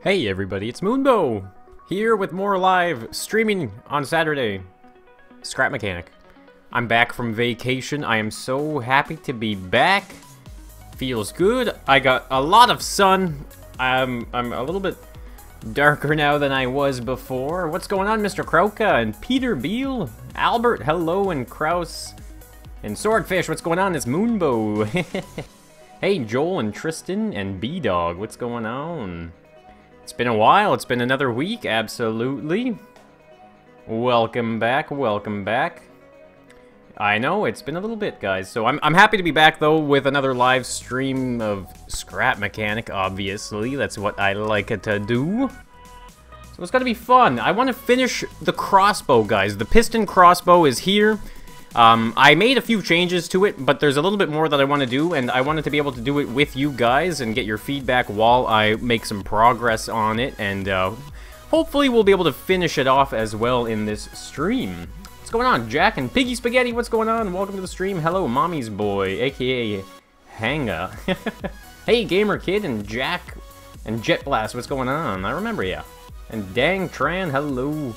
Hey everybody, it's Moonbo! Here with more live streaming on Saturday. Scrap Mechanic. I'm back from vacation. I am so happy to be back. Feels good. I got a lot of sun. I'm a little bit darker now than I was before. What's going on, Mr. Krauka and Peter Beal? Albert, hello, and Kraus. And Swordfish, what's going on? It's Moonbo. Hey, Joel and Tristan and B-Dog, what's going on? It's been a while. It's been another week, absolutely. Welcome back, welcome back. I know, it's been a little bit, guys. So I'm happy to be back, though, with another live stream of Scrap Mechanic, obviously. That's what I like to do. So it's gonna be fun. I want to finish the crossbow, guys. The piston crossbow is here. I made a few changes to it, but there's a little bit more that I want to do, and I wanted to be able to do it with you guys and get your feedback while I make some progress on it, and hopefully we'll be able to finish it off as well in this stream. What's going on, Jack and Piggy Spaghetti? What's going on? Welcome to the stream. Hello, Mommy's Boy, aka Hanga. Hey, Gamer Kid and Jack and Jet Blast. What's going on? I remember ya. And Dang Tran, hello.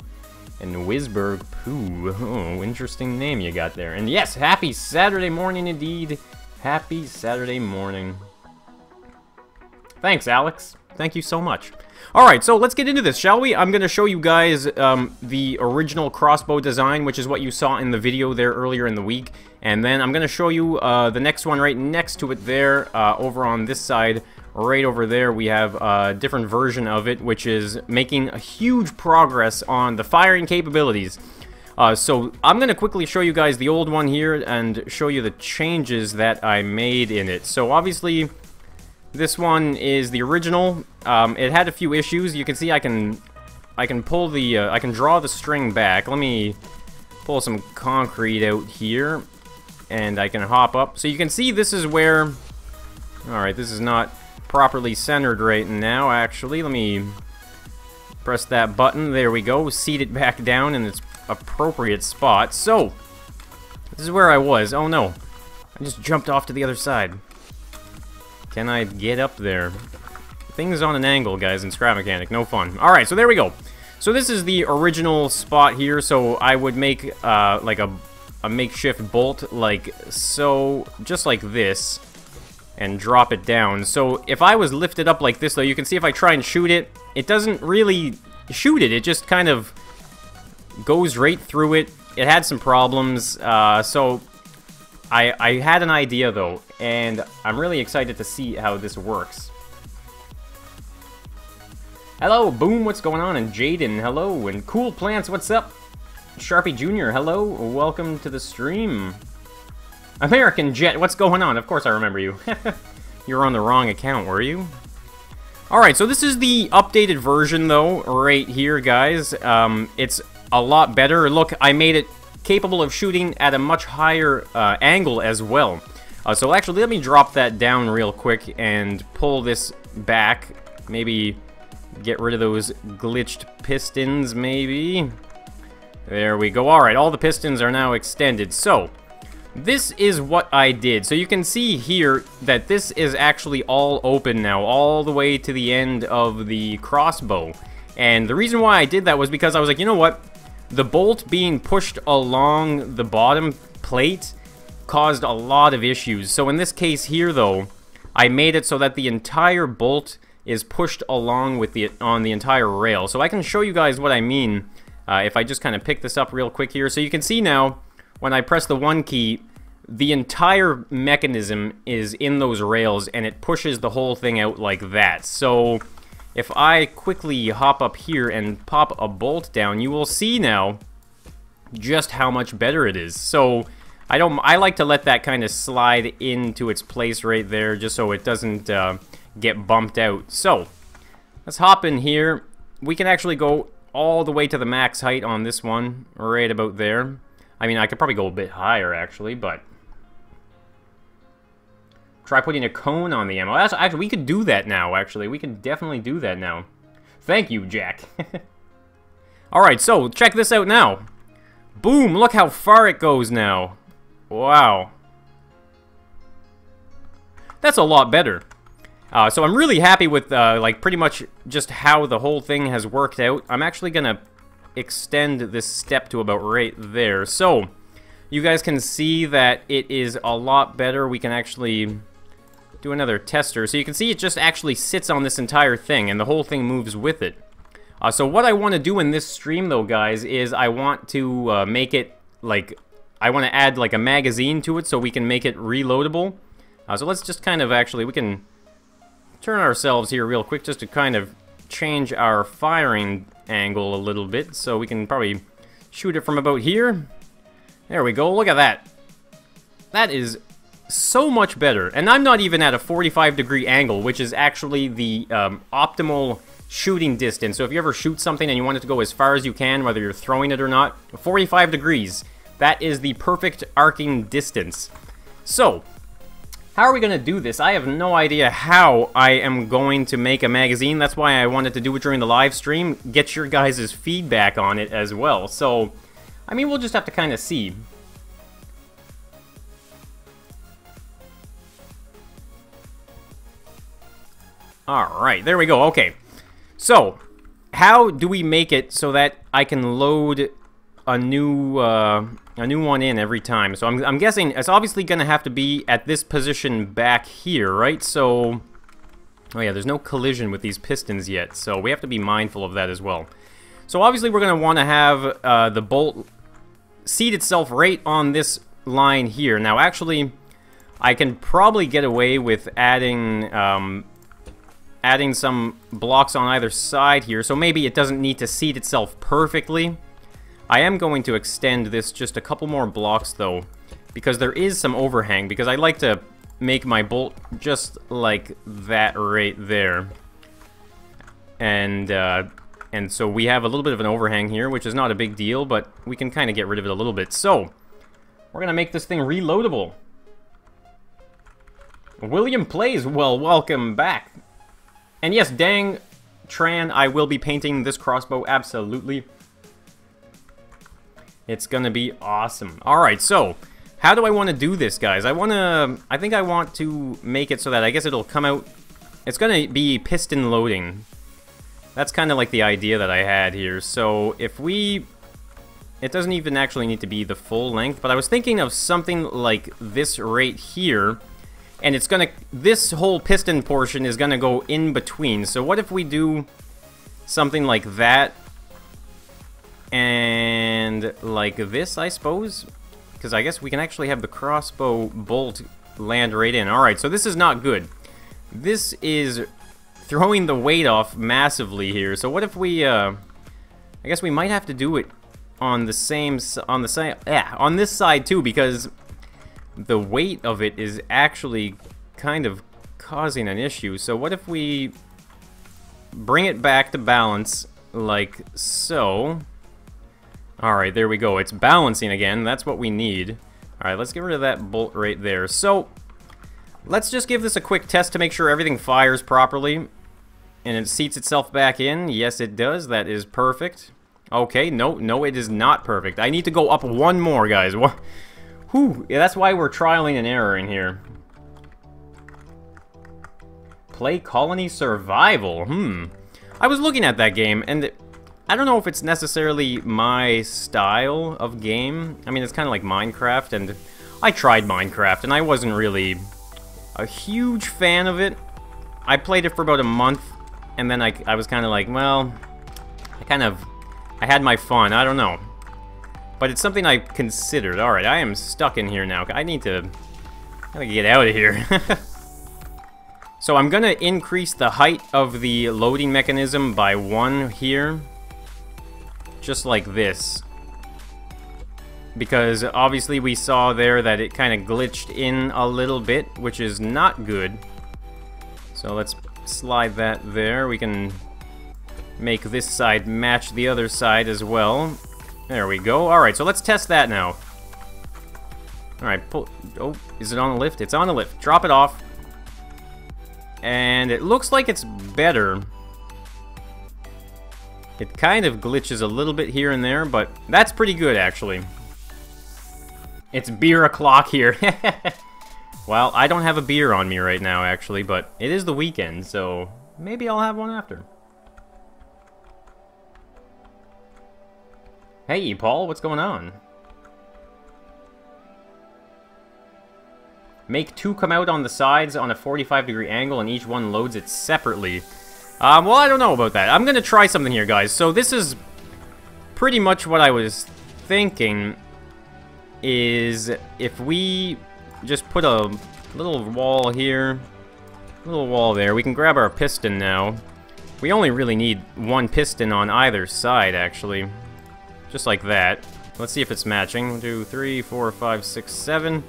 And Wisberg Pooh. Oh, interesting name you got there. And yes, happy Saturday morning indeed. Happy Saturday morning. Thanks, Alex. Thank you so much. Alright, so let's get into this, shall we? I'm going to show you guys the original crossbow design, which is what you saw in the video there earlier in the week. And then I'm going to show you the next one right next to it there, over on this side. Right over there, we have a different version of it, which is making a huge progress on the firing capabilities. So I'm going to quickly show you guys the old one here and show you the changes that I made in it. So obviously, this one is the original. It had a few issues. You can see I can pull the I can draw the string back. Let me pull some concrete out here, and I can hop up. So you can see this is where. All right, this is not properly centered right now, actually. Let me press that button. There we go. Seat it back down in its appropriate spot. So, this is where I was. Oh no. I just jumped off to the other side. Can I get up there? Things on an angle, guys, in Scrap Mechanic. No fun. Alright, so there we go. So this is the original spot here. So I would make like a makeshift bolt like so, just like this, and drop it down. So if I was lifted up like this, though, you can see if I try and shoot it, it doesn't really shoot it. It just kind of goes right through it. It had some problems. So I had an idea, though, and I'm really excited to see how this works. Hello, Boom, what's going on? And Jaden, hello. And Cool Plants, what's up? Sharpie Jr., hello. Welcome to the stream. American Jet, what's going on? Of course I remember you. You were on the wrong account, were you? Alright, so this is the updated version, though, right here, guys. It's a lot better. Look, I made it capable of shooting at a much higher angle as well. So actually, let me drop that down real quick and pull this back. Maybe get rid of those glitched pistons, maybe. There we go. Alright, all the pistons are now extended. So this is what I did. So you can see here that this is actually all open now, all the way to the end of the crossbow. And the reason why I did that was because I was like, you know what? The bolt being pushed along the bottom plate caused a lot of issues. So in this case here, though, I made it so that the entire bolt is pushed along with on the entire rail. So I can show you guys what I mean if I just kind of pick this up real quick here. So you can see now, when I press the 1 key, the entire mechanism is in those rails, and it pushes the whole thing out like that. So if I quickly hop up here and pop a bolt down, you will see now just how much better it is. So I like to let that kind of slide into its place right there, just so it doesn't get bumped out. So let's hop in here. We can actually go all the way to the max height on this one, right about there. I mean, I could probably go a bit higher, actually, but try putting a cone on the ammo. Actually, we could do that now, actually. We can definitely do that now. Thank you, Jack. Alright, so check this out now. Boom, look how far it goes now. Wow. That's a lot better. So I'm really happy with, like, pretty much just how the whole thing has worked out. I'm actually gonna extend this step to about right there. So, you guys can see that it is a lot better. We can actually do another tester. So you can see it just actually sits on this entire thing, and the whole thing moves with it. So what I want to do in this stream, though, guys, is I want to make it, like, I want to add, like, a magazine to it so we can make it reloadable. So let's just kind of actually, we can turn ourselves here real quick just to kind of change our firing angle a little bit. So we can probably shoot it from about here. There we go, look at that. That is so much better. And I'm not even at a 45-degree angle, which is actually the optimal shooting distance. So if you ever shoot something and you want it to go as far as you can, whether you're throwing it or not, 45 degrees. That is the perfect arcing distance. So, how are we going to do this? I have no idea how I am going to make a magazine. That's why I wanted to do it during the live stream. Get your guys' feedback on it as well. So, I mean, we'll just have to kind of see. Alright, there we go. Okay. So, how do we make it so that I can load a new one in every time? So I'm guessing it's obviously going to have to be at this position back here, right? So, oh yeah, there's no collision with these pistons yet, so we have to be mindful of that as well. So obviously we're going to want to have the bolt seat itself right on this line here. Now actually, I can probably get away with adding adding some blocks on either side here, so maybe it doesn't need to seat itself perfectly. I am going to extend this just a couple more blocks though, because there is some overhang, because I like to make my bolt just like that right there. And so we have a little bit of an overhang here, which is not a big deal, but we can kind of get rid of it a little bit. So, we're going to make this thing reloadable. William Plays, well, welcome back. And yes, dang, Tran, I will be painting this crossbow, absolutely. It's gonna be awesome. Alright, so, how do I want to do this, guys? I think I want to make it so that I guess it'll come out, it's gonna be piston loading. That's kind of like the idea that I had here. So, if we, it doesn't even actually need to be the full length, but I was thinking of something like this right here. And it's gonna, this whole piston portion is gonna go in between. So what if we do something like that and like this, I suppose? Because I guess we can actually have the crossbow bolt land right in. Alright, so this is not good. This is throwing the weight off massively here. So what if we, I guess we might have to do it on the same, on this side too, because the weight of it is actually kind of causing an issue. So what if we bring it back to balance like so? Alright, there we go. It's balancing again. That's what we need. Alright, let's get rid of that bolt right there. So, let's just give this a quick test to make sure everything fires properly. And it seats itself back in. Yes, it does. That is perfect. Okay, no, it is not perfect. I need to go up one more, guys. What? Whew, yeah, that's why we're trialing and erroring here. Play Colony Survival. I was looking at that game, and I don't know if it's necessarily my style of game. I mean, it's kind of like Minecraft, and I tried Minecraft, and I wasn't really a huge fan of it. I played it for about a month, and then I was kind of like, well, I had my fun. I don't know. But it's something I considered. Alright, I am stuck in here now. I gotta get out of here. So I'm gonna increase the height of the loading mechanism by 1 here. Just like this. Because obviously we saw there that it kind of glitched in a little bit, which is not good. So let's slide that there. We can make this side match the other side as well. There we go. Alright, so let's test that now. Alright, pull. Oh, is it on the lift? It's on the lift. Drop it off. And it looks like it's better. It kind of glitches a little bit here and there, but that's pretty good, actually. It's beer o'clock here. Well, I don't have a beer on me right now, actually, but it is the weekend, so maybe I'll have one after. Hey, Paul, what's going on? Make 2 come out on the sides on a 45-degree angle, and each one loads it separately. Well, I don't know about that. I'm gonna try something here, guys. So this is pretty much what I was thinking, is if we just put a little wall here, a little wall there, we can grab our piston now. We only really need 1 piston on either side, actually. Just like that. Let's see if it's matching. 1, 2, 3, 4, 5, 6, 7.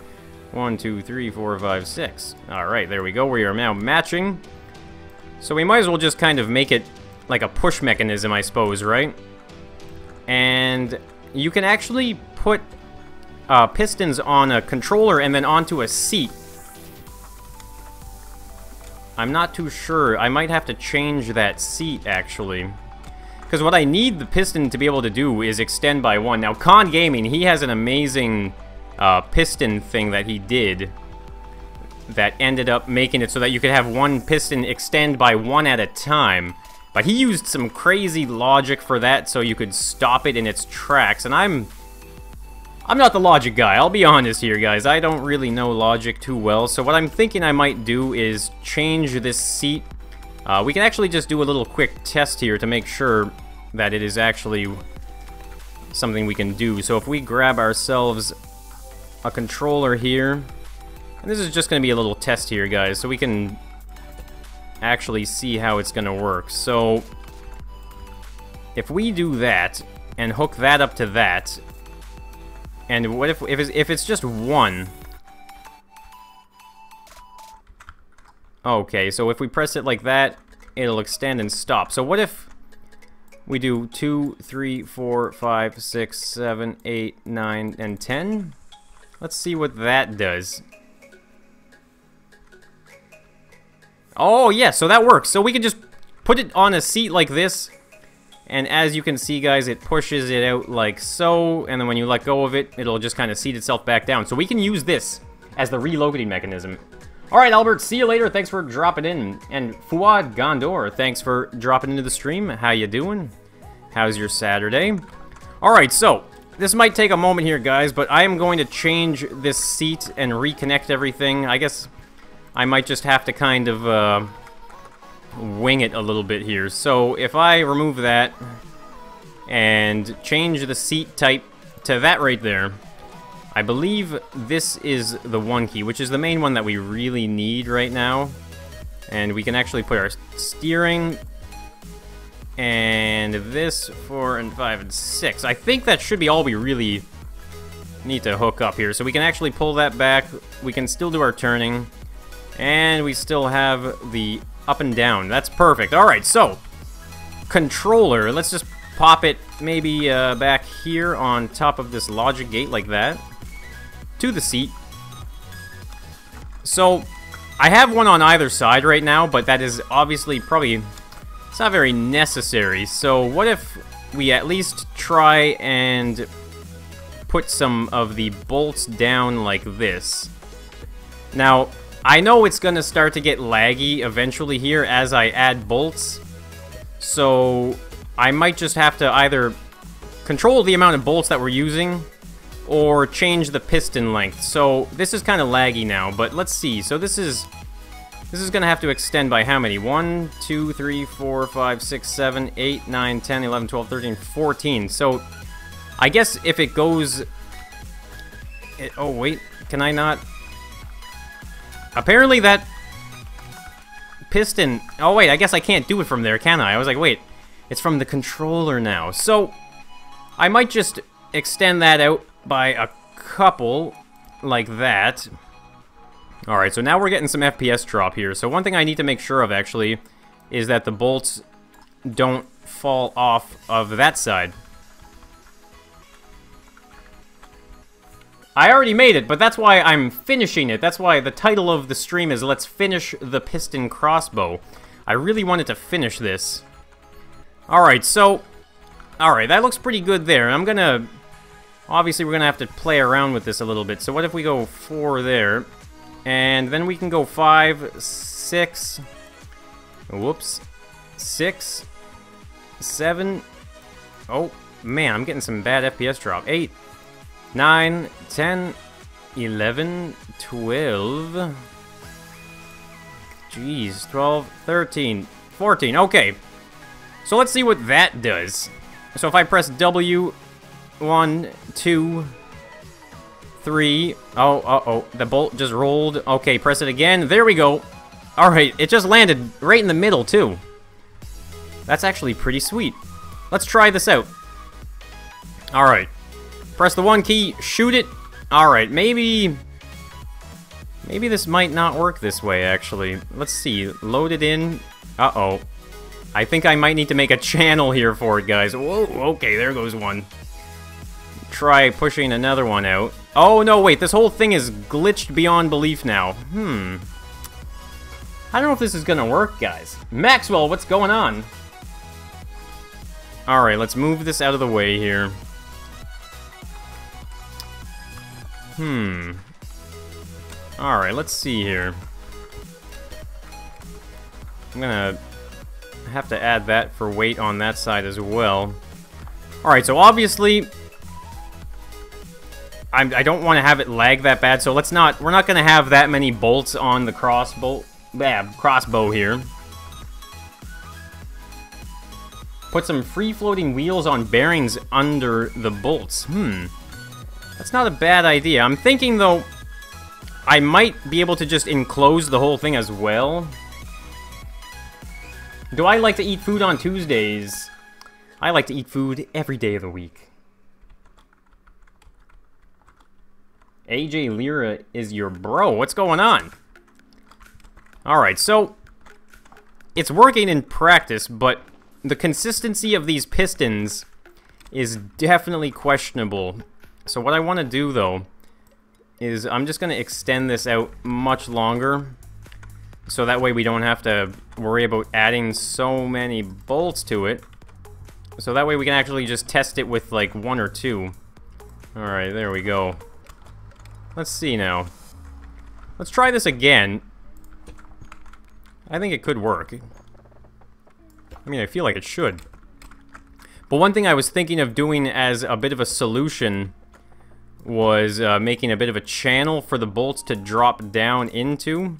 1, 2, 3, 4, 5, 6. Alright, there we go. We are now matching. So we might as well just kind of make it like a push mechanism, I suppose, right? And you can actually put pistons on a controller and then onto a seat. I'm not too sure. I might have to change that seat, actually. Because what I need the piston to be able to do is extend by 1. Now, Con Gaming, he has an amazing piston thing that he did that ended up making it so that you could have 1 piston extend by 1 at a time. But he used some crazy logic for that so you could stop it in its tracks. And I'm not the logic guy, I'll be honest here, guys. I don't really know logic too well. So what I'm thinking I might do is change this seat. We can actually just do a little quick test here to make sure that it is actually something we can do. So if we grab ourselves a controller here, and this is just going to be a little test here, guys, so we can actually see how it's going to work. So if we do that and hook that up to that, and what if it's just 1? Okay, so if we press it like that, it'll extend and stop. So what if we do 2, 3, 4, 5, 6, 7, 8, 9, and 10? Let's see what that does. Oh, yeah, so that works. So we can just put it on a seat like this, and as you can see, guys, it pushes it out like so, and then when you let go of it, it'll just kind of seat itself back down. So we can use this as the relocating mechanism. Alright, Albert, see you later. Thanks for dropping in. And Fuad Gondor, thanks for dropping into the stream. How you doing? How's your Saturday? Alright, so this might take a moment here, guys, but I am going to change this seat and reconnect everything. I guess I might just have to kind of wing it a little bit here. So if I remove that and change the seat type to that right there, I believe this is the 1 key, which is the main one that we really need right now. And we can actually put our steering and this 4 and 5 and 6. I think that should be all we really need to hook up here. So we can actually pull that back. We can still do our turning. And we still have the up and down. That's perfect. Alright, so controller. Let's just pop it maybe back here on top of this logic gate like that. To the seat. So I have one on either side right now, but that is obviously probably... it's not very necessary. So what if we at least try and put some of the bolts down like this? Now, I know it's going to start to get laggy eventually here as I add bolts. So I might just have to either control the amount of bolts that we're using or change the piston length. So this is kind of laggy now, but let's see. So this is going to have to extend by how many? 1, 2, 3, 4, 5, 6, 7, 8, 9, 10, 11, 12, 13, 14. So I guess if it goes... oh, wait. Can I not... apparently that piston... oh, wait. I guess I can't do it from there, can I? I was like, wait. It's from the controller now. So I might just extend that out by a couple like that. Alright, so now we're getting some FPS drop here. So one thing I need to make sure of, actually, is that the bolts don't fall off of that side. I already made it, but that's why I'm finishing it. That's why the title of the stream is Let's Finish the Piston Crossbow. I really wanted to finish this. Alright, so... alright, that looks pretty good there. I'm gonna... obviously, we're gonna have to play around with this a little bit. So what if we go 4 there? And then we can go 5, 6... Whoops. 6, 7... Oh, man, I'm getting some bad FPS drop. 8, 9, 10, 11, 12... Jeez, 12, 13, 14. Okay. So let's see what that does. So if I press W, 1, 2, 3... Oh, the bolt just rolled. Okay, press it again. There we go. Alright, it just landed right in the middle, too. That's actually pretty sweet. Let's try this out. Alright. Press the 1 key, shoot it. Alright, maybe this might not work this way, actually. Let's see. Load it in. Uh-oh. I think I might need to make a channel here for it, guys. Whoa, okay, there goes one. Try pushing another one out. Oh, no, wait. This whole thing is glitched beyond belief now. I don't know if this is gonna work, guys. Maxwell, what's going on? Alright, let's move this out of the way here. Alright, let's see here. I'm gonna have to add that for weight on that side as well. Alright, so obviously I don't want to have it lag that bad, so we're not gonna have that many bolts on the crossbow here. Put some free-floating wheels on bearings under the bolts. That's not a bad idea. I'm thinking, though, I might be able to just enclose the whole thing as well. Do I like to eat food on Tuesdays? I like to eat food every day of the week. AJ Lira is your bro. What's going on? Alright, so it's working in practice, but the consistency of these pistons is definitely questionable. So what I want to do, though, is I'm just going to extend this out much longer, so that way we don't have to worry about adding so many bolts to it. So that way we can actually just test it with, like, 1 or 2. Alright, there we go. Let's see now. Let's try this again. I think it could work. I mean, I feel like it should. But one thing I was thinking of doing as a bit of a solution was making a bit of a channel for the bolts to drop down into.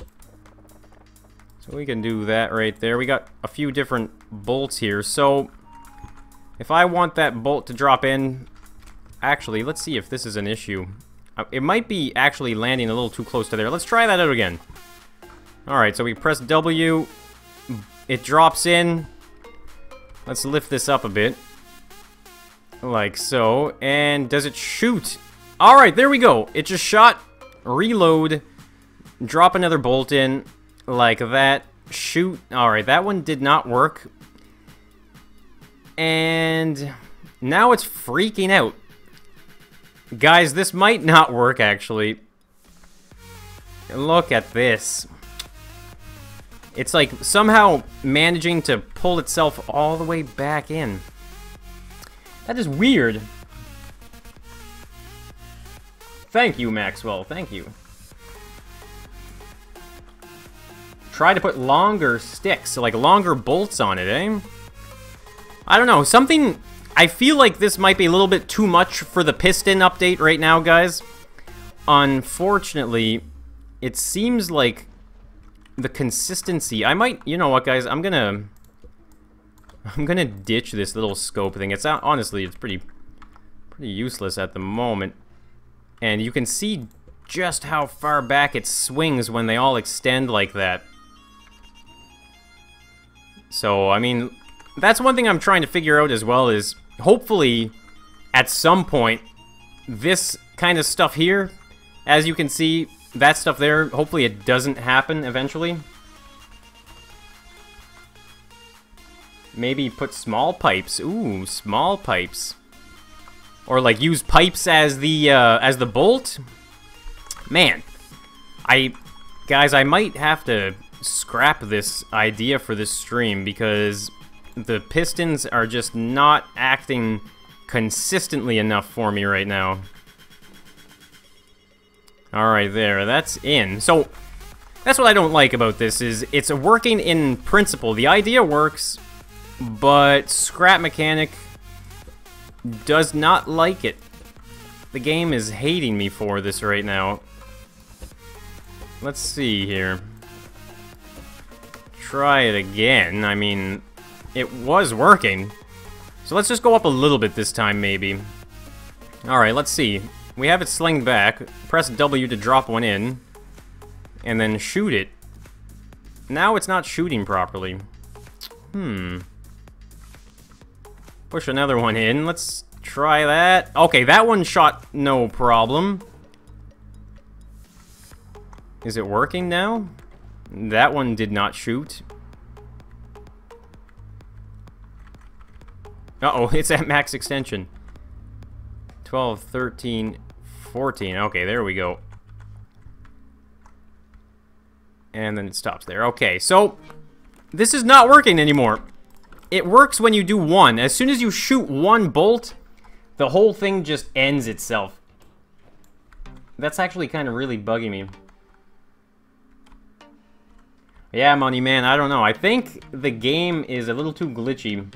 So we can do that right there. We got a few different bolts here. So if I want that bolt to drop in... Actually, let's see if this is an issue. It might be actually landing a little too close to there. Let's try that out again. Alright, so we press W. It drops in. Let's lift this up a bit. Like so. And does it shoot? Alright, there we go. It just shot. Reload. Drop another bolt in. Like that. Shoot. Alright, that one did not work. And now it's freaking out. Guys, this might not work, actually. Look at this. It's like somehow managing to pull itself all the way back in. That is weird. Thank you, Maxwell. Thank you. Try to put longer sticks, like longer bolts on it, eh? I don't know. Something... I feel like this might be a little bit too much for the piston update right now, guys. Unfortunately, it seems like the consistency... I might... You know what, guys? I'm gonna ditch this little scope thing. It's honestly, it's pretty useless at the moment. And you can see just how far back it swings when they all extend like that. So, I mean, that's one thing I'm trying to figure out as well is... Hopefully, at some point, this kind of stuff here, as you can see, that stuff there, hopefully it doesn't happen eventually. Maybe put small pipes. Ooh, small pipes. Or like use pipes as the bolt. Man, guys, I might have to scrap this idea for this stream because the pistons are just not acting consistently enough for me right now. Alright, there. That's in. So, that's what I don't like about this, is it's working in principle. The idea works, but Scrap Mechanic does not like it. The game is hating me for this right now. Let's see here. Try it again. I mean, it was working. So let's just go up a little bit this time, maybe. Alright, let's see. We have it slinged back. Press W to drop one in. And then shoot it. Now it's not shooting properly. Push another one in. Let's try that. Okay, that one shot no problem. Is it working now? That one did not shoot. Uh-oh, it's at max extension. 12, 13, 14. Okay, there we go. And then it stops there. Okay, so this is not working anymore. It works when you do one. As soon as you shoot one bolt, the whole thing just ends itself. That's actually kind of really bugging me. Yeah, Money Man, I don't know. I think the game is a little too glitchy.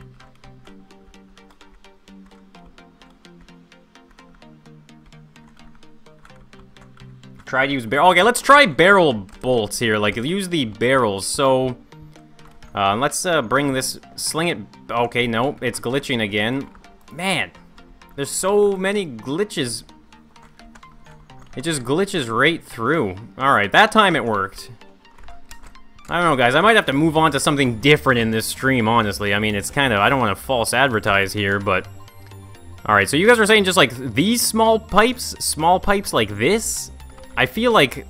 Try to use barrel. Okay, let's try barrel bolts here. Like, use the barrels. So, let's bring this, sling it. Okay, no, it's glitching again. Man, there's so many glitches. It just glitches right through. Alright, that time it worked. I don't know, guys. I might have to move on to something different in this stream, honestly. I mean, it's kind of, I don't want to false advertise here, but... Alright, so you guys are saying just like these small pipes like this? I feel like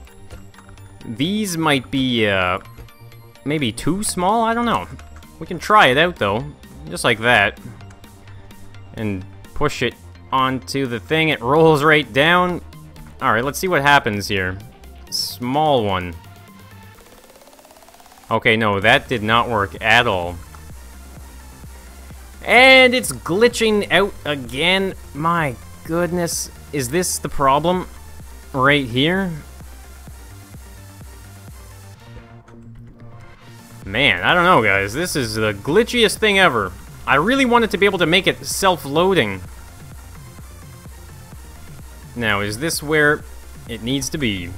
these might be, maybe too small? I don't know. We can try it out, though. Just like that. And push it onto the thing. It rolls right down. Alright, let's see what happens here. Small one. Okay, no, that did not work at all. And it's glitching out again. My goodness. Is this the problem? Right here? Man, I don't know, guys. This is the glitchiest thing ever. I really wanted to be able to make it self-loading. Now, is this where it needs to be?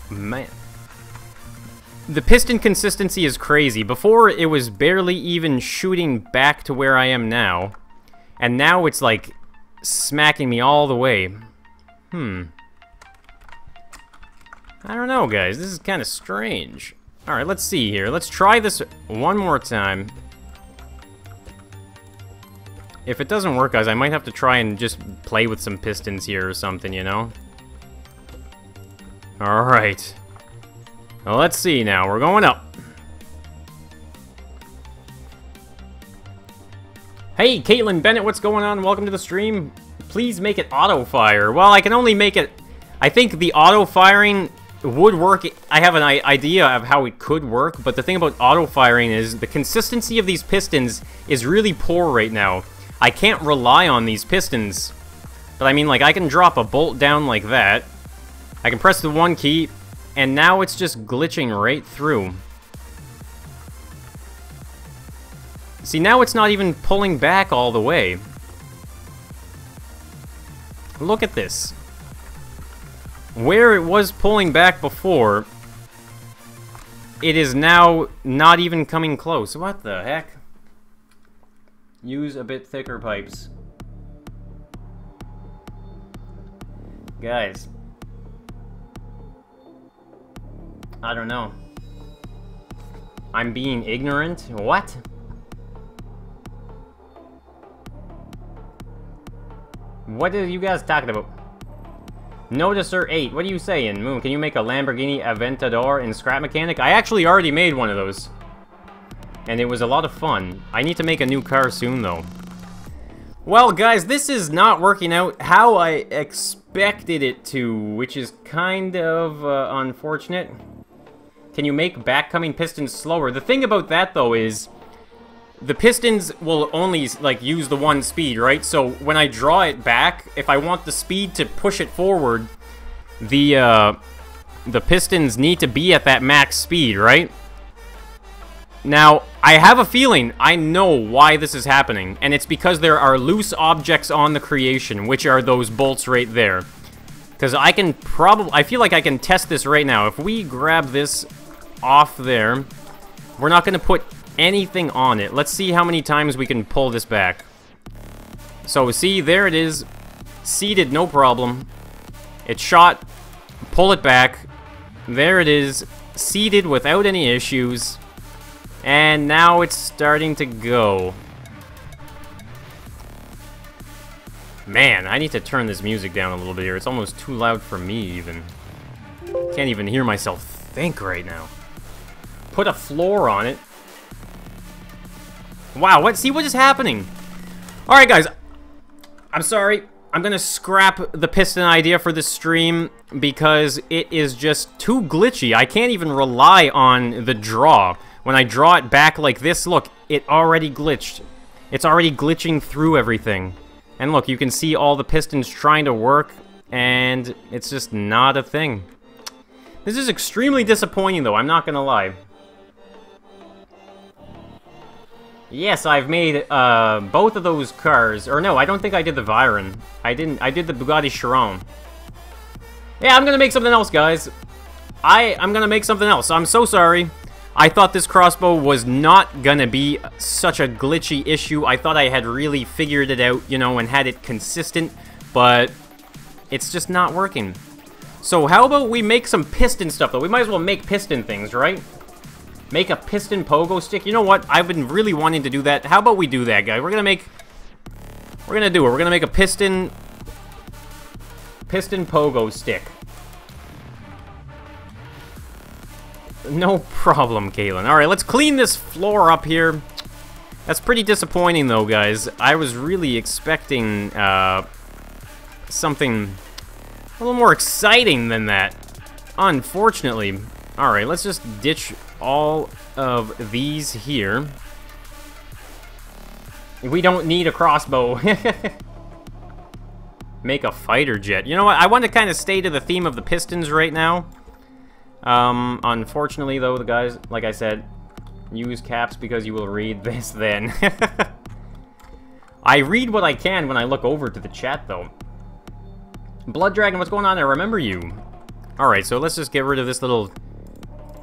Man. The piston consistency is crazy. Before, it was barely even shooting back to where I am now. And now it's like smacking me all the way. I don't know, guys. This is kind of strange. Alright, let's see here. Let's try this one more time. If it doesn't work, guys, I might have to try and just play with some pistons here or something, you know? Alright. Well, let's see now. We're going up. Hey, Caitlin Bennett, what's going on? Welcome to the stream. Please make it auto-fire. Well, I can only make it... I think the auto-firing would work. I have an idea of how it could work, but the thing about auto-firing is the consistency of these pistons is really poor right now. I can't rely on these pistons. But I mean, like, I can drop a bolt down like that. I can press the one key, and now it's just glitching right through. See, now it's not even pulling back all the way. Look at this. Where it was pulling back before, it is now not even coming close. What the heck? Use a bit thicker pipes. Guys. I don't know. I'm being ignorant? What? What are you guys talking about? Noticer 8, what are you saying? Moon, can you make a Lamborghini Aventador in Scrap Mechanic? I actually already made one of those. And it was a lot of fun. I need to make a new car soon, though. Well, guys, this is not working out how I expected it to, which is kind of unfortunate. Can you make backcoming pistons slower? The thing about that, though, is the pistons will only, like, use the one speed, right? So when I draw it back, if I want the speed to push it forward, the pistons need to be at that max speed, right? Now, I have a feeling I know why this is happening, and it's because there are loose objects on the creation, which are those bolts right there. Because I feel like I can test this right now. If we grab this off there, we're not going to put anything on it. Let's see how many times we can pull this back. So, see, there it is. Seated, no problem. It's shot. Pull it back. There it is. Seated without any issues. And now it's starting to go. Man, I need to turn this music down a little bit here. It's almost too loud for me, even. Can't even hear myself think right now. Put a floor on it. Wow, see what is happening? Alright, guys. I'm sorry. I'm gonna scrap the piston idea for this stream because it is just too glitchy. I can't even rely on the draw. When I draw it back like this, look, it already glitched. It's already glitching through everything. And look, you can see all the pistons trying to work, and it's just not a thing. This is extremely disappointing, though, I'm not gonna lie. Yes, I've made both of those cars. Or no, I don't think I did the Veyron. I did the Bugatti Chiron. Yeah, I'm gonna make something else, guys. I'm gonna make something else. I'm so sorry. I thought this crossbow was not gonna be such a glitchy issue. I thought I had really figured it out, you know, and had it consistent, but it's just not working. So how about we make some piston stuff, though? We might as well make piston things, right? Make a piston pogo stick. You know what? I've been really wanting to do that. How about we do that, guys? We're gonna do it. We're gonna make a piston pogo stick. No problem, Caitlin. Alright, let's clean this floor up here. That's pretty disappointing, though, guys. I was really expecting something a little more exciting than that. Unfortunately. Alright, let's just ditch all of these here. We don't need a crossbow. Make a fighter jet. You know what? I want to kind of stay to the theme of the pistons right now. Unfortunately, though, the guys, like I said, use caps because you will read this then. I read what I can when I look over to the chat, though. Blood Dragon, what's going on there? Remember you. Alright, so let's just get rid of this little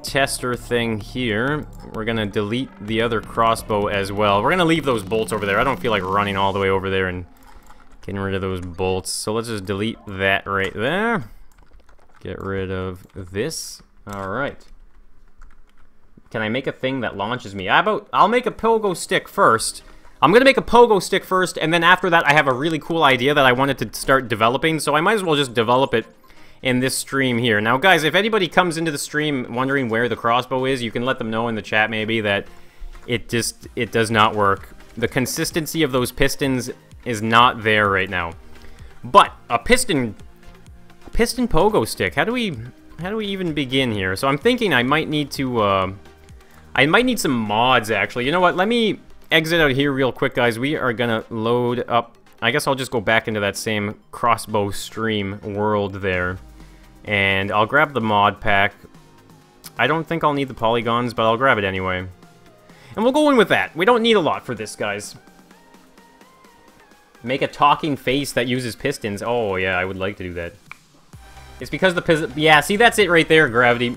tester thing here. We're gonna delete the other crossbow as well. We're gonna leave those bolts over there. I don't feel like running all the way over there and getting rid of those bolts. So let's just delete that right there. Get rid of this. Alright. Can I make a thing that launches me? I'll make a pogo stick first. I'm gonna make a pogo stick first, and then after that I have a really cool idea that I wanted to start developing, so I might as well just develop it in this stream here. Now, guys, if anybody comes into the stream wondering where the crossbow is, you can let them know in the chat maybe that it does not work. The consistency of those pistons is not there right now. But a piston pogo stick. How do we even begin here? So I'm thinking I might need to I might need some mods, actually. You know what? Let me exit out here real quick, guys. We are gonna load up. I guess I'll just go back into that same crossbow stream world there. And I'll grab the mod pack. I don't think I'll need the polygons, but I'll grab it anyway. And we'll go in with that. We don't need a lot for this, guys. Make a talking face that uses pistons. Oh, yeah, I would like to do that. It's because the pistons... Yeah, see, that's it right there, Gravity.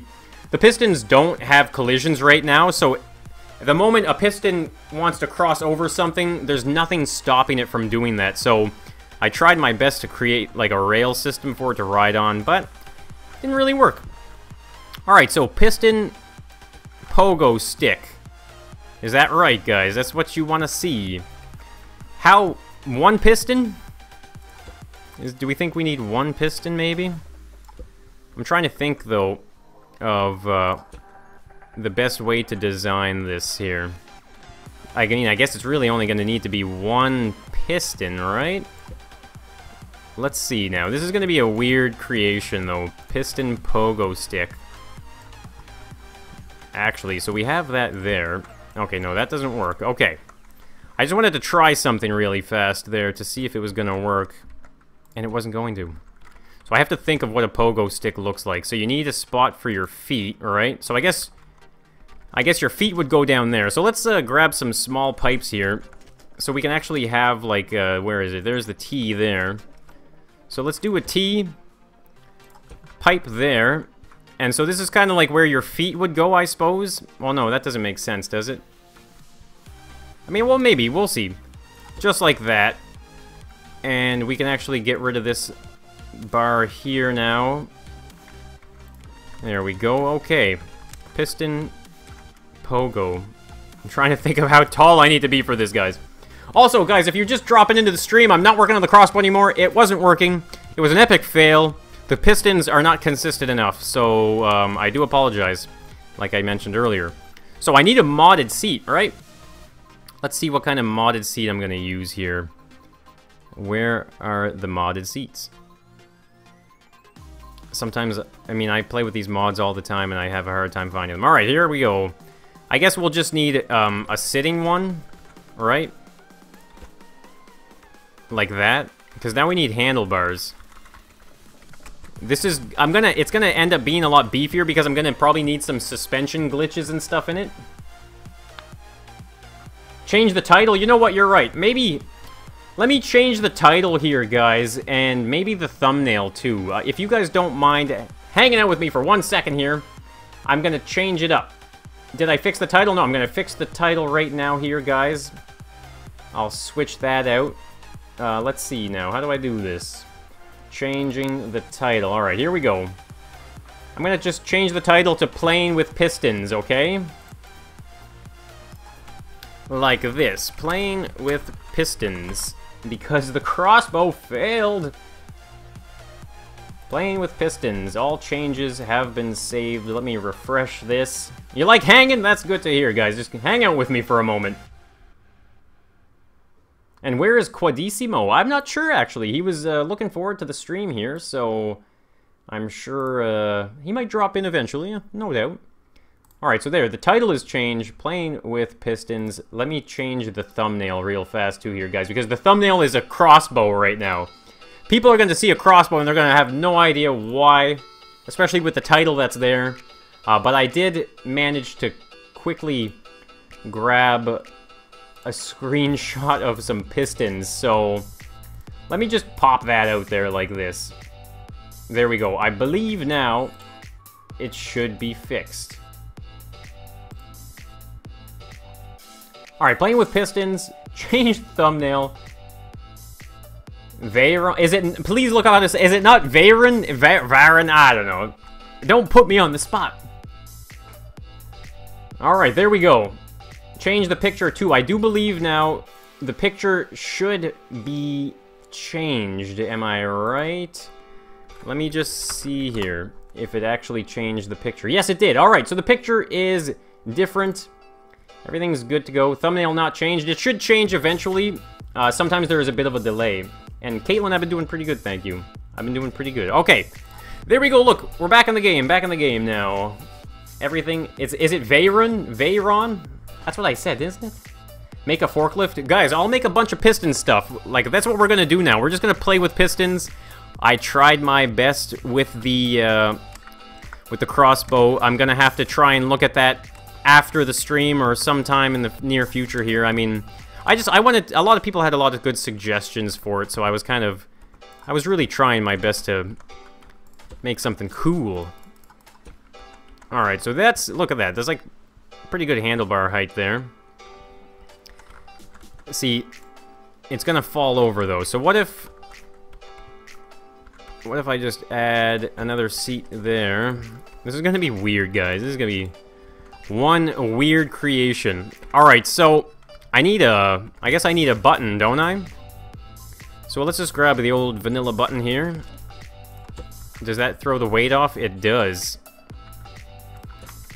The pistons don't have collisions right now, so the moment a piston wants to cross over something, there's nothing stopping it from doing that. So I tried my best to create like a rail system for it to ride on, but it didn't really work. Alright, so piston pogo stick. Is that right, guys? That's what you want to see. How... one piston? Do we think we need one piston, maybe? I'm trying to think, though, of the best way to design this here. I mean, I guess it's really only going to need to be one piston, right? Let's see now. This is going to be a weird creation, though. Piston pogo stick. Actually, so we have that there. Okay, no, that doesn't work. Okay. I just wanted to try something really fast there to see if it was going to work. And it wasn't going to. So I have to think of what a pogo stick looks like. So you need a spot for your feet, alright? So I guess your feet would go down there. So let's grab some small pipes here. So we can actually have, like, where is it? There's the T there. So let's do a T. Pipe there. And so this is kind of like where your feet would go, I suppose. Well, no, that doesn't make sense, does it? I mean, well, maybe. We'll see. Just like that. And we can actually get rid of this bar here now. There we go. Okay. Piston pogo. I'm trying to think of how tall I need to be for this, guys. Also, guys, if you're just dropping into the stream, I'm not working on the crossbow anymore. It wasn't working. It was an epic fail. The pistons are not consistent enough, so I do apologize, like I mentioned earlier. So I need a modded seat, right? Let's see what kind of modded seat I'm going to use here. Where are the modded seats? Sometimes, I mean, I play with these mods all the time, and I have a hard time finding them. Alright, here we go. I guess we'll just need a sitting one, right? Like that. Because now we need handlebars. This is, it's gonna end up being a lot beefier because I'm gonna probably need some suspension glitches and stuff in it. Change the title, you know what, you're right. Maybe, let me change the title here, guys, and maybe the thumbnail too. If you guys don't mind hanging out with me for 1 second here, I'm gonna change it up. Did I fix the title? No, I'm gonna fix the title right now here, guys. I'll switch that out. Let's see now, how do I do this? Changing the title. Alright, here we go. I'm gonna just change the title to Playing with Pistons, okay? Like this. Playing with Pistons. Because the crossbow failed. Playing with Pistons. All changes have been saved. Let me refresh this. You like hanging? That's good to hear, guys. Just hang out with me for a moment. And where is Quadissimo? I'm not sure, actually. He was looking forward to the stream here, so I'm sure he might drop in eventually, no doubt. Alright, so there, the title is changed, Playing with Pistons. Let me change the thumbnail real fast, too, here, guys, because the thumbnail is a crossbow right now. People are going to see a crossbow, and they're going to have no idea why, especially with the title that's there. But I did manage to quickly grab a screenshot of some pistons, so let me just pop that out there like this. There we go. I believe now it should be fixed. Alright, Playing with Pistons, change thumbnail. Veyron, is it, please look how this, is it not Veyron? Veyron, I don't know. Don't put me on the spot. Alright, there we go. Change the picture too. I do believe now the picture should be changed. Am I right? Let me just see here if it actually changed the picture. Yes, it did. Alright, so the picture is different. Everything's good to go. Thumbnail not changed. It should change eventually. Sometimes there is a bit of a delay. And Caitlin, I've been doing pretty good, thank you. I've been doing pretty good. Okay, there we go. Look, we're back in the game. Back in the game now. Everything, is it Veyron? Veyron? That's what I said, isn't it? Make a forklift? Guys, I'll make a bunch of piston stuff. Like, that's what we're gonna do now. We're just gonna play with pistons. I tried my best with the crossbow. I'm gonna have to try and look at that after the stream or sometime in the near future here. I mean, I wanted, a lot of people had a lot of good suggestions for it, so I was really trying my best to make something cool. Alright, so that's, look at that. There's like pretty good handlebar height there. See, it's gonna fall over though. So what if I just add another seat there? This is gonna be weird, guys. This is gonna be one weird creation. Alright, so I guess I need a button, don't I? So let's just grab the old vanilla button here. Does that throw the weight off? It does.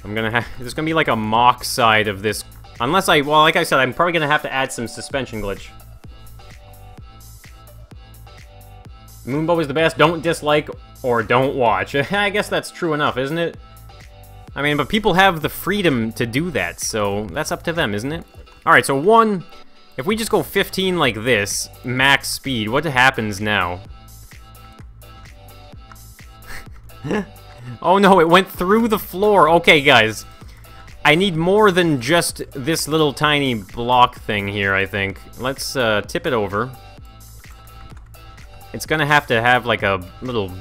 There's gonna be like a mock side of this. Unless well, like I said, I'm probably gonna have to add some suspension glitch. Moonbo is the best. Don't dislike or don't watch. I guess that's true enough, isn't it? I mean, but people have the freedom to do that, so that's up to them, isn't it? Alright, so if we just go 15 like this, max speed, what happens now? Oh no, it went through the floor. Okay, guys. I need more than just this little tiny block thing here, I think. Let's tip it over. It's gonna have to have like a little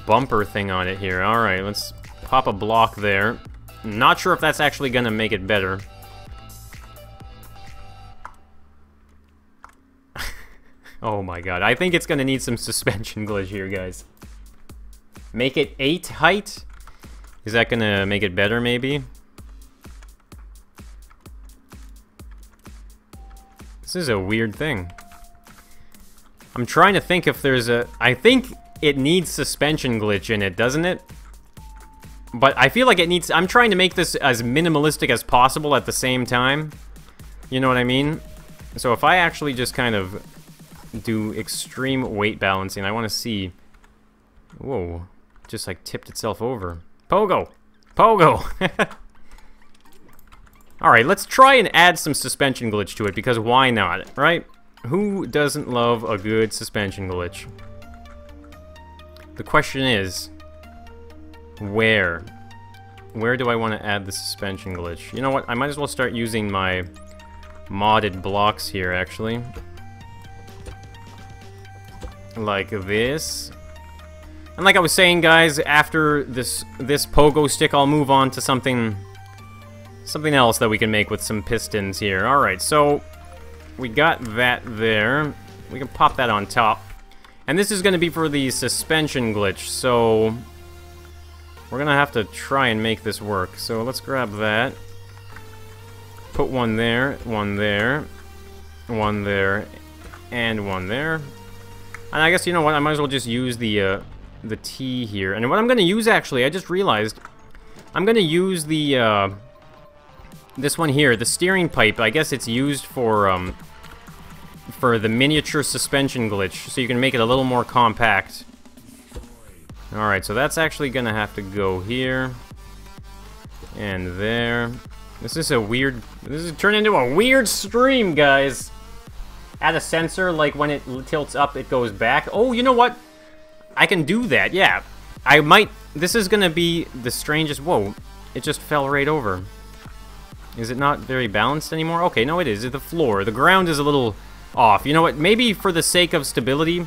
bumper thing on it here. Alright, let's pop a block there. Not sure if that's actually gonna make it better. Oh my god, I think it's gonna need some suspension glitch here, guys. Make it 8 height? Is that gonna make it better, maybe? This is a weird thing. I'm trying to think if there's a... I think it needs suspension glitch in it, doesn't it? But I feel like it needs... I'm trying to make this as minimalistic as possible at the same time. You know what I mean? So if I actually just kind of do extreme weight balancing, I want to see... Whoa. Just like tipped itself over. Pogo! Pogo! Alright, let's try and add some suspension glitch to it, because why not, right? Who doesn't love a good suspension glitch? The question is, where? Where do I want to add the suspension glitch? You know what, I might as well start using my modded blocks here, actually. Like this. And like I was saying, guys, after this pogo stick, I'll move on to something else that we can make with some pistons here. Alright, so we got that there. We can pop that on top. And this is going to be for the suspension glitch, so we're going to have to try and make this work. So let's grab that. Put one there, one there, one there, and one there. And I guess, you know what, I might as well just use the T here. And what I'm going to use, actually, I just realized, I'm going to use the, this one here, the steering pipe. I guess it's used for the miniature suspension glitch, so you can make it a little more compact. Alright, so that's actually going to have to go here. And there. This is turned into a weird stream, guys. Add a sensor, like when it tilts up, it goes back. Oh, you know what? I can do that, yeah. I might... This is gonna be the strangest... Whoa, it just fell right over. Is it not very balanced anymore? Okay, no, it is. The floor. The ground is a little off. You know what? Maybe for the sake of stability,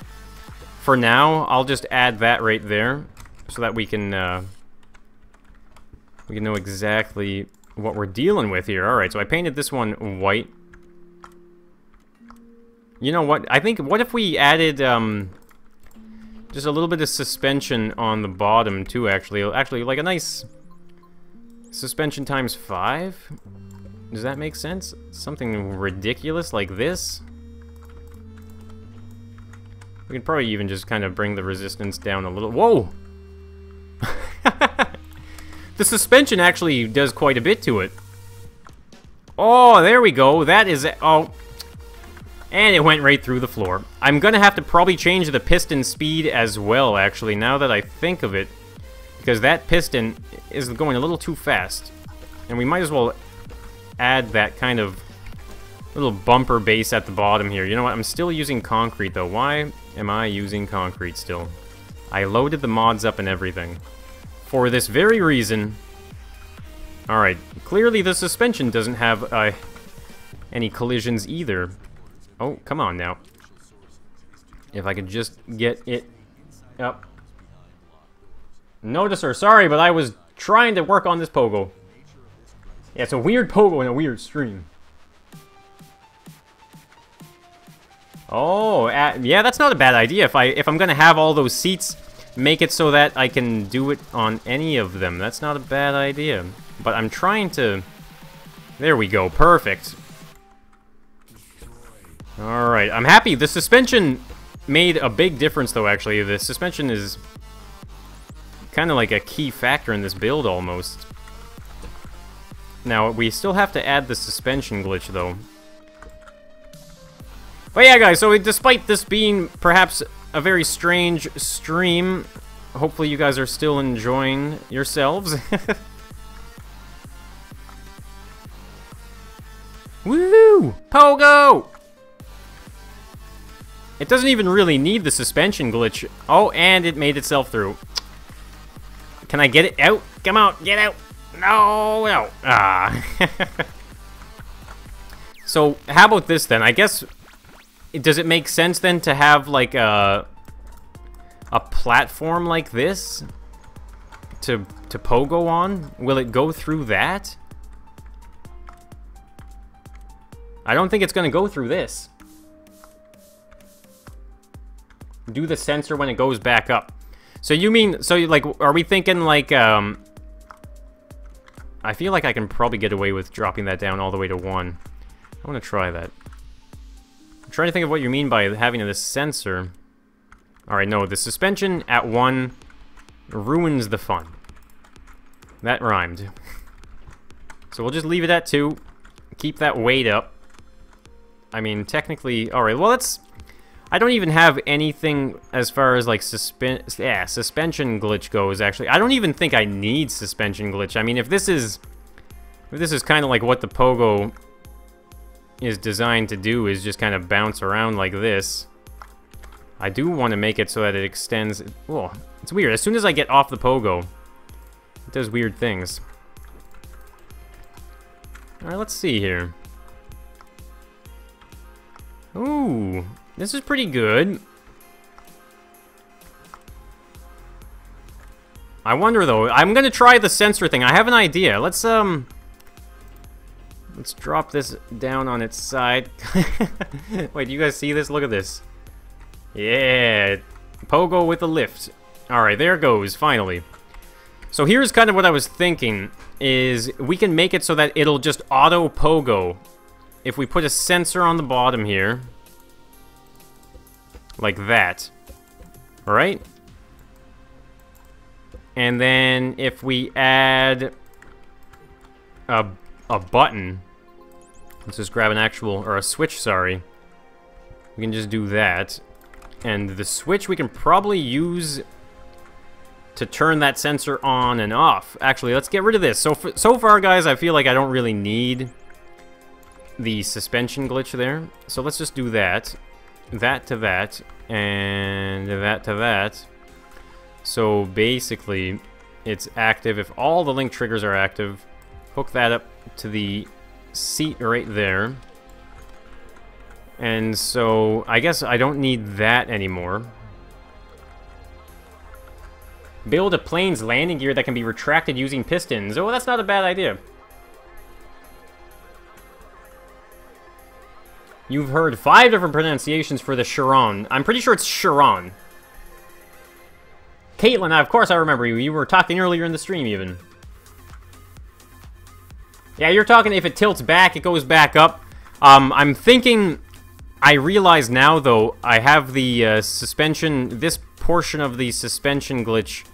for now, I'll just add that right there, so that we can know exactly what we're dealing with here. Alright, so I painted this one white. You know what? I think... What if we added, just a little bit of suspension on the bottom, too, actually. Actually, like a nice suspension times 5? Does that make sense? Something ridiculous like this? We could probably even just kind of bring the resistance down a little. Whoa! The suspension actually does quite a bit to it. Oh, there we go. That is... Oh... And it went right through the floor. I'm gonna have to probably change the piston speed as well, actually, now that I think of it. Because that piston is going a little too fast. And we might as well add that kind of little bumper base at the bottom here. You know what? I'm still using concrete, though. Why am I using concrete still? I loaded the mods up and everything. For this very reason. Alright. Clearly the suspension doesn't have any collisions either. Oh, come on now. If I could just get it up. Noticer, sorry, but I was trying to work on this pogo. Yeah, it's a weird pogo in a weird stream. Oh, yeah, that's not a bad idea. If I'm gonna have all those seats, make it so that I can do it on any of them. That's not a bad idea. But I'm trying to... There we go, perfect. Alright, I'm happy. The suspension made a big difference, though, actually. The suspension is kind of like a key factor in this build, almost. Now, we still have to add the suspension glitch, though. But yeah, guys, so despite this being perhaps a very strange stream, hopefully you guys are still enjoying yourselves. Woohoo! Pogo! It doesn't even really need the suspension glitch. Oh, and it made itself through. Can I get it out? Come on, get out! No, no. Ah. So, how about this then? I guess, does it make sense then to have like a platform like this to pogo on? Will it go through that? I don't think it's gonna go through this. Do the sensor when it goes back up. So you mean, so like, are we thinking like, I feel like I can probably get away with dropping that down all the way to 1. I want to try that. I'm trying to think of what you mean by having this sensor. Alright, no, the suspension at 1 ruins the fun. That rhymed. So we'll just leave it at 2. Keep that weight up. I mean, technically... Alright, well, let's... I don't even have anything as far as, like, suspension glitch goes, actually. I don't even think I need suspension glitch. I mean, if this is kind of like what the pogo is designed to do, is just kind of bounce around like this, I do want to make it so that it extends... Whoa, it's weird. As soon as I get off the pogo, it does weird things. Alright, let's see here. Ooh, this is pretty good. I wonder, though. I'm gonna try the sensor thing. I have an idea. Let's drop this down on its side. Wait, do you guys see this? Look at this. Yeah, pogo with a lift. Alright, there it goes, finally. So here's kind of what I was thinking, is we can make it so that it'll just auto pogo. If we put a sensor on the bottom here, like that, alright? And then if we add a button, let's just grab an actual, or a switch, sorry. We can just do that. And the switch we can probably use to turn that sensor on and off. Actually, let's get rid of this. So far, guys, I feel like I don't really need the suspension glitch there. So let's just do that. That to that. And that to that. So basically, it's active if all the link triggers are active. Hook that up to the seat right there. And so, I guess I don't need that anymore. Build a plane's landing gear that can be retracted using pistons. Oh, that's not a bad idea. You've heard 5 different pronunciations for the Chiron. I'm pretty sure it's Chiron. Caitlin, of course I remember you. You were talking earlier in the stream, even. Yeah, you're talking if it tilts back, it goes back up. I'm thinking... I realize now, though, I have the suspension... This portion of the suspension glitch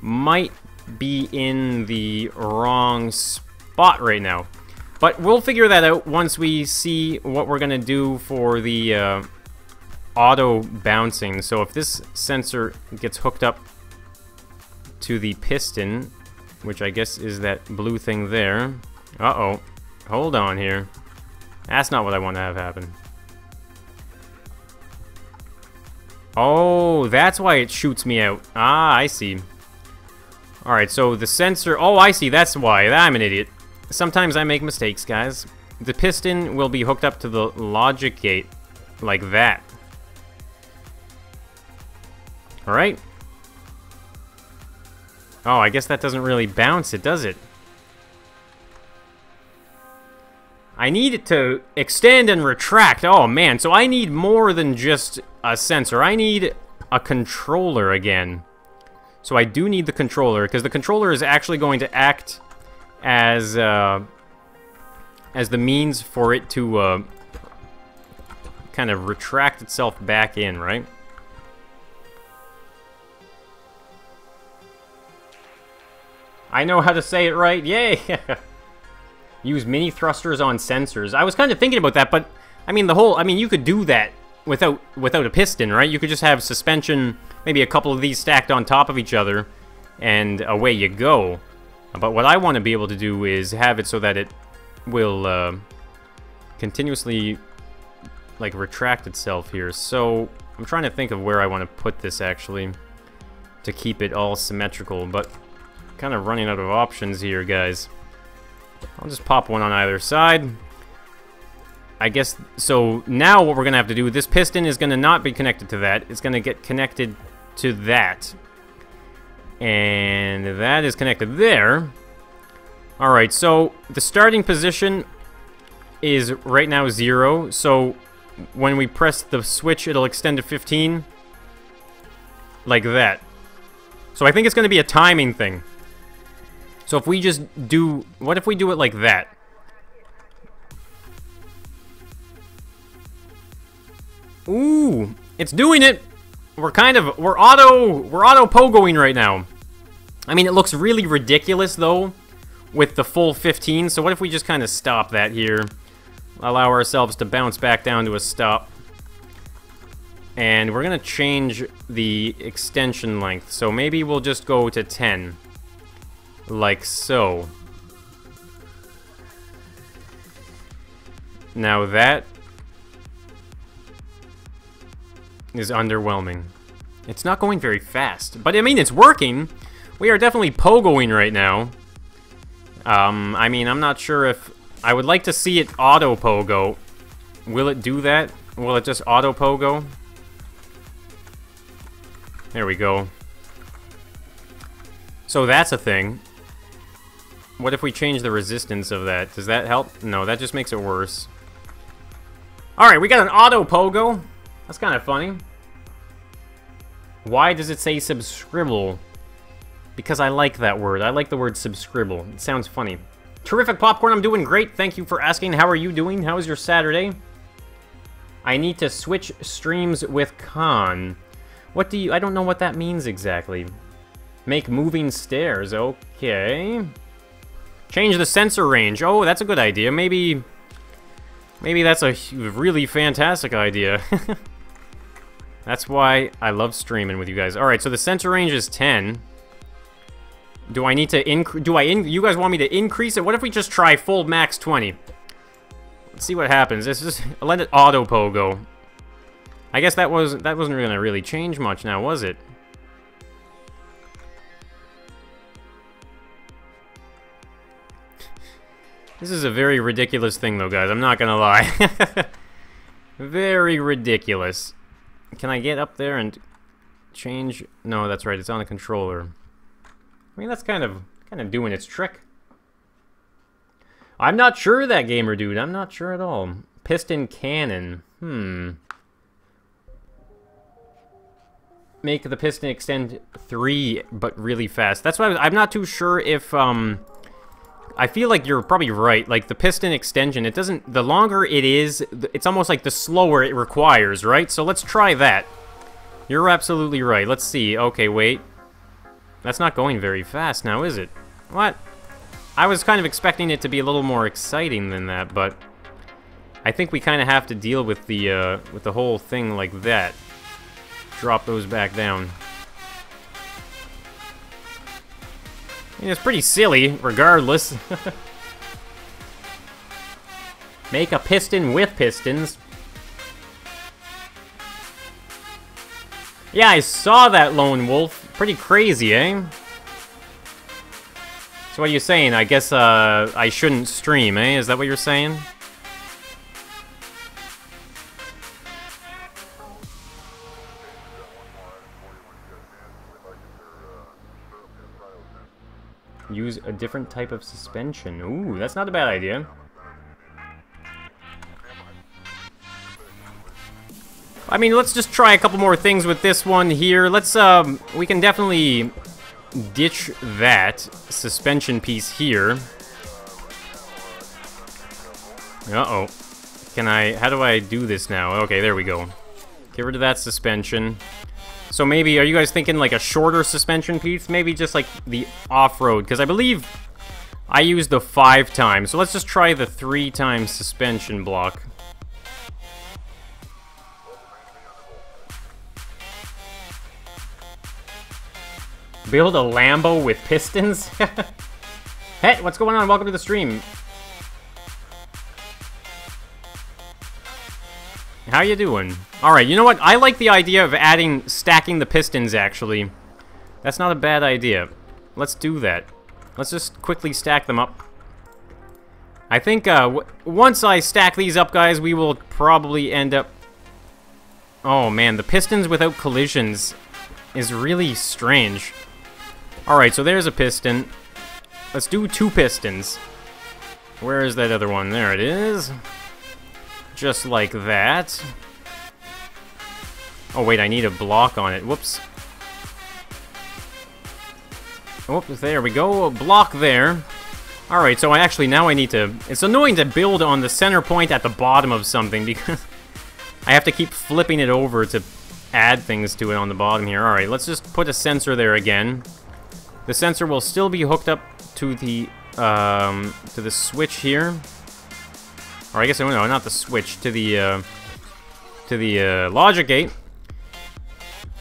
might be in the wrong spot right now. But we'll figure that out once we see what we're going to do for the auto bouncing. So if this sensor gets hooked up to the piston, which I guess is that blue thing there. Uh-oh. Hold on here. That's not what I want to have happen. Oh, that's why it shoots me out. Ah, I see. Alright, so the sensor... Oh, I see. That's why. I'm an idiot. Sometimes I make mistakes, guys. The piston will be hooked up to the logic gate. Like that. Alright. Oh, I guess that doesn't really bounce it, does it? I need it to extend and retract. Oh, man. So I need more than just a sensor. I need a controller again. So I do need the controller, because the controller is actually going to act as the means for it to kind of retract itself back in, right? I know how to say it right. Yay! Use mini thrusters on sensors. I was kind of thinking about that, but I mean you could do that without a piston, right? You could just have suspension, maybe a couple of these stacked on top of each other, and away you go. But what I want to be able to do is have it so that it will continuously like retract itself here. So I'm trying to think of where I want to put this actually to keep it all symmetrical, but kind of running out of options here, guys. I'll just pop one on either side. I guess, so now what we're going to have to do, this piston is going to not be connected to that. It's going to get connected to that. And that is connected there. Alright, so the starting position is right now 0. So when we press the switch, it'll extend to 15. Like that. So I think it's going to be a timing thing. So if we just do... What if we do it like that? Ooh, it's doing it. We're auto pogoing right now. I mean, it looks really ridiculous though with the full 15. So what if we just kind of stop that here? Allow ourselves to bounce back down to a stop. And we're going to change the extension length. So maybe we'll just go to 10. Like so. Now that is underwhelming. It's not going very fast, but I mean, it's working. We are definitely pogoing right now. I mean, I'm not sure if... I would like to see it auto pogo. Will it do that? Will it just auto pogo? There we go. So that's a thing. What if we change the resistance of that? Does that help? No, that just makes it worse. Alright, we got an auto pogo. That's kind of funny. Why does it say subscribble? Because I like that word. I like the word subscribble. It sounds funny. Terrific Popcorn, I'm doing great. Thank you for asking. How are you doing? How was your Saturday? I need to switch streams with Khan. What do you... I don't know what that means exactly. Make moving stairs. Okay. Change the sensor range. Oh, that's a good idea. Maybe that's a really fantastic idea. That's why I love streaming with you guys. Alright, so the sensor range is 10. Do I need to you guys want me to increase it? What if we just try full max 20? Let's see what happens. This is let it auto pogo. I guess that wasn't gonna really change much now, was it? This is a very ridiculous thing though, guys. I'm not gonna lie. Very ridiculous. Can I get up there and change? No, that's right. It's on the controller. I mean, that's kind of doing its trick. I'm not sure that gamer dude. I'm not sure at all. Piston cannon. Make the piston extend 3, but really fast. That's why I'm not too sure if I feel like you're probably right. Like the piston extension, it doesn't. The longer it is, it's almost like the slower it requires, right? So let's try that. You're absolutely right. Let's see. Okay, wait. That's not going very fast now, is it? What? I was kind of expecting it to be a little more exciting than that, but I think we kind of have to deal with the whole thing like that. Drop those back down. I mean, it's pretty silly, regardless. Make a piston with pistons. Yeah, I saw that, Lone Wolf. Pretty crazy, eh? So what are you saying? I guess I shouldn't stream, eh? Is that what you're saying? Use a different type of suspension. Ooh, that's not a bad idea. I mean, let's just try a couple more things with this one here. Let's, we can definitely ditch that suspension piece here. Uh-oh. How do I do this now? Okay, there we go. Get rid of that suspension. So maybe, are you guys thinking like a shorter suspension piece? Maybe just like the off-road, because I believe I used the 5 times. So let's just try the 3 times suspension block. Build a Lambo with pistons? Hey, what's going on? Welcome to the stream. How you doing? Alright, you know what? I like the idea of stacking the pistons, actually. That's not a bad idea. let's do that. Let's just quickly stack them up. I think once I stack these up, guys, we will probably end up... Oh, man, the pistons without collisions is really strange. Alright, so there's a piston. Let's do 2 pistons. Where is that other one? There it is. Just like that. Oh, wait, I need a block on it. Whoops. Oh, there we go. A block there. Alright, so now I need to... It's annoying to build on the center point at the bottom of something because I have to keep flipping it over to add things to it on the bottom here. Alright, let's just put a sensor there again. The sensor will still be hooked up to the switch here. Or I guess, no, not the switch, to the logic gate.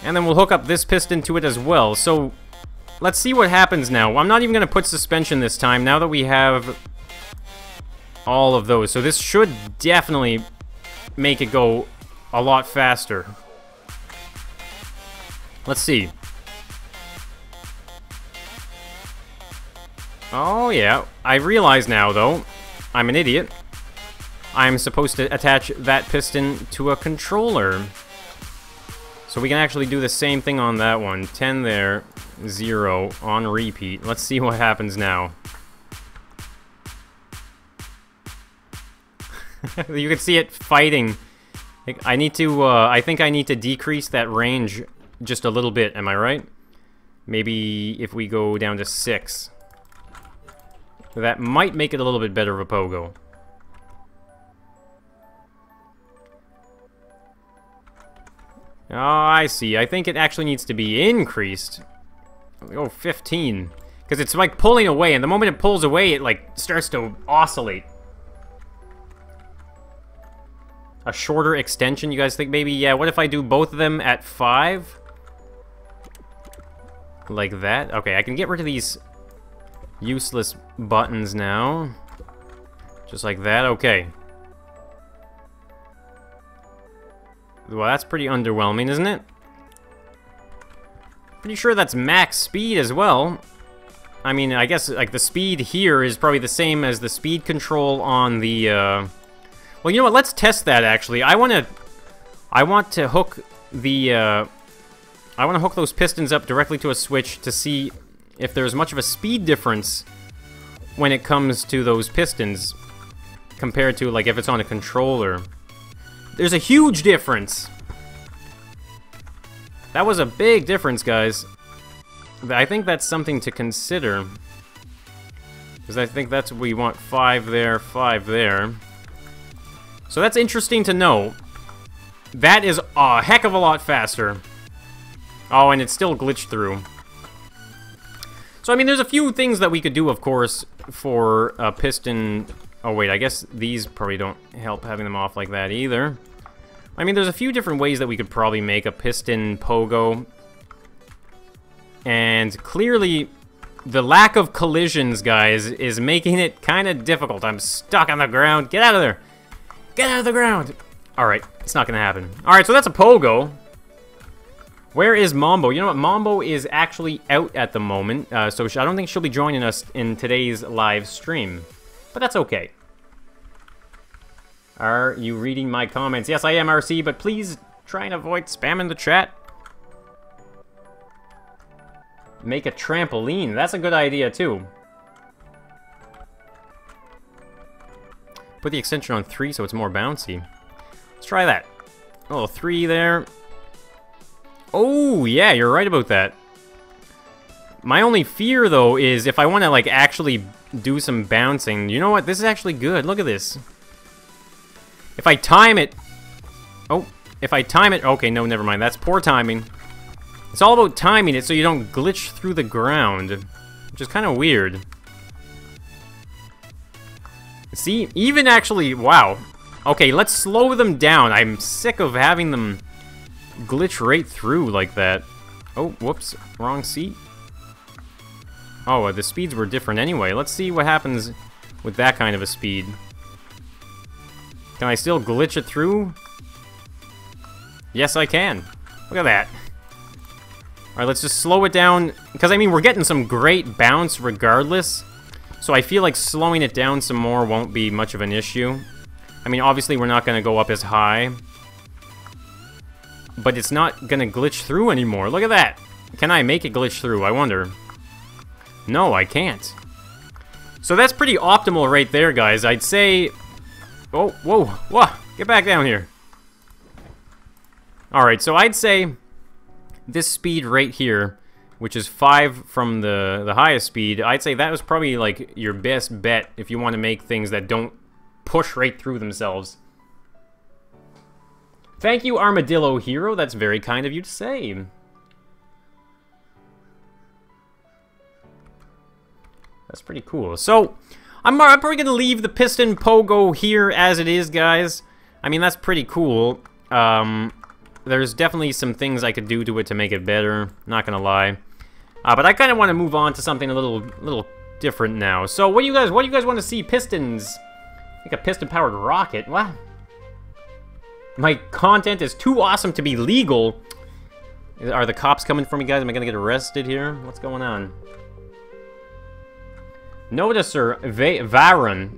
And then we'll hook up this piston to it as well. So, let's see what happens now. I'm not even going to put suspension this time, now that we have all of those. So this should definitely make it go a lot faster. Let's see. Oh, yeah. I realize now, though, I'm an idiot. I'm supposed to attach that piston to a controller. So we can actually do the same thing on that one. 10 there, 0 on repeat. Let's see what happens now. You can see it fighting. I need to, I think I need to decrease that range just a little bit, am I right? Maybe if we go down to 6. That might make it a little bit better of a pogo. Oh, I see. I think it actually needs to be increased. Oh, 15. Because it's like pulling away, and the moment it pulls away, it like starts to oscillate. A shorter extension, you guys think maybe? Yeah, what if I do both of them at 5? Like that? Okay, I can get rid of these useless buttons now. Just like that, okay. Well, that's pretty underwhelming, isn't it? Pretty sure that's max speed as well. I mean, I guess, like, the speed here is probably the same as the speed control on the, Well, you know what? Let's test that, actually. I want to hook the, I want to hook those pistons up directly to a switch to see if there's much of a speed difference when it comes to those pistons compared to, like, if it's on a controller. There's a huge difference! That was a big difference, guys. I think that's something to consider. Because I think that's what we want. 5 there, 5 there. So that's interesting to know. That is a heck of a lot faster. Oh, and it's still glitched through. So, I mean, there's a few things that we could do, of course, for a piston... Oh, wait, I guess these probably don't help having them off like that either. I mean, there's a few different ways that we could probably make a piston pogo. And clearly, the lack of collisions, guys, is making it kind of difficult. I'm stuck on the ground. Get out of there. Get out of the ground. Alright, it's not going to happen. Alright, so that's a pogo. Where is Moonbo? You know what? Moonbo is actually out at the moment. So I don't think she'll be joining us in today's live stream. But that's okay. Are you reading my comments? Yes, I am, RC, but please try and avoid spamming the chat. Make a trampoline. That's a good idea, too. Put the extension on 3 so it's more bouncy. Let's try that. A little 3 there. Oh, yeah, you're right about that. My only fear, though, is if I want to, like, actually do some bouncing. You know what? This is actually good. Look at this. If I time it... Oh, if I time it... Okay, no, never mind. That's poor timing. It's all about timing it so you don't glitch through the ground. Which is kind of weird. See? Even actually... Wow. Okay, let's slow them down. I'm sick of having them glitch right through like that. Oh, whoops. Wrong seat. Oh, the speeds were different anyway. Let's see what happens with that kind of a speed. Can I still glitch it through? Yes, I can. Look at that. Alright, let's just slow it down. Because, I mean, we're getting some great bounce regardless. So I feel like slowing it down some more won't be much of an issue. I mean, obviously we're not going to go up as high. But it's not going to glitch through anymore. Look at that. Can I make it glitch through? I wonder. No, I can't. So that's pretty optimal right there, guys. I'd say... Oh, whoa, whoa, get back down here. Alright, so I'd say this speed right here, which is 5 from the highest speed, I'd say that was probably like your best bet if you want to make things that don't push right through themselves. Thank you, Armadillo Hero. That's very kind of you to say. That's pretty cool. So, I'm probably going to leave the piston pogo here as it is, guys. I mean, that's pretty cool. There's definitely some things I could do to it to make it better. Not going to lie. But I kind of want to move on to something a little different now. So, what do you guys want to see? Pistons. Like a piston-powered rocket. What? My content is too awesome to be legal. Are the cops coming for me, guys? Am I going to get arrested here? What's going on? Noticer, Varen.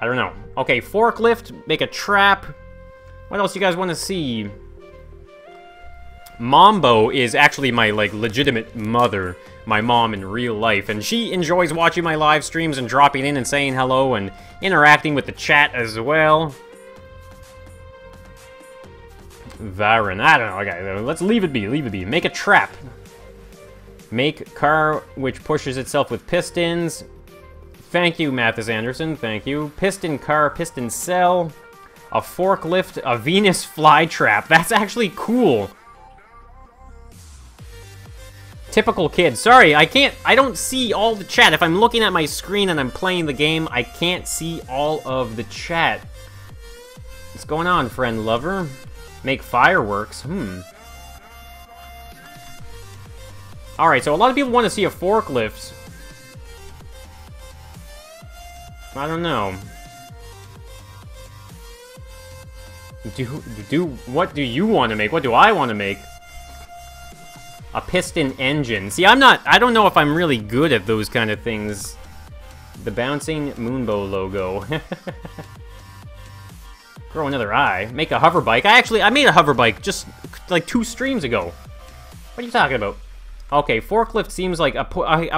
I don't know. Okay, forklift, make a trap. What else you guys want to see? Moonbo is actually my, like, legitimate mother. My mom in real life. And she enjoys watching my live streams and dropping in and saying hello and interacting with the chat as well. Varen. I don't know. Okay, let's leave it be. Leave it be. Make a trap. Make car which pushes itself with pistons. Thank you, Mathis Anderson. Thank you. Piston car, piston cell. A forklift, a Venus flytrap. That's actually cool. Typical kid. Sorry, I don't see all the chat. If I'm looking at my screen and I'm playing the game, I can't see all of the chat. What's going on, friend lover? Make fireworks. Alright, so a lot of people want to see a forklift. I don't know. What do you want to make? What do I want to make? A piston engine. See, I don't know if I'm really good at those kind of things. The bouncing Moonbo logo. Grow another eye. Make a hover bike. I made a hover bike just like 2 streams ago. What are you talking about? Okay, forklift seems like a...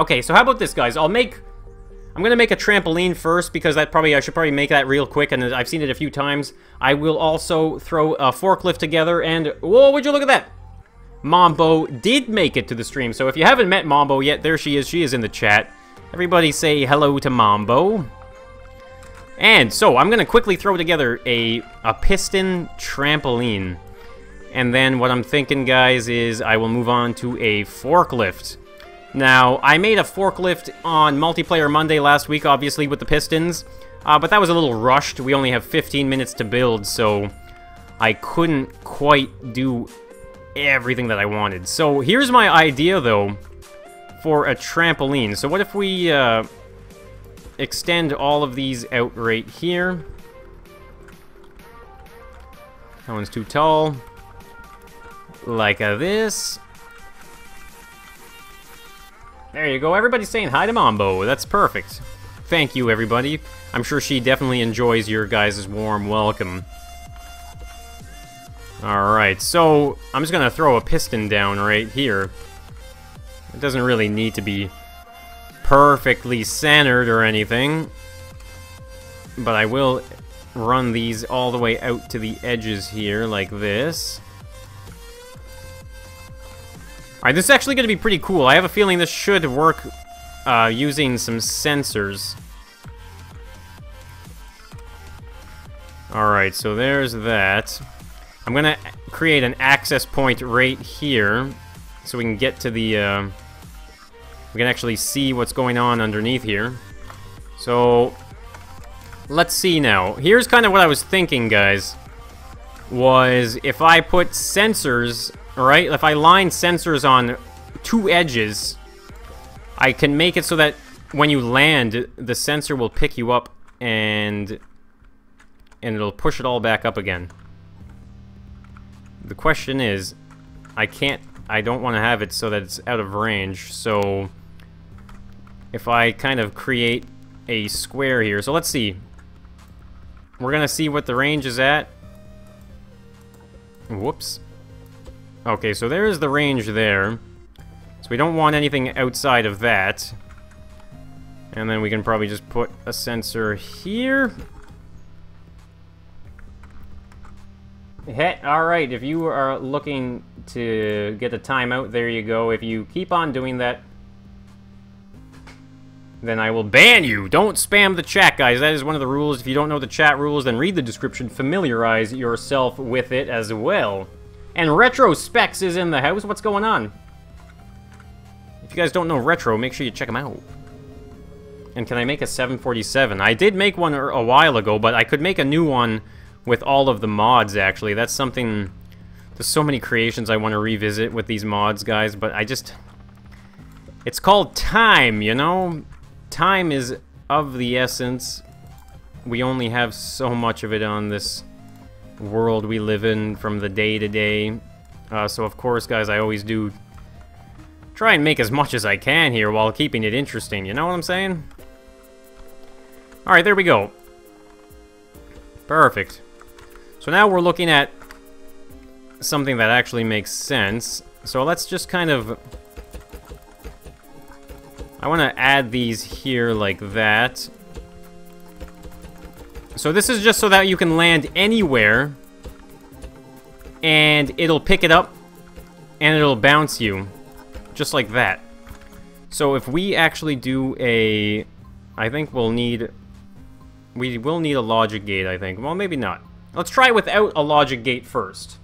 Okay, so how about this, guys? I'm gonna make a trampoline first, because I should probably make that real quick, and I've seen it a few times. I will also throw a forklift together, and... Whoa, would you look at that? Moonbo did make it to the stream, so if you haven't met Moonbo yet, there she is. She is in the chat. Everybody say hello to Moonbo. And so, I'm gonna quickly throw together a piston trampoline. And then what I'm thinking, guys, is I will move on to a forklift. Now, I made a forklift on Multiplayer Monday last week, obviously, with the pistons. But that was a little rushed. We only have 15 minutes to build, so I couldn't quite do everything that I wanted. So here's my idea, though, for a trampoline. So what if we extend all of these out right here? That one's too tall. Like this. There you go. Everybody's saying hi to Moonbo. That's perfect. Thank you, everybody. I'm sure she definitely enjoys your guys' warm welcome. Alright, so I'm just gonna throw a piston down right here. It doesn't really need to be perfectly centered or anything. But I will run these all the way out to the edges here, like this. Alright, this is actually going to be pretty cool. I have a feeling this should work using some sensors. Alright, so there's that. I'm going to create an access point right here, so we can get to the... we can actually see what's going on underneath here. So, let's see now. Here's kind of what I was thinking, guys. Was if I put sensors... Right, if I line sensors on 2 edges, I can make it so that when you land, the sensor will pick you up and it'll push it all back up again. The question is, I don't want to have it so that it's out of range. So if I kind of create a square here, so let's see. We're gonna see what the range is at. Whoops. Okay, so there is the range there. So we don't want anything outside of that. And then we can probably just put a sensor here. Hey, alright, if you are looking to get a timeout, there you go. If you keep on doing that, then I will ban you. Don't spam the chat, guys. That is one of the rules. If you don't know the chat rules, then read the description. Familiarize yourself with it as well. And Retro Specs is in the house. What's going on? If you guys don't know Retro, make sure you check him out. And can I make a 747? I did make one a while ago, but I could make a new one with all of the mods, actually. That's something... There's so many creations I want to revisit with these mods, guys, but I just... It's called time, you know? Time is of the essence. We only have so much of it on this world we live in from the day to day. So of course, guys, I always do try and make as much as I can here while keeping it interesting, you know what I'm saying? Alright, there we go. Perfect. So now we're looking at something that actually makes sense. So let's just kind of... I want to add these here like that. So this is just so that you can land anywhere and it'll pick it up and it'll bounce you just like that. So if we actually do a... I think we'll need... We will need a logic gate, I think. Well, maybe not. Let's try without a logic gate first.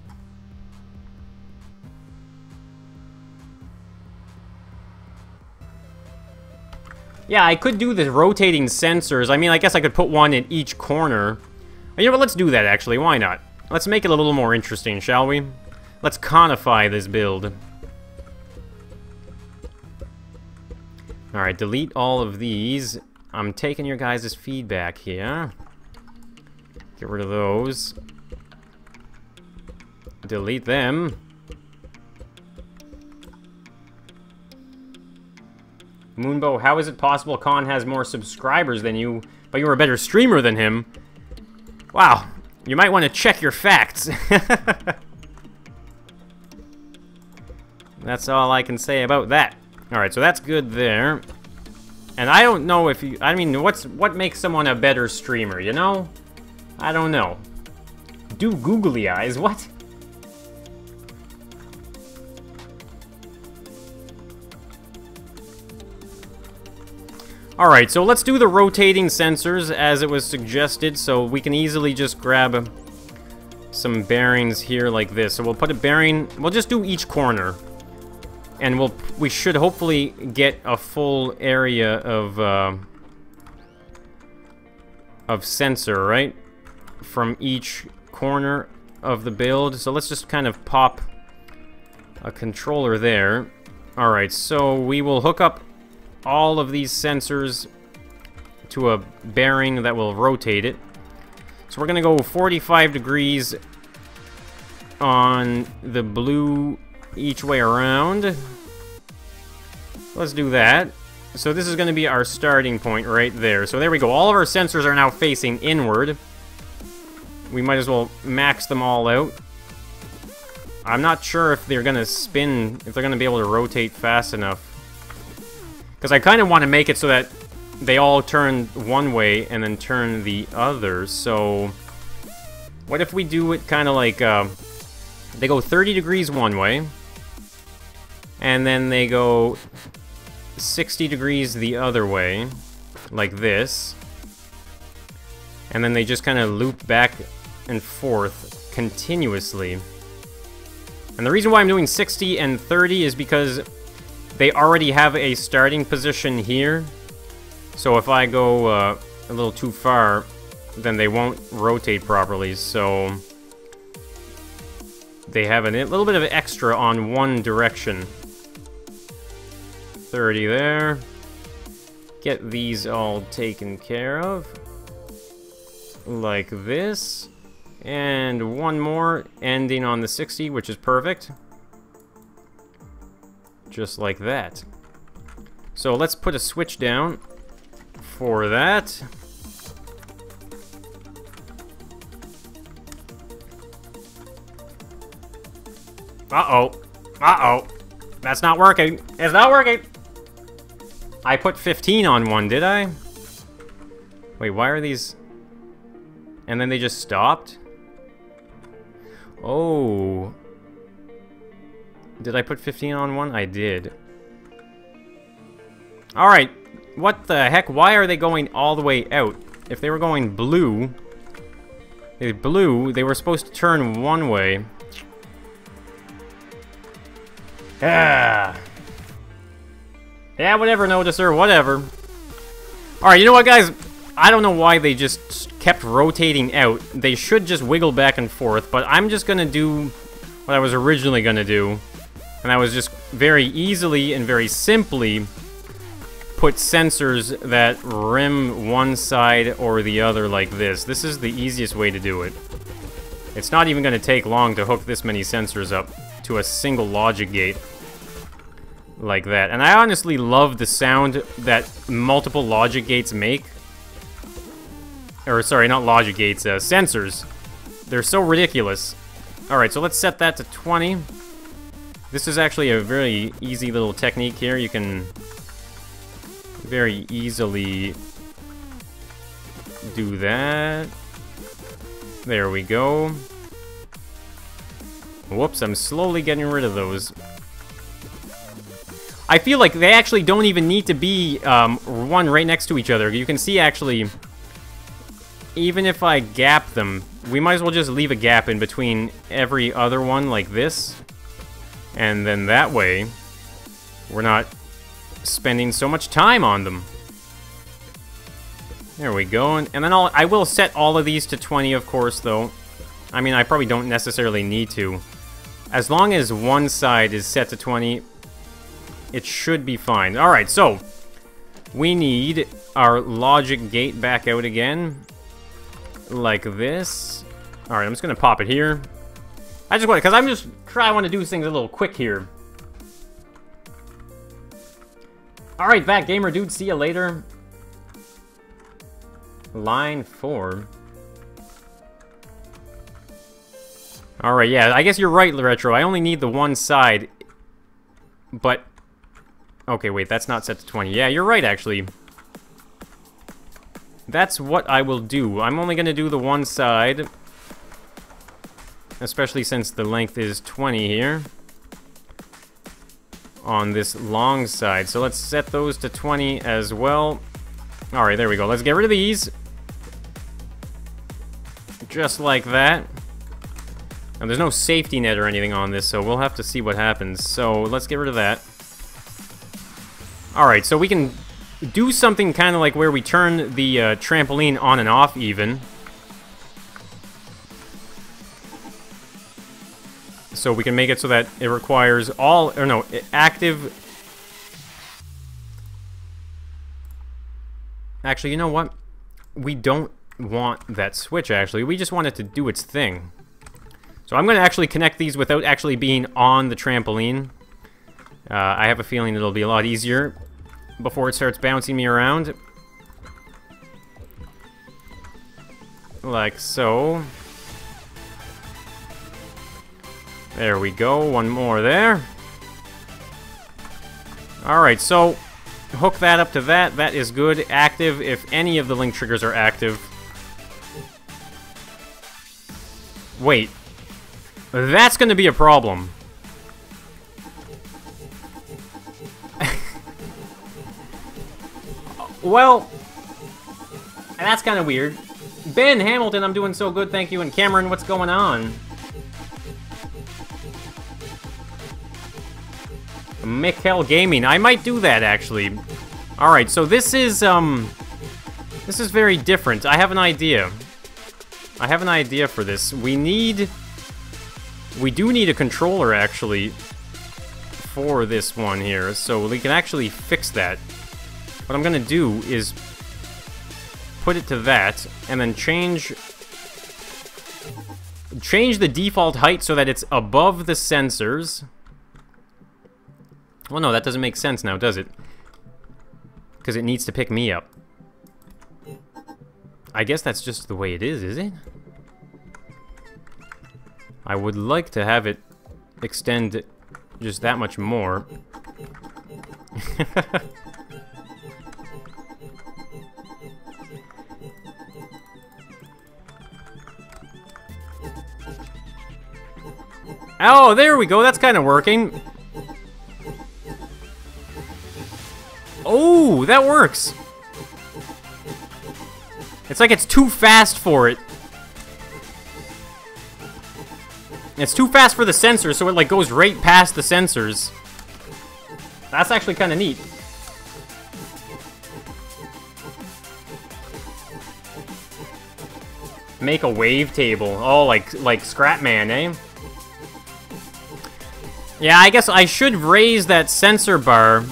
Yeah, I could do the rotating sensors. I mean, I guess I could put one in each corner. You know what, let's do that, actually. Why not? Let's make it a little more interesting, shall we? Let's conify this build. Alright, delete all of these. I'm taking your guys' feedback here. Get rid of those. Delete them. Moonbo, how is it possible Khan has more subscribers than you, but you're a better streamer than him? Wow, you might want to check your facts. That's all I can say about that. Alright, so that's good there. And I don't know if you... I mean, what makes someone a better streamer, you know? I don't know. Do googly eyes, what? Alright, so let's do the rotating sensors as it was suggested, so we can easily just grab some bearings here like this. So we'll put a bearing, we'll just do each corner. And we should hopefully get a full area of sensor, right? From each corner of the build. So let's just kind of pop a controller there. Alright, so we will hook up all of these sensors to a bearing that will rotate it. So we're gonna go 45 degrees on the blue each way around. Let's do that. So this is gonna be our starting point right there. So there we go. All of our sensors are now facing inward. We might as well max them all out. I'm not sure if they're gonna spin, if they're gonna be able to rotate fast enough. Because I kind of want to make it so that they all turn one way and then turn the other. So what if we do it kind of like they go 30 degrees one way and then they go 60 degrees the other way like this, and then they just kind of loop back and forth continuously. And the reason why I'm doing 60 and 30 is because they already have a starting position here. So if I go a little too far, then they won't rotate properly. So they have a little bit of extra on one direction. 30 there. Get these all taken care of. Like this. And one more ending on the 60, which is perfect. Just like that. So let's put a switch down for that. Uh-oh. Uh-oh. That's not working. It's not working. I put 15 on one, did I? Wait, why are these... And then they just stopped? Oh. Did I put 15 on one? I did. Alright. What the heck? Why are they going all the way out? If they were going blue... They were supposed to turn one way. Ah. Yeah, whatever, Noticer, whatever. Alright, you know what, guys? I don't know why they just kept rotating out. They should just wiggle back and forth, but I'm just gonna do what I was originally gonna do. And that was just very easily and very simply put sensors that rim one side or the other like this. This is the easiest way to do it. It's not even gonna take long to hook this many sensors up to a single logic gate like that. And I honestly love the sound that multiple logic gates make. Or, sorry, not logic gates, sensors. They're so ridiculous. Alright, so let's set that to 20. This is actually a very easy little technique here. You can very easily do that. There we go. Whoops, I'm slowly getting rid of those. I feel like they actually don't even need to be one right next to each other. You can see, actually, even if I gap them, we might as well just leave a gap in between every other one like this. And then that way, we're not spending so much time on them. There we go. And then I will set all of these to 20, of course, though. I mean, I probably don't necessarily need to. As long as one side is set to 20, it should be fine. Alright, so we need our logic gate back out again. Like this. Alright, I'm just gonna pop it here. I just want, because I want to do things a little quick here. Alright, Vat Gamer Dude, see you later. Line 4. Alright, yeah, I guess you're right, Retro. I only need the one side. But... Okay, wait, that's not set to 20. Yeah, you're right, actually. That's what I will do. I'm only going to do the one side. Especially since the length is 20 here. On this long side. So let's set those to 20 as well. Alright, there we go. Let's get rid of these. Just like that. And there's no safety net or anything on this, so we'll have to see what happens. So let's get rid of that. Alright, so we can do something kind of like where we turn the trampoline on and off even. So we can make it so that it requires all, or no, active... Actually, you know what? We don't want that switch, actually. We just want it to do its thing. So I'm going to actually connect these without actually being on the trampoline. I have a feeling it'll be a lot easier before it starts bouncing me around. Like so. There we go, one more there. Alright, so hook that up to that. That is good. Active if any of the link triggers are active. Wait. That's going to be a problem. Well, that's kind of weird. Ben Hamilton, I'm doing so good, thank you. And Cameron, what's going on? Mikkel Gaming, I might do that, actually. Alright, so this is very different. I have an idea. I have an idea for this. We do need a controller, actually, for this one here, so we can actually fix that. What I'm gonna do is put it to that, and then change the default height so that it's above the sensors. Well, no, that doesn't make sense now, does it? Because it needs to pick me up. I guess that's just the way it is it? I would like to have it extend just that much more. Oh, there we go. That's kind of working. Oh, that works. It's like it's too fast for it. It's too fast for the sensor, so it like goes right past the sensors. That's actually kind of neat. Make a wave table. Oh, like Scrapman, eh? Yeah, I guess I should raise that sensor bar,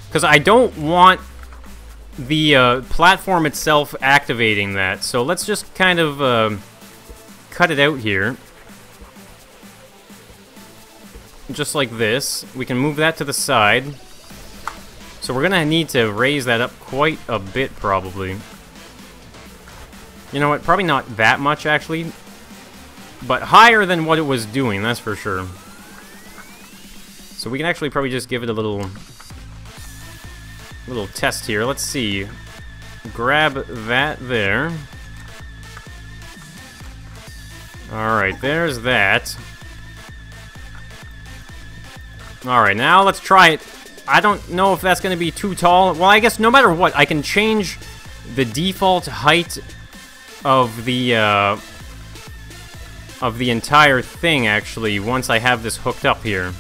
because I don't want the platform itself activating that. So let's just kind of cut it out here. Just like this. We can move that to the side. So we're gonna need to raise that up quite a bit, probably. You know what? Probably not that much, actually. But higher than what it was doing, that's for sure. So we can actually probably just give it a little test here. Let's see. Grab that there. Alright, there's that. Alright, now let's try it. I don't know if that's going to be too tall. Well, I guess no matter what, I can change the default height of the entire thing, actually, once I have this hooked up here.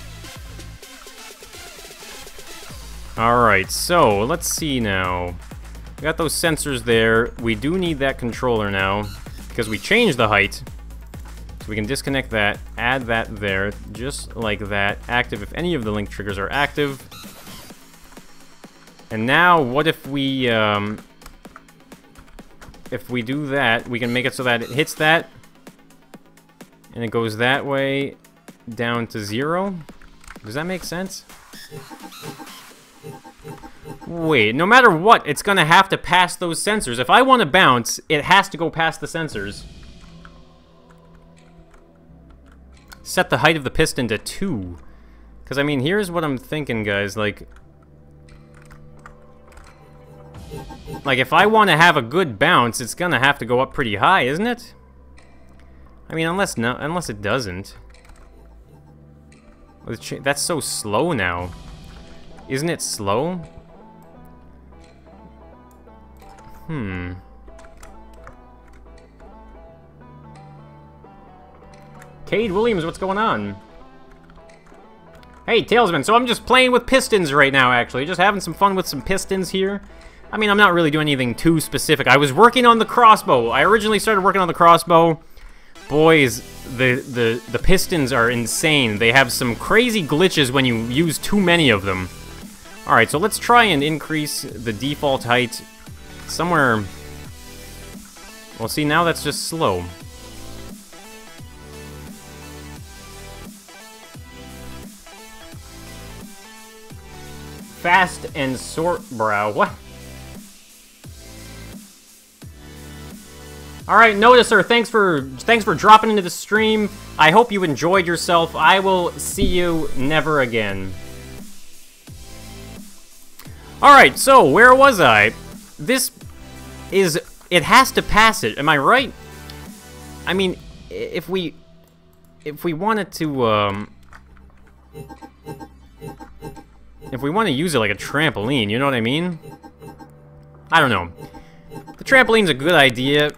Alright, so let's see now. We got those sensors there. We do need that controller now, because we changed the height. So we can disconnect that, add that there, just like that. Active if any of the link triggers are active. And now, what if we do that, we can make it so that it hits that, and it goes that way, down to 0. Does that make sense? Wait, no matter what, it's gonna have to pass those sensors. If I want to bounce, it has to go past the sensors. Set the height of the piston to 2. Because, I mean, here's what I'm thinking, guys. Like, if I want to have a good bounce, it's gonna have to go up pretty high, isn't it? I mean, unless it doesn't. That's so slow now. Isn't it slow? Cade Williams, what's going on? Hey, Tailsman, so I'm just playing with pistons right now, actually. Just having some fun with some pistons here. I mean, I'm not really doing anything too specific. I was working on the crossbow. I originally started working on the crossbow. Boys, the pistons are insane. They have some crazy glitches when you use too many of them. Alright, so let's try and increase the default height somewhere. Well, see, now that's just slow. Fast and sort brow. What? Alright, Noticer, thanks for dropping into the stream. I hope you enjoyed yourself. I will see you never again. Alright, so where was I? This is... It has to pass it, am I right? I mean, if we wanted to, if we want to use it like a trampoline, you know what I mean? I don't know. The trampoline's a good idea.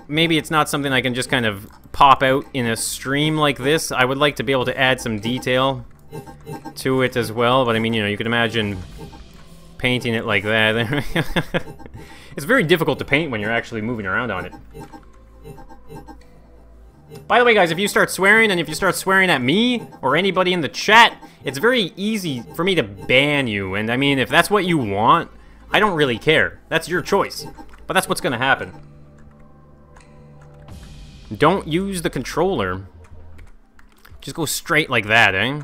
Maybe it's not something I can just kind of pop out in a stream like this. I would like to be able to add some detail to it as well, but I mean, you know, you could imagine painting it like that. It's very difficult to paint when you're actually moving around on it. By the way, guys, if you start swearing, and if you start swearing at me or anybody in the chat, it's very easy for me to ban you. And I mean, if that's what you want, I don't really care. That's your choice. But that's what's gonna happen. Don't use the controller. Just go straight like that, eh?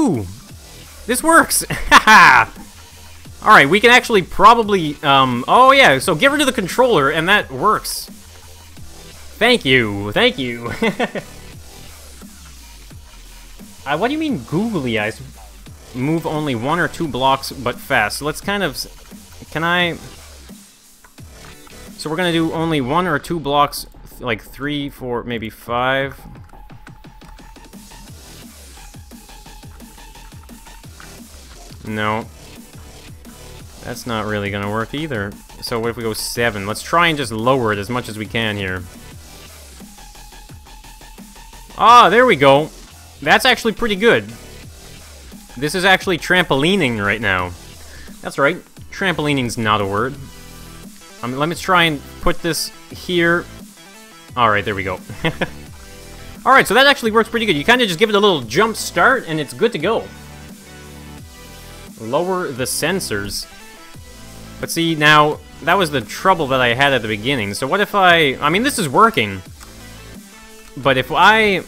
Ooh! This works! Haha! Alright, we can actually probably, oh yeah, so get rid of the controller, and that works. Thank you, thank you. What do you mean googly eyes? Move only 1 or 2 blocks, but fast. So let's kind of, can I... So we're gonna do only 1 or 2 blocks, like 3, 4, maybe 5. No. That's not really gonna work either. So what if we go 7? Let's try and just lower it as much as we can here. Ah, there we go. That's actually pretty good. This is actually trampolining right now. That's right. Trampolining's not a word. Let me try and put this here. Alright, there we go. Alright, so that actually works pretty good. You kind of just give it a little jump start, and it's good to go. Lower the sensors. But see, now, that was the trouble that I had at the beginning. So what if I mean, this is working. But if I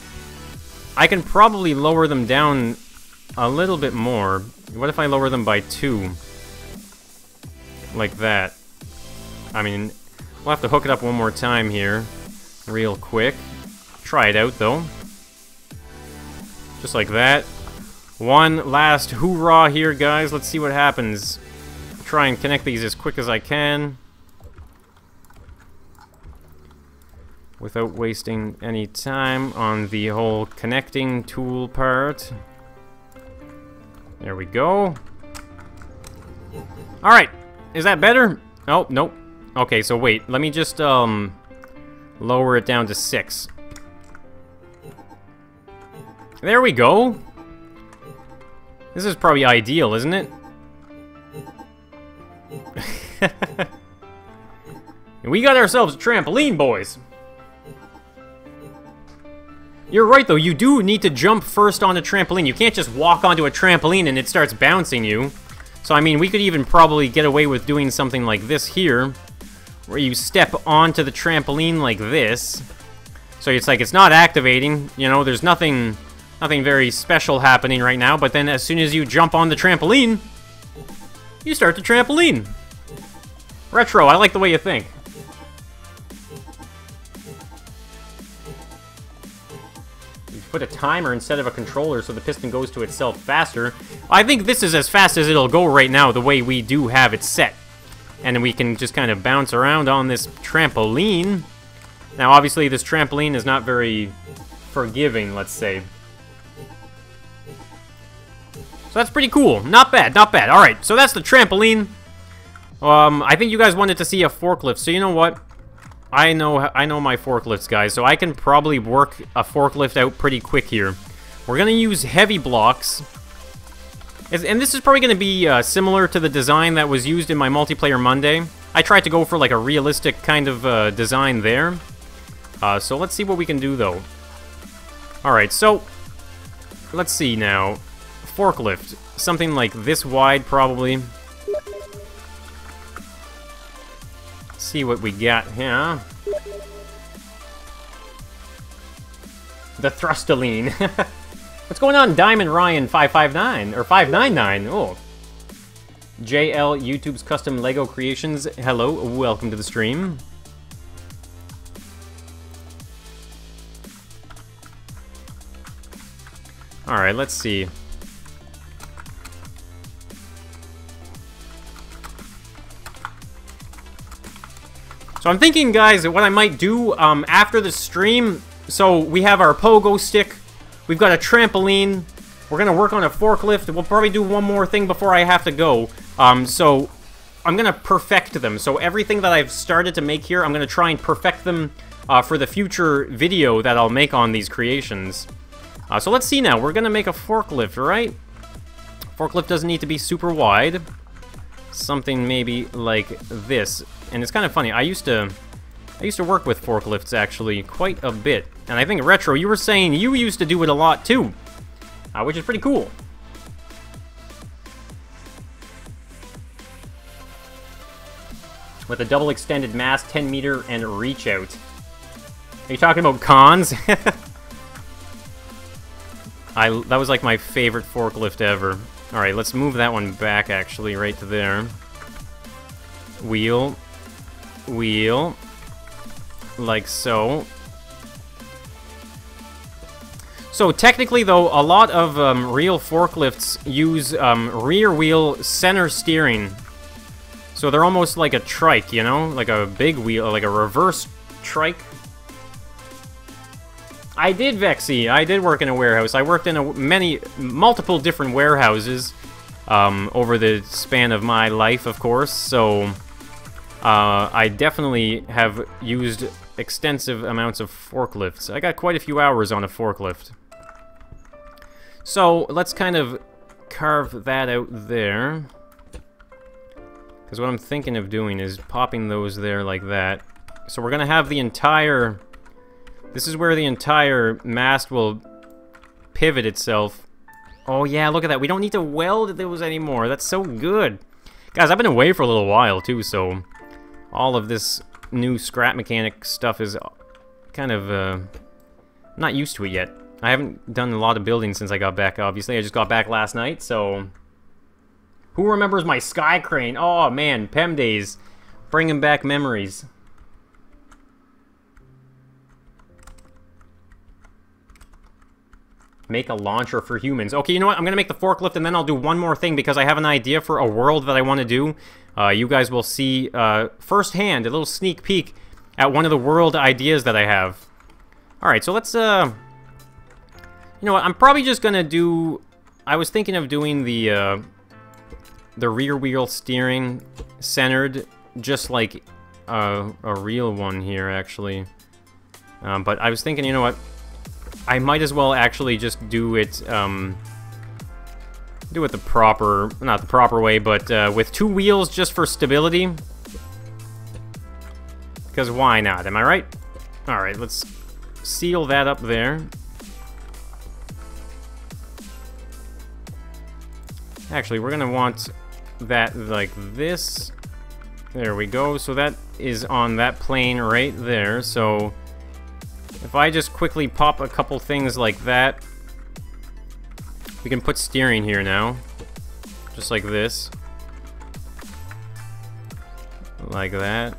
can probably lower them down a little bit more. What if I lower them by 2? Like that. I mean, we'll have to hook it up one more time here. Real quick. Try it out, though. Just like that. One last hoorah here, guys. Let's see what happens. Try and connect these as quick as I can. Without wasting any time on the whole connecting tool part. There we go. Alright. Is that better? Oh, nope. Okay, so wait. Let me just, lower it down to 6. There we go. This is probably ideal, isn't it? We got ourselves a trampoline, boys. You're right, though. You do need to jump first on a trampoline. You can't just walk onto a trampoline and it starts bouncing you. So, I mean, we could even probably get away with doing something like this here, where you step onto the trampoline like this. So it's like it's not activating. You know, there's nothing very special happening right now. But then as soon as you jump on the trampoline, you start the trampoline. Retro, I like the way you think. You put a timer instead of a controller so the piston goes to itself faster. I think this is as fast as it'll go right now, the way we do have it set. And then we can just kind of bounce around on this trampoline. Now, obviously, this trampoline is not very forgiving, let's say. So that's pretty cool. Not bad, not bad. Alright, so that's the trampoline. I think you guys wanted to see a forklift, so you know what? I know my forklifts, guys, so I can probably work a forklift out pretty quick here. We're gonna use heavy blocks. And this is probably gonna be similar to the design that was used in my Multiplayer Monday. I tried to go for like a realistic kind of design there. So let's see what we can do, though. Alright, so let's see now. Forklift. Something like this wide, probably. See what we got here. The Thrustoline. What's going on, Diamond Ryan 559 or 599? Oh. JL YouTube's Custom Lego Creations. Hello, welcome to the stream. All right, let's see. So I'm thinking, guys, what I might do after the stream, so we have our pogo stick, we've got a trampoline, we're going to work on a forklift, we'll probably do one more thing before I have to go. So I'm going to perfect them. So everything that I've started to make here, I'm going to try and perfect them for the future video that I'll make on these creations. So let's see now, we're going to make a forklift, right? Forklift doesn't need to be super wide. Something maybe like this. And it's kind of funny, I used to work with forklifts, actually, quite a bit. And I think, Retro, you were saying you used to do it a lot, too. Which is pretty cool. With a double extended mast, 10 meter, and reach out. Are you talking about cons? That was like my favorite forklift ever. Alright, let's move that one back, actually, right to there. Wheel. Wheel. Like so. So technically, though, a lot of real forklifts use rear wheel center steering. So they're almost like a trike, you know? Like a big wheel, like a reverse trike. I did, Vexy. I did work in a warehouse. I worked in multiple different warehouses over the span of my life, of course. So I definitely have used extensive amounts of forklifts. I got quite a few hours on a forklift. So let's kind of carve that out there. Because what I'm thinking of doing is popping those there like that. So we're going to have the entire... This is where the entire mast will pivot itself. Oh yeah, look at that. We don't need to weld those anymore. That's so good. Guys, I've been away for a little while too, so all of this new scrap mechanic stuff is kind of not used to it yet. I haven't done a lot of building since I got back, obviously. I just got back last night, so... Who remembers my sky crane? Oh, man, PEM days. Bringing back memories. Make a launcher for humans. Okay, you know what? I'm going to make the forklift, and then I'll do one more thing, because I have an idea for a world that I want to do. You guys will see firsthand, a little sneak peek at one of the world ideas that I have. Alright, so let's... You know what? I'm probably just going to do... I was thinking of doing the rear wheel steering centered, just like a real one here, actually. But I was thinking, you know what? I might as well actually just do it the proper, not the proper way, but with two wheels just for stability. Because why not? Am I right? Alright, let's seal that up there. Actually, we're gonna want that like this. There we go. So that is on that plane right there. So if I just quickly pop a couple things like that, we can put steering here now. Just like this. Like that.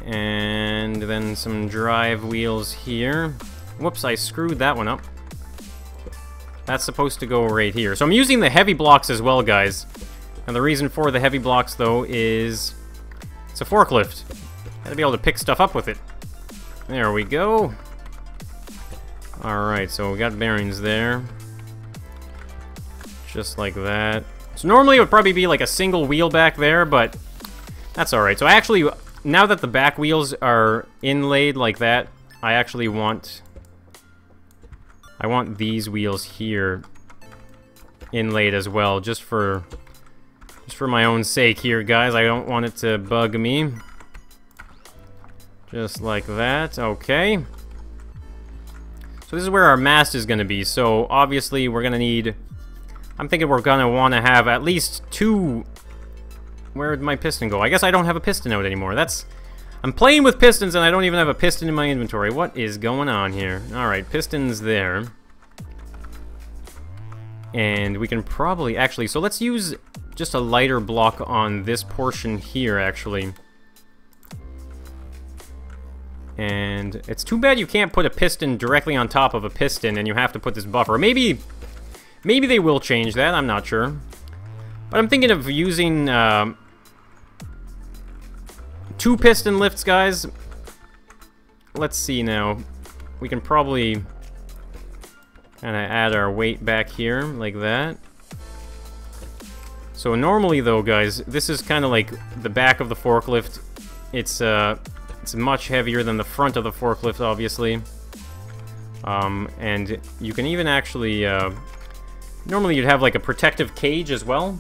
And then some drive wheels here. Whoops, I screwed that one up. That's supposed to go right here. So I'm using the heavy blocks as well, guys. And the reason for the heavy blocks, though, is it's a forklift. Gotta be able to pick stuff up with it. There we go. Alright, so we got bearings there. Just like that. So normally it would probably be like a single wheel back there, but that's alright. So actually, now that the back wheels are inlaid like that, I actually want... I want these wheels here inlaid as well, just for my own sake here, guys. I don't want it to bug me. Just like that. Okay. So this is where our mast is going to be. So obviously we're going to need... I'm thinking we're going to want to have at least two... Where did my piston go? I guess I don't have a piston out anymore. That's... I'm playing with pistons and I don't even have a piston in my inventory. What is going on here? Alright, pistons there. And we can probably... Actually, so let's use just a lighter block on this portion here, actually. And it's too bad you can't put a piston directly on top of a piston and you have to put this buffer. Maybe they will change that, I'm not sure. But I'm thinking of using... two piston lifts, guys. Let's see now. We can probably kind of add our weight back here, like that. So normally, though, guys, this is kind of like the back of the forklift. It's much heavier than the front of the forklift, obviously. And you can even actually... normally you'd have like a protective cage as well.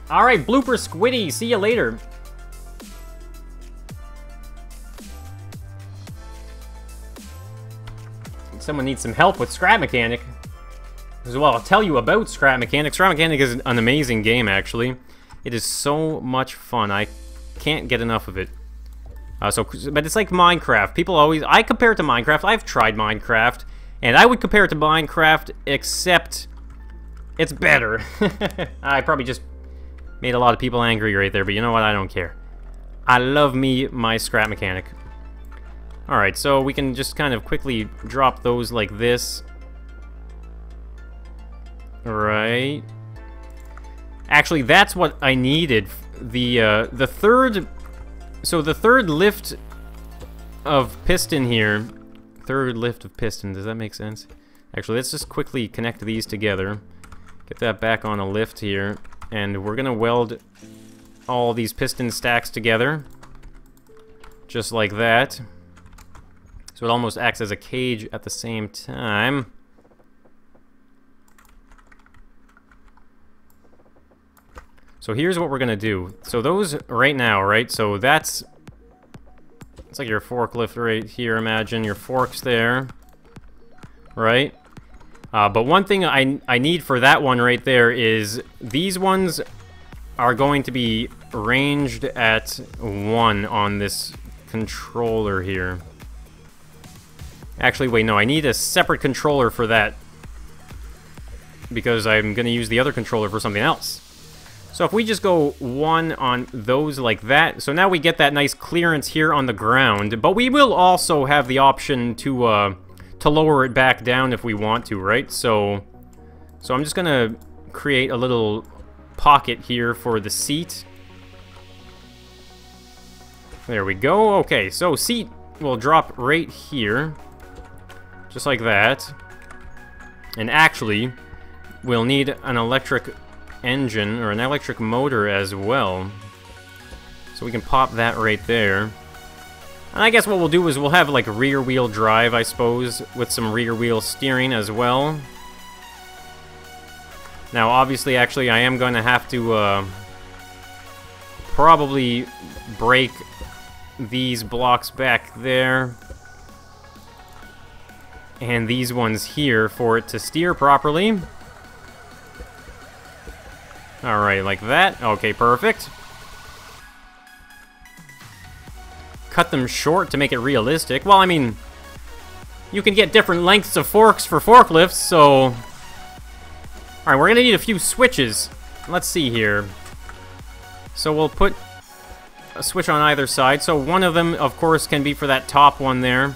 Alright, Blooper Squiddy, see you later. Someone needs some help with Scrap Mechanic. As well, I'll tell you about Scrap Mechanic. Scrap Mechanic is an amazing game, actually. It is so much fun. I can't get enough of it. But it's like Minecraft. People always... I compare it to Minecraft. I've tried Minecraft. And I would compare it to Minecraft, except it's better. I probably just made a lot of people angry right there, but you know what? I don't care. I love me my scrap mechanic. Alright, so we can just kind of quickly drop those like this. Right. Actually, that's what I needed. The third... So the third lift of piston here... Third lift of piston, does that make sense? Actually, let's just quickly connect these together. Get that back on a lift here. And we're gonna weld all these piston stacks together. Just like that. So it almost acts as a cage at the same time. So here's what we're gonna do. So those right now, right? So that's... It's like your forklift right here, imagine. Your forks there. Right? But one thing I need for that one right there is... These ones are going to be ranged at 1 on this controller here. Actually, wait, no. I need a separate controller for that. Because I'm gonna use the other controller for something else. So if we just go 1 on those like that, so now we get that nice clearance here on the ground, but we will also have the option to lower it back down if we want to, right? So I'm just gonna create a little pocket here for the seat. There we go. Okay, so seat will drop right here, just like that. And actually, we'll need an electric engine or an electric motor as well, so we can pop that right there. And I guess what we'll do is we'll have like rear wheel drive, I suppose, with some rear wheel steering as well. Now obviously, actually, I am going to have to probably break these blocks back there and these ones here for it to steer properly. Alright, like that. Okay, perfect. Cut them short to make it realistic. Well, I mean, you can get different lengths of forks for forklifts, so... Alright, we're gonna need a few switches. Let's see here. So we'll put a switch on either side. So one of them, of course, can be for that top one there,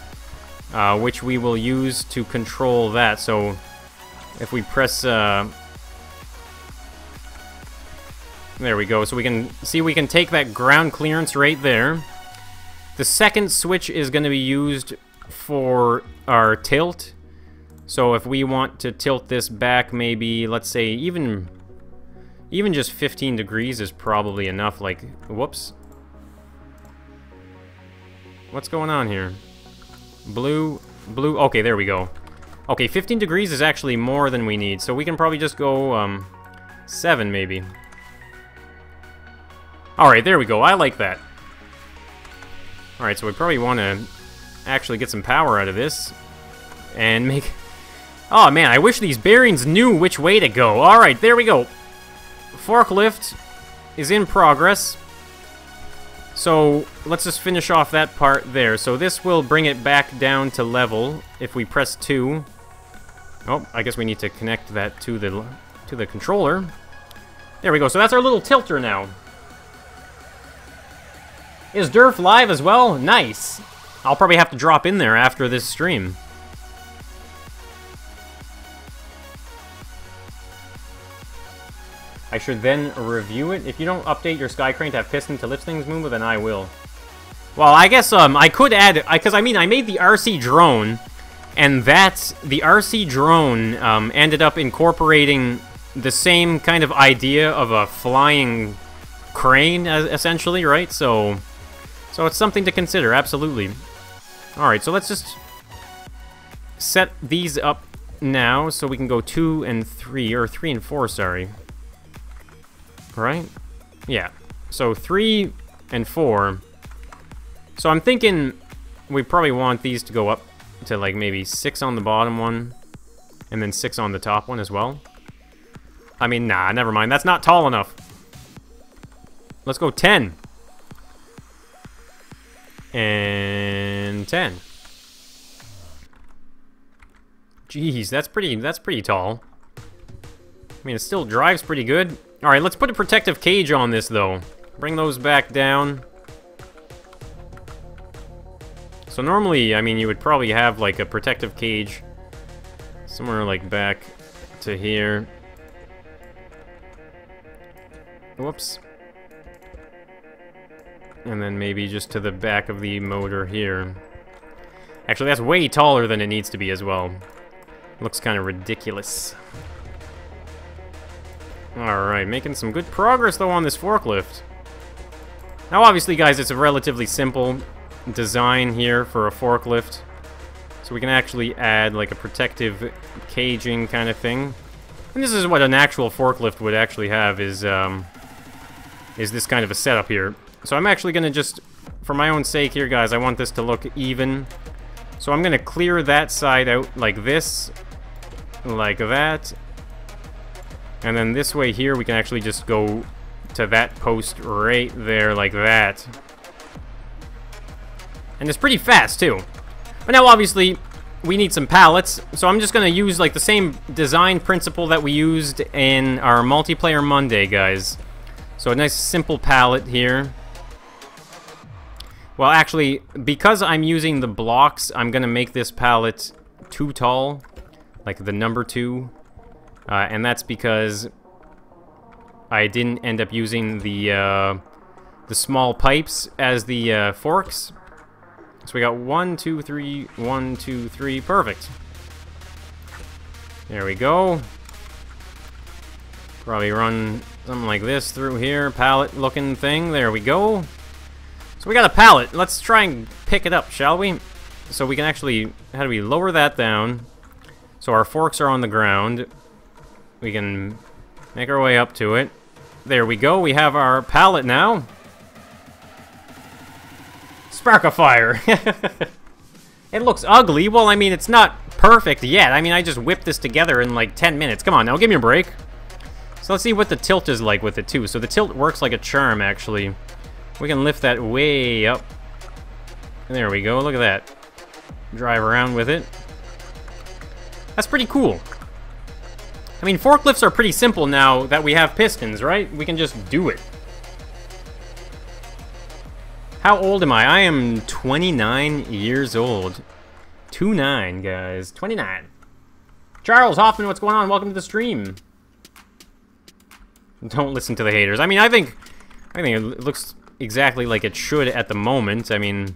which we will use to control that. So if we press... There we go. So we can see we can take that ground clearance right there. The second switch is going to be used for our tilt. So if we want to tilt this back, maybe, let's say, even just 15 degrees is probably enough. Like, whoops. What's going on here? Blue. Okay, there we go. Okay, 15 degrees is actually more than we need. So we can probably just go 7 maybe. Alright, there we go. I like that. Alright, so we probably want to actually get some power out of this. And make... Oh, man, I wish these bearings knew which way to go. Alright, there we go. Forklift is in progress. So, let's just finish off that part there. So this will bring it back down to level if we press 2. Oh, I guess we need to connect that to the controller. There we go. So that's our little tilter now. Is Durf live as well? Nice. I'll probably have to drop in there after this stream. I should then review it. If you don't update your sky crane to have piston to lift things, Moonbo, then I will. Well, I guess I could add, because I mean I made the RC drone, and the RC drone ended up incorporating the same kind of idea of a flying crane, essentially, right? So it's something to consider, absolutely. Alright, so let's just set these up now so we can go 2 and 3, or 3 and 4, sorry. Right? Yeah. So 3 and 4. So I'm thinking we probably want these to go up to like maybe 6 on the bottom one, and then 6 on the top one as well. I mean, nah, never mind. That's not tall enough. Let's go 10. And 10. Jeez, that's pretty tall. I mean, it still drives pretty good. Alright, let's put a protective cage on this, though. Bring those back down. So normally, I mean, you would probably have, like, a protective cage somewhere, like, back to here. Whoops. And then maybe just to the back of the motor here. Actually, that's way taller than it needs to be as well. Looks kind of ridiculous. Alright, making some good progress, though, on this forklift. Now, obviously, guys, it's a relatively simple design here for a forklift. So we can actually add, like, a protective caging kind of thing. And this is what an actual forklift would actually have, is this kind of a setup here. So I'm actually going to just, for my own sake here, guys, I want this to look even. So I'm going to clear that side out like this, like that. And then this way here, we can actually just go to that post right there like that. And it's pretty fast, too. But now, obviously, we need some pallets. So I'm just going to use, like, the same design principle that we used in our Multiplayer Monday, guys. So a nice simple pallet here. Well, actually, because I'm using the blocks, I'm going to make this pallet too tall, like the number 2. And that's because I didn't end up using the small pipes as the forks. So we got 1, 2, 3, 1, 2, 3, perfect. There we go. Probably run something like this through here, pallet-looking thing. There we go. So we got a pallet. Let's try and pick it up, shall we? So we can actually, how do we lower that down? So our forks are on the ground. We can make our way up to it. There we go. We have our pallet now. Spark a fire. It looks ugly. Well, I mean, it's not perfect yet. I mean, I just whipped this together in like 10 minutes. Come on now, give me a break. So let's see what the tilt is like with it too. So the tilt works like a charm, actually. We can lift that way up. There we go, look at that. Drive around with it. That's pretty cool. I mean, forklifts are pretty simple now that we have pistons, right? We can just do it. How old am I? I am 29 years old. 29, guys. 29. Charles Hoffman, what's going on? Welcome to the stream. Don't listen to the haters. I mean, I think it looks exactly like it should at the moment. I mean,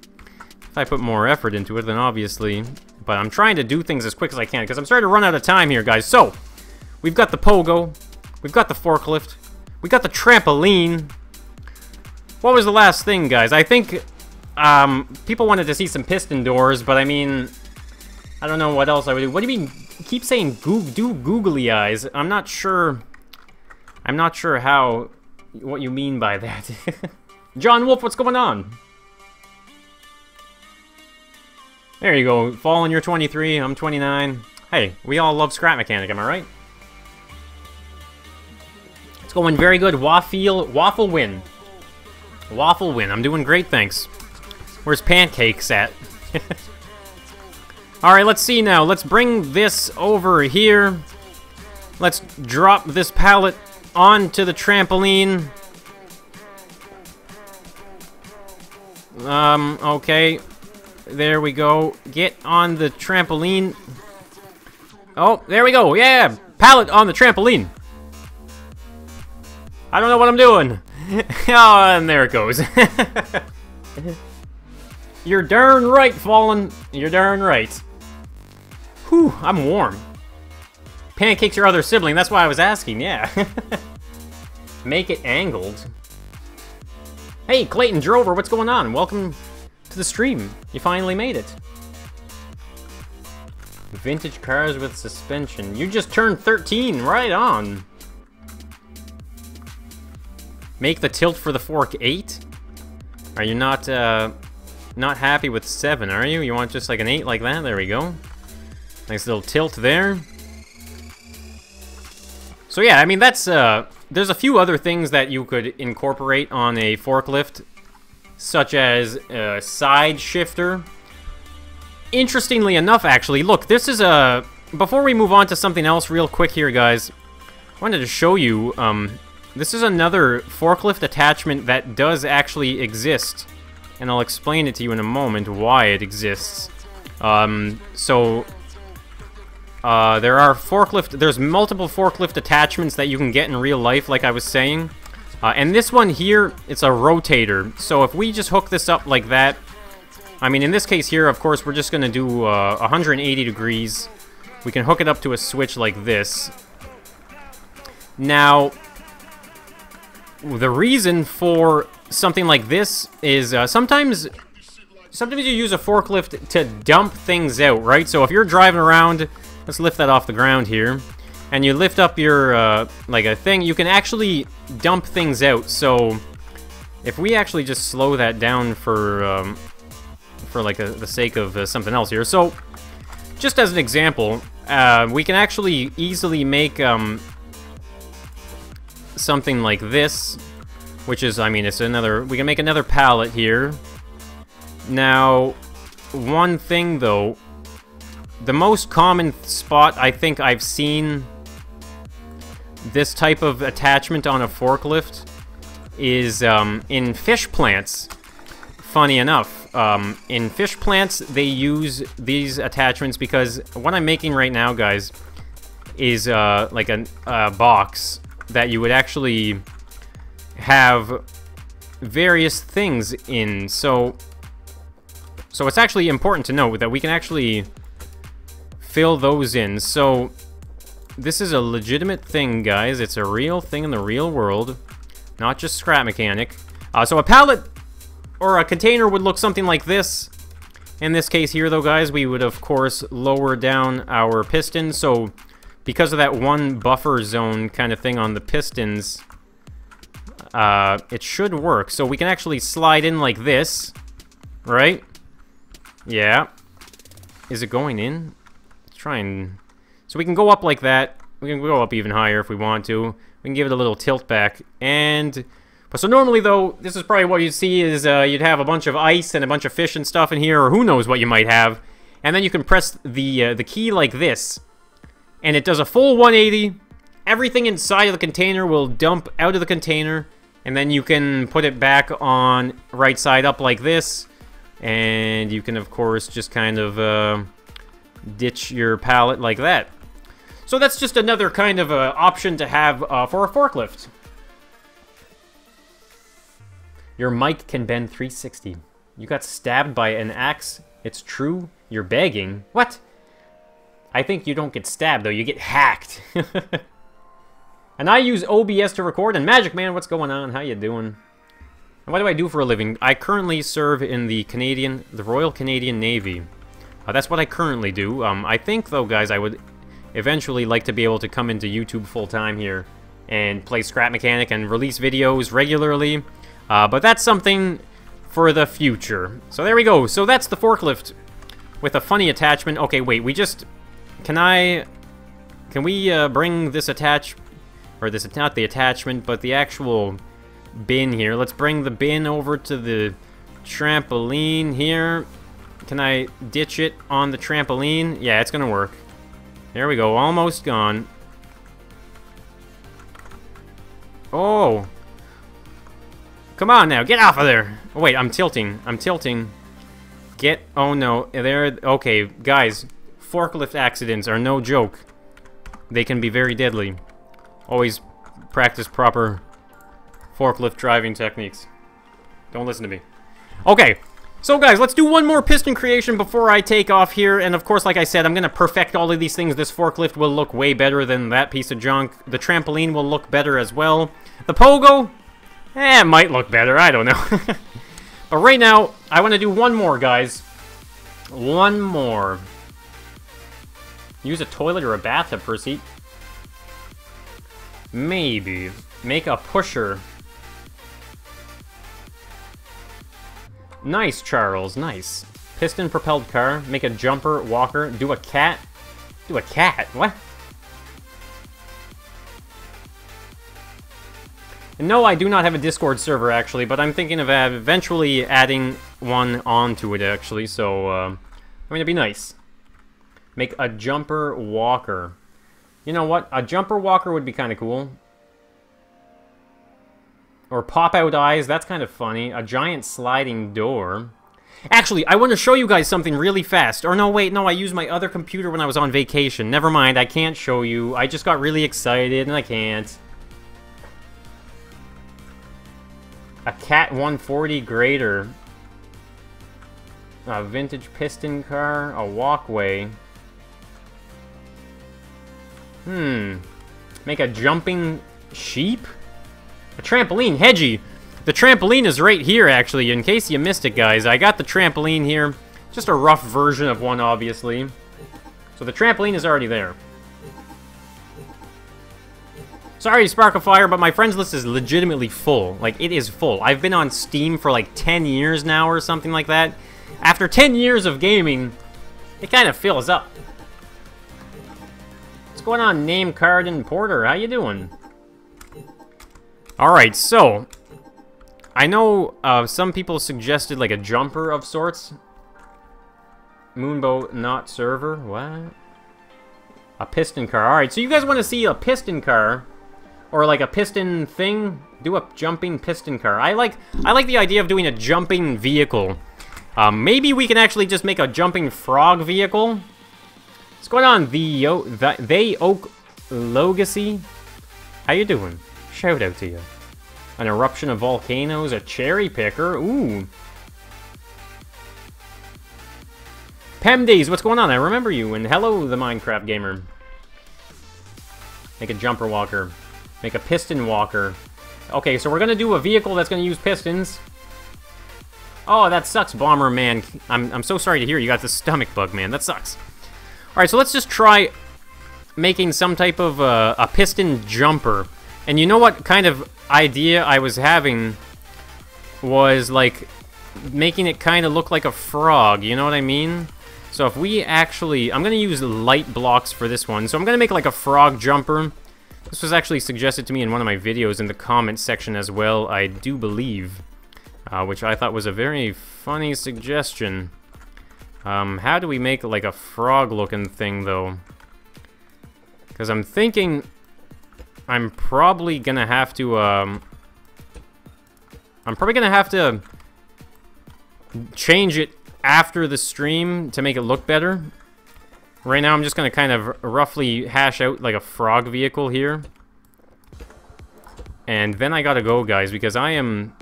if I put more effort into it, then obviously. But I'm trying to do things as quick as I can, because I'm starting to run out of time here, guys. So, we've got the pogo. We've got the forklift. We got the trampoline. What was the last thing, guys? I think people wanted to see some piston doors, but I mean, I don't know what else I would do. What do you mean? You keep saying do googly eyes. I'm not sure what you mean by that. John Wolf, what's going on? There you go. Fallen, you're 23, I'm 29. Hey, we all love Scrap Mechanic, am I right? It's going very good. Waffle win. Waffle win. I'm doing great, thanks. Where's Pancakes at? Alright, let's see now. Let's bring this over here. Let's drop this pallet onto the trampoline. Okay. There we go. Get on the trampoline. Oh, there we go. Yeah, pallet on the trampoline. I don't know what I'm doing. Oh, and there it goes. You're darn right, Fallen. You're darn right. Whew, I'm warm. Pancake's your other sibling, that's why I was asking, yeah. Make it angled. Hey, Clayton Drover, what's going on? Welcome to the stream. You finally made it. Vintage cars with suspension. You just turned 13, right on. Make the tilt for the fork 8? Are you not happy with 7, are you? You want just like an 8 like that? There we go. Nice little tilt there. So yeah, I mean, that's, there's a few other things that you could incorporate on a forklift. such as a side shifter. Interestingly enough, actually, look, this is a... Before we move on to something else real quick here, guys, I wanted to show you, this is another forklift attachment that does actually exist, and I'll explain it to you in a moment why it exists. There's multiple forklift attachments that you can get in real life, like I was saying. And this one here, it's a rotator. So if we just hook this up like that, I mean, in this case here, of course, we're just going to do 180 degrees. We can hook it up to a switch like this. Now, the reason for something like this is sometimes you use a forklift to dump things out, right? So if you're driving around, let's lift that off the ground here, and you lift up your, like a thing, you can actually dump things out. So if we actually just slow that down for like the sake of something else here. So just as an example, we can actually easily make something like this, which is, I mean, it's another, we can make another pallet here. Now, one thing though, the most common spot I think I've seen this type of attachment on a forklift is in fish plants. Funny enough, in fish plants they use these attachments because what I'm making right now, guys, is like a box that you would actually have various things in. So it's actually important to note that we can actually fill those in. So this is a legitimate thing, guys. It's a real thing in the real world, not just scrap mechanic. So a pallet or a container would look something like this. In this case here, though, guys, we would, of course, lower down our pistons. So because of that one buffer zone kind of thing on the pistons, it should work. So we can actually slide in like this, right? Yeah. Is it going in? Let's try and... So we can go up like that. We can go up even higher if we want to. We can give it a little tilt back. And... But so normally, though, this is probably what you'd see is you'd have a bunch of ice and a bunch of fish and stuff in here, or who knows what you might have. And then you can press the key like this, and it does a full 180. Everything inside of the container will dump out of the container, and then you can put it back on right side up like this. And you can, of course, just kind of ditch your pallet like that. So that's just another kind of option to have for a forklift. Your mic can bend 360. You got stabbed by an axe. It's true. You're begging. What? I think you don't get stabbed, though. You get hacked. And I use OBS to record. And Magic Man, what's going on? How you doing? And what do I do for a living? I currently serve in the Royal Canadian Navy. That's what I currently do. I think, though, guys, I would eventually like to be able to come into YouTube full-time here and play Scrap Mechanic and release videos regularly. But that's something for the future. So there we go. So that's the forklift with a funny attachment. Okay, wait, we just... Can we bring this or this, not the attachment, but the actual bin here. Let's bring the bin over to the trampoline here. Can I ditch it on the trampoline? Yeah, it's gonna work. There we go, almost gone. Oh! Come on now, get off of there! Oh wait, I'm tilting. Oh no, there, okay, guys. Forklift accidents are no joke. They can be very deadly. Always practice proper forklift driving techniques. Don't listen to me. Okay, so guys, let's do one more piston creation before I take off here. And of course, like I said, I'm gonna perfect all of these things. This forklift will look way better than that piece of junk. The trampoline will look better as well. The pogo, it might look better, I don't know. But right now, I want to do one more, guys. One more. Use a toilet or a bathtub for a seat. Maybe. Make a pusher. Nice, Charles, nice. Piston-propelled car. Make a jumper, walker. Do a cat. Do a cat? What? And no, I do not have a Discord server, actually, but I'm thinking of eventually adding one onto it, actually, so, I mean, it'd be nice. Make a jumper walker. You know what? A jumper walker would be kind of cool. Or pop-out eyes, that's kind of funny. A giant sliding door. Actually, I want to show you guys something really fast. Or no, wait, no, I used my other computer when I was on vacation. Never mind, I can't show you. I just got really excited, and I can't. A Cat 140 grader. A vintage piston car. A walkway. Make a jumping sheep? A trampoline. Hedgie! The trampoline is right here, actually, in case you missed it, guys. I got the trampoline here. Just a rough version of one, obviously. So the trampoline is already there. Sorry, Sparkafire, but my friends list is legitimately full. Like, it is full. I've been on Steam for like 10 years now or something like that. After 10 years of gaming, it kind of fills up. What's going on, Name Card and Porter? How you doing? Alright, so... I know some people suggested like a jumper of sorts. Moonbo, not server. What? A piston car. Alright, so you guys want to see a piston car... Or like a piston thing, do a jumping piston car. I like the idea of doing a jumping vehicle. Maybe we can actually just make a jumping frog vehicle. What's going on, They Oak Legacy? How you doing? Shout out to you. An eruption of volcanoes, a cherry picker. Ooh. Pemdays, what's going on? I remember you. And hello, the Minecraft gamer. Make a jumper walker. Make a piston walker. Okay, so we're gonna do a vehicle that's gonna use pistons. Oh, that sucks, Bomber Man. I'm so sorry to hear you got the stomach bug, man. That sucks. Alright, so let's just try making some type of a piston jumper. And you know what kind of idea I was having was, like, making it kind of look like a frog, you know what I mean? So if we actually... I'm gonna use light blocks for this one. So I'm gonna make, like, a frog jumper. This was actually suggested to me in one of my videos in the comment section as well, I do believe. Which I thought was a very funny suggestion. How do we make, like, a frog-looking thing, though? Because I'm thinking I'm probably gonna have to, I'm probably gonna have to change it after the stream to make it look better. Right now, I'm just gonna kind of roughly hash out like a frog vehicle here. And then I gotta go, guys, because I'm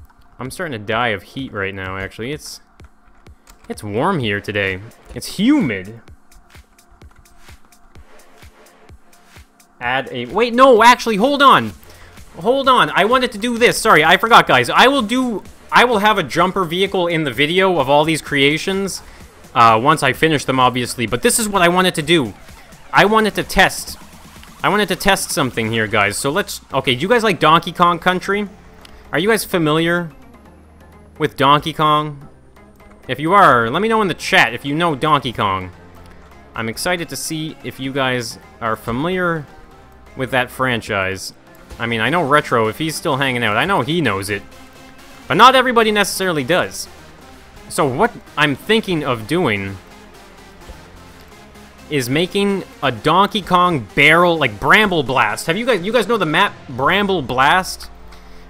starting to die of heat right now, actually. It's warm here today. It's humid. Add a... Wait, no, actually, hold on. Hold on, I wanted to do this. Sorry, I forgot, guys. I will have a jumper vehicle in the video of all these creations. Once I finish them, obviously. But this is what I wanted to do. I wanted to test something here, guys. So let's... Okay, do you guys like Donkey Kong Country? Are you guys familiar with Donkey Kong? If you are, let me know in the chat if you know Donkey Kong. I'm excited to see if you guys are familiar with that franchise. I mean, I know Retro, if he's still hanging out, I know he knows it. But not everybody necessarily does. So what I'm thinking of doing is making a Donkey Kong barrel, like Bramble Blast. Have you guys know the map Bramble Blast?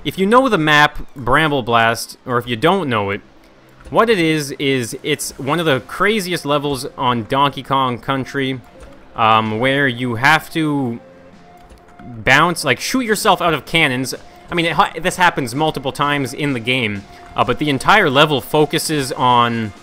If you know the map Bramble Blast, or if you don't know it, what it is it's one of the craziest levels on Donkey Kong Country, where you have to bounce, like shoot yourself out of cannons. I mean, this happens multiple times in the game. But the entire level focuses on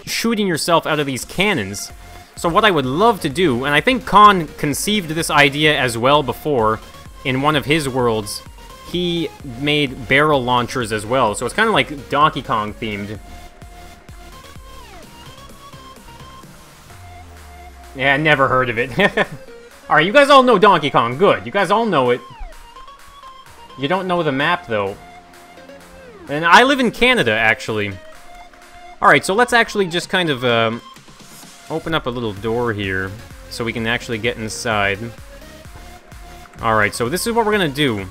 shooting yourself out of these cannons. So what I would love to do, and I think Khan conceived this idea as well before in one of his worlds, he made barrel launchers as well. So it's kind of like Donkey Kong themed. Yeah, never heard of it. Alright, you guys all know Donkey Kong. Good. You guys all know it. You don't know the map, though. And I live in Canada, actually. Alright, so let's actually just kind of open up a little door here so we can actually get inside. Alright, so this is what we're going to do.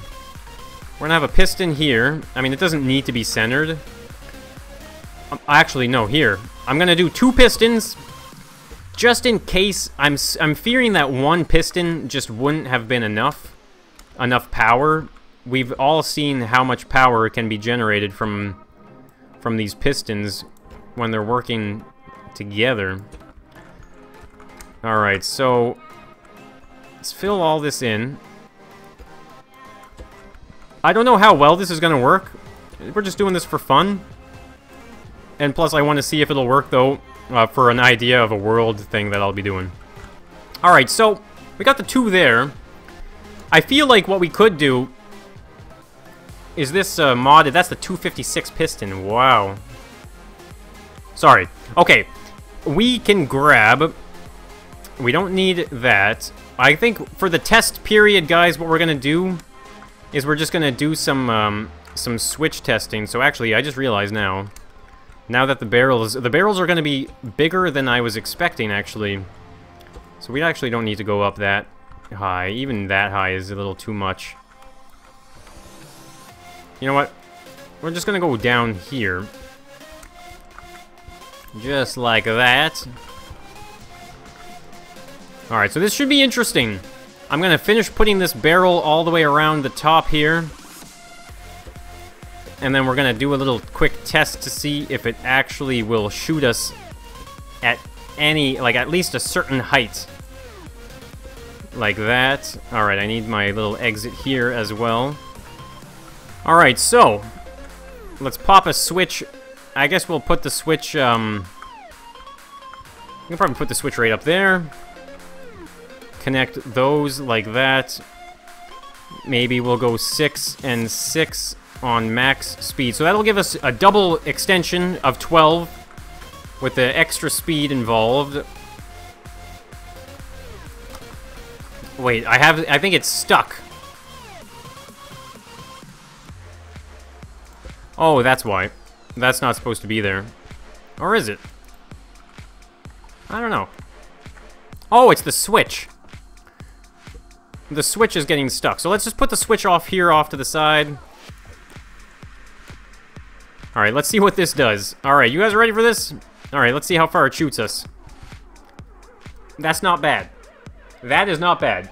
We're gonna have a piston here. I mean, it doesn't need to be centered. Actually, no, here. I'm gonna do 2 pistons, just in case. I'm fearing that 1 piston just wouldn't have been enough power. We've all seen how much power can be generated from these pistons when they're working together. Alright, so let's fill all this in. I don't know how well this is gonna work. We're just doing this for fun. And plus, I want to see if it'll work, though, for an idea of a world thing that I'll be doing. Alright, so we got the 2 there. I feel like what we could do is this modded. That's the 256 piston. Wow. Sorry. Okay. We can grab... We don't need that. I think for the test period, guys, what we're going to do is we're just going to do some switch testing. So actually, I just realized now that the barrels are going to be bigger than I was expecting, actually. So we actually don't need to go up that high. Even that high is a little too much. You know what? We're just going to go down here. Just like that. Alright, so this should be interesting. I'm going to finish putting this barrel all the way around the top here. And then we're going to do a little quick test to see if it actually will shoot us at any, like at least a certain height. Like that. Alright, I need my little exit here as well. Alright, so let's pop a switch. I guess we'll put the switch, we can probably put the switch right up there. Connect those like that. Maybe we'll go 6 and 6 on max speed. So that'll give us a double extension of 12 with the extra speed involved. Wait, I think it's stuck. Oh, that's why. That's not supposed to be there. Or is it? I don't know. Oh, it's the switch. The switch is getting stuck. So let's just put the switch off here, off to the side. Alright, let's see what this does. Alright, you guys ready for this? Alright, let's see how far it shoots us. That's not bad. That is not bad.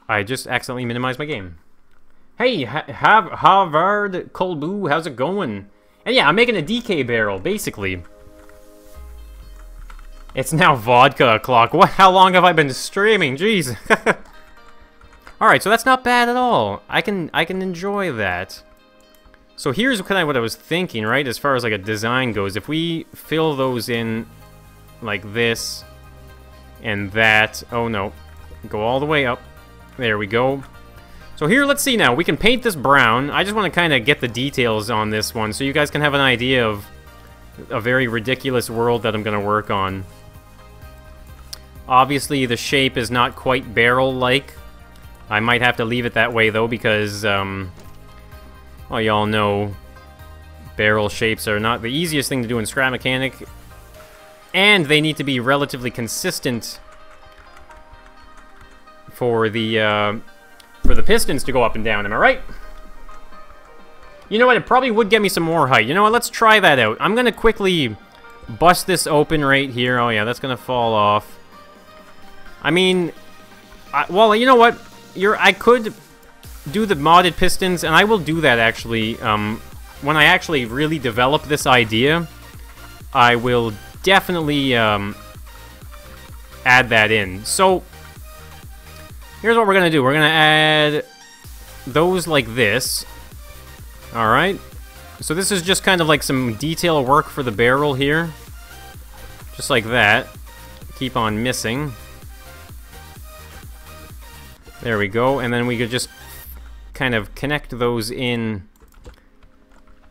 I just accidentally minimized my game. Hey, Harvard Colbu, how's it going? And yeah, I'm making a DK barrel, basically. It's now vodka o'clock. What? How long have I been streaming? Jeez. Alright, so that's not bad at all. I can enjoy that. So here's kind of what I was thinking, right? As far as like a design goes. If we fill those in like this and that. Oh no. Go all the way up. There we go. So here, let's see now. We can paint this brown. I just want to kind of get the details on this one so you guys can have an idea of a very ridiculous world that I'm going to work on. Obviously, the shape is not quite barrel-like. I might have to leave it that way, though, because, well, y'all know barrel shapes are not the easiest thing to do in Scrap Mechanic. And they need to be relatively consistent for the pistons to go up and down, am I right? You know what, it probably would get me some more height. You know what, let's try that out. I'm gonna quickly bust this open right here. Oh yeah, that's gonna fall off. I mean, well, you know what? I could do the modded pistons, and I will do that actually. When I actually really develop this idea, I will definitely add that in. So here's what we're gonna do. We're gonna add those like this. Alright. So this is just kind of like some detail work for the barrel here. Just like that. Keep on missing. There we go. And then we could just kind of connect those in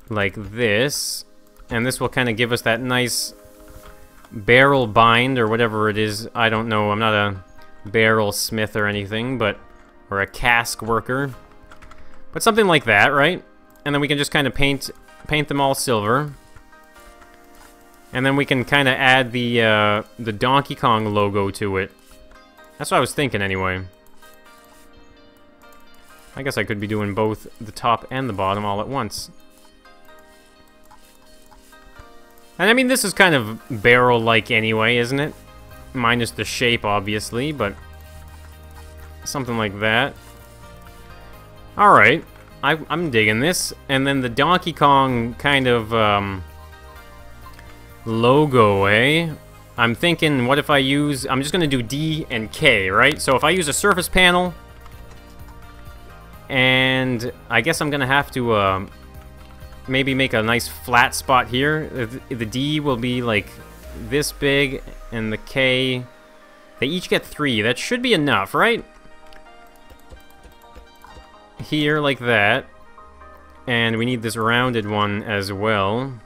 like this. And this will kind of give us that nice barrel bind or whatever it is. I don't know. I'm not a barrel smith or anything, but or a cask worker, but something like that, right? And then we can just kind of paint them all silver, and then we can kind of add the Donkey Kong logo to it. That's what I was thinking anyway. I guess I could be doing both the top and the bottom all at once. And I mean, this is kind of barrel-like anyway, isn't it? Minus the shape, obviously, but something like that. Alright, I'm digging this. And then the Donkey Kong kind of logo, eh? I'm thinking, what if I use... I'm just going to do D and K, right? So if I use a surface panel... And I guess I'm going to have to maybe make a nice flat spot here. The D will be like this big, and the K... They each get 3. That should be enough, right? Here, like that. And we need this rounded one as well.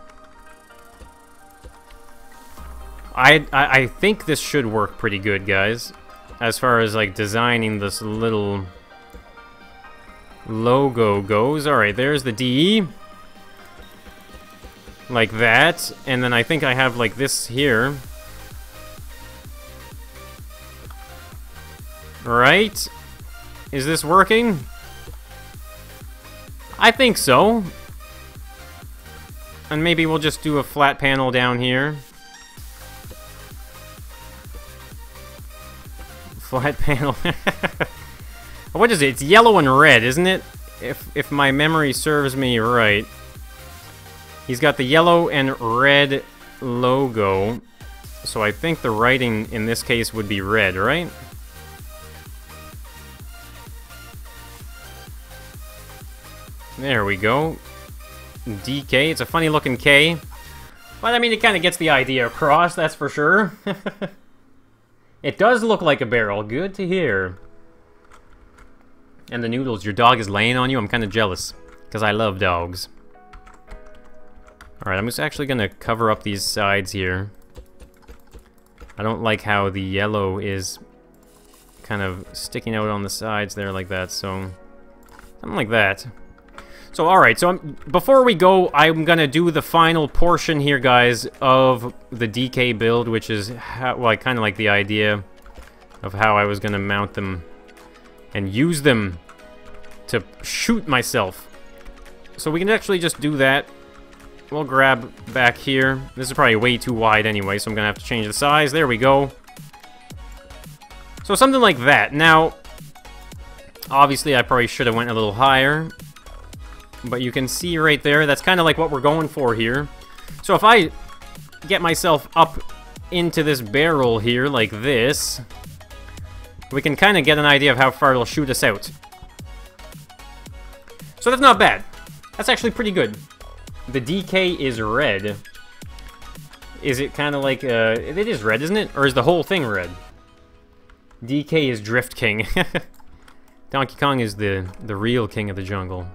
I think this should work pretty good, guys. As far as, like, designing this little logo goes. Alright, there's the D. Like that. And then I think I have, like, this here. Right? Is this working? I think so. And maybe we'll just do a flat panel down here. Flat panel. What is it? It's yellow and red, isn't it? If my memory serves me right. He's got the yellow and red logo. So I think the writing in this case would be red, right? There we go. DK. It's a funny looking K. But I mean, it kind of gets the idea across, that's for sure. It does look like a barrel. Good to hear. And the noodles. Your dog is laying on you? I'm kind of jealous. Because I love dogs. Alright, I'm just actually going to cover up these sides here. I don't like how the yellow is kind of sticking out on the sides there like that, so... something like that. So, alright, so before we go, I'm going to do the final portion here, guys, of the DK build, which is, well, I kind of like the idea of how I was going to mount them and use them to shoot myself. So we can actually just do that. We'll grab back here. This is probably way too wide anyway, so I'm going to have to change the size. There we go. So something like that. Now, obviously, I probably should have went a little higher. But you can see right there, that's kind of like what we're going for here. So if I get myself up into this barrel here, like this, we can kind of get an idea of how far it'll shoot us out. So that's not bad. That's actually pretty good. The DK is red. Is it kind of like, it is red, isn't it? Or is the whole thing red? DK is Drift King. Donkey Kong is the real king of the jungle.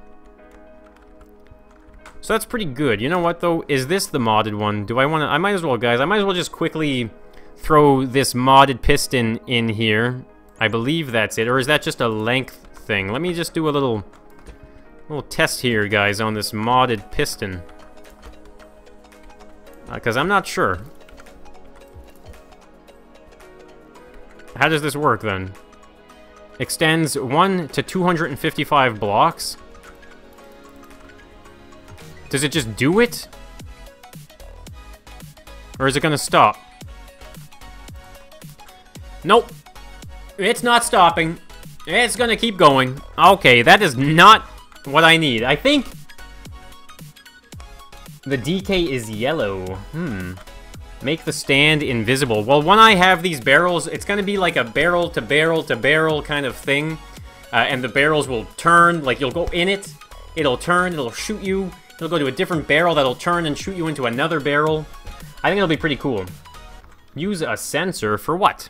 So that's pretty good. You know what, though? Is this the modded one? Do I want to... I might as well, guys. I might as well just quickly throw this modded piston in here. I believe that's it. Or is that just a length thing? Let me just do a little test here, guys, on this modded piston. Because I'm not sure. How does this work, then? Extends 1 to 255 blocks. Does it just do it? Or is it gonna stop? Nope. It's not stopping. It's gonna keep going. Okay, that is not what I need. I think the DK is yellow. Make the stand invisible. Well, when I have these barrels, it's gonna be like a barrel to barrel to barrel kind of thing. And the barrels will turn, like you'll go in it, it'll turn, it'll shoot you. It'll go to a different barrel that'll turn and shoot you into another barrel. I think it'll be pretty cool. Use a sensor for what?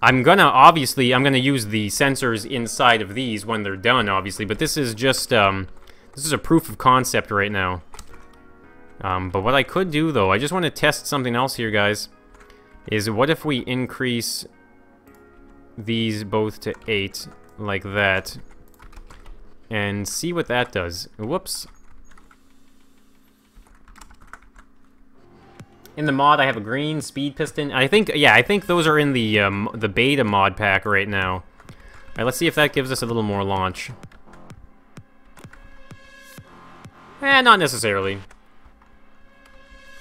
I'm gonna use the sensors inside of these when they're done, obviously, but this is just, this is a proof of concept right now. But what I could do, though, I just want to test something else here, guys, is what if we increase these both to 8, like that, and see what that does. Whoops. In the mod, I have a green speed piston. I think, yeah, I think those are in the beta mod pack right now. All right, let's see if that gives us a little more launch. Not necessarily.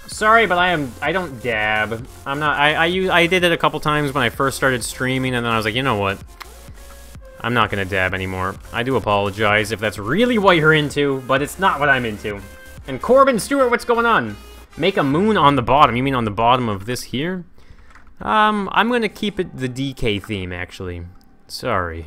Sorry, but I don't dab. I'm not. I did it a couple times when I first started streaming, and then I was like, you know what? I'm not gonna dab anymore. I do apologize if that's really what you're into, but it's not what I'm into. And Corbin Stewart, what's going on? Make a moon on the bottom. You mean on the bottom of this here? I'm gonna keep it the DK theme, actually. Sorry.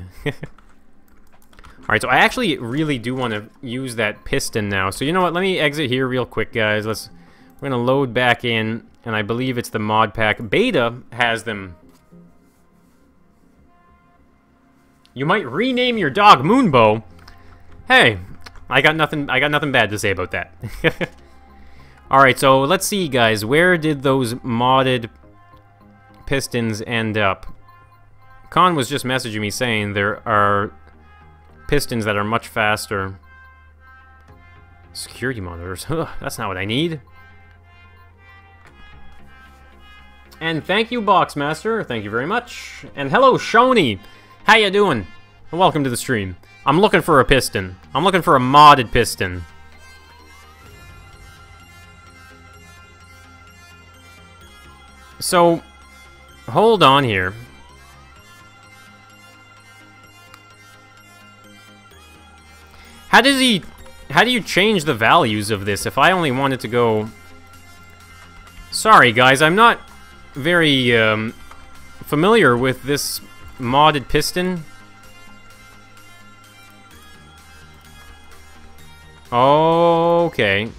Alright, so I actually really do want to use that piston now. So you know what? Let me exit here real quick, guys. We're gonna load back in, and I believe it's the mod pack. Beta has them. You might rename your dog Moonbo. Hey, I got nothing bad to say about that. Alright, so let's see, guys. Where did those modded pistons end up? Con was just messaging me saying there are pistons that are much faster. Security monitors. That's not what I need. And thank you, Boxmaster. Thank you very much. And hello, Shoni. How you doing? And welcome to the stream. I'm looking for a piston. I'm looking for a modded piston. So, hold on here. How do you change the values of this if I only wanted to go... Sorry, guys, I'm not very familiar with this modded piston. Okay.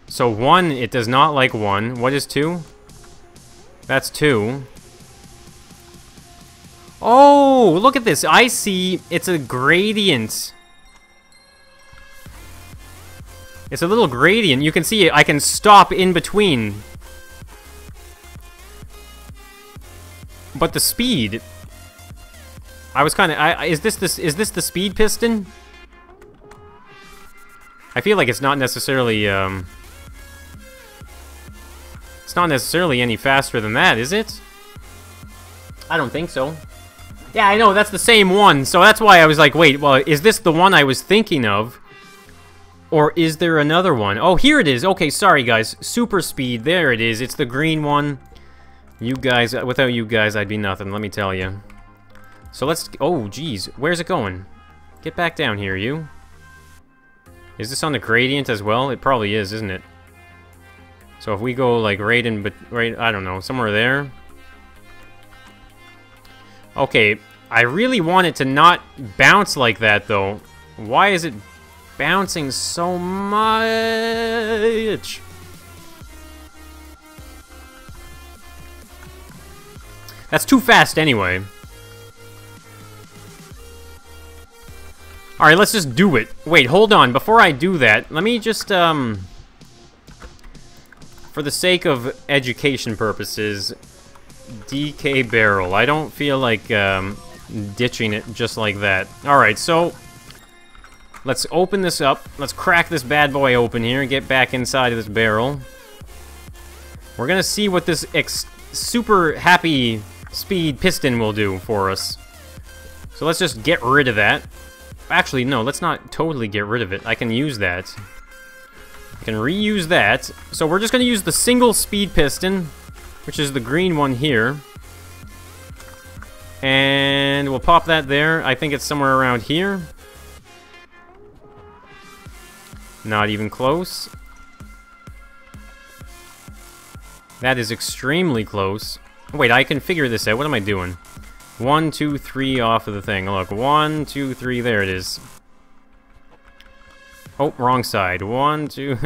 So 1, it does not like 1. What is 2? That's 2. Oh, look at this. I see it's a gradient. It's a little gradient. You can see I can stop in between. But the speed... I was kind of... Is this the speed piston? I feel like it's not necessarily... It's not necessarily any faster than that, is it? I don't think so. Yeah, I know, that's the same one, so that's why I was like, wait, well, is this the one I was thinking of? Or is there another one? Oh, here it is. Okay, sorry, guys. Super speed, there it is. It's the green one. You guys, without you guys, I'd be nothing, let me tell you. So let's... Oh, geez. Where's it going? Get back down here, you. Is this on the gradient as well? It probably is, isn't it? So if we go, like, right in... But right, I don't know, somewhere there... Okay, I really want it to not bounce like that, though. Why is it bouncing so much? That's too fast anyway. Alright, let's just do it. Wait, hold on. Before I do that, let me just, for the sake of education purposes... DK barrel. I don't feel like ditching it just like that. Alright, so let's open this up. Let's crack this bad boy open here and get back inside of this barrel. We're gonna see what this super happy speed piston will do for us. So let's just get rid of that. Actually, no, let's not totally get rid of it. I can use that. I can reuse that. So we're just gonna use the single speed piston, which is the green one here. And we'll pop that there. I think it's somewhere around here. Not even close. That is extremely close. Wait, I can figure this out. What am I doing? 1, 2, 3 off of the thing. Look, 1, 2, 3, there it is. Oh, wrong side. 1, 2...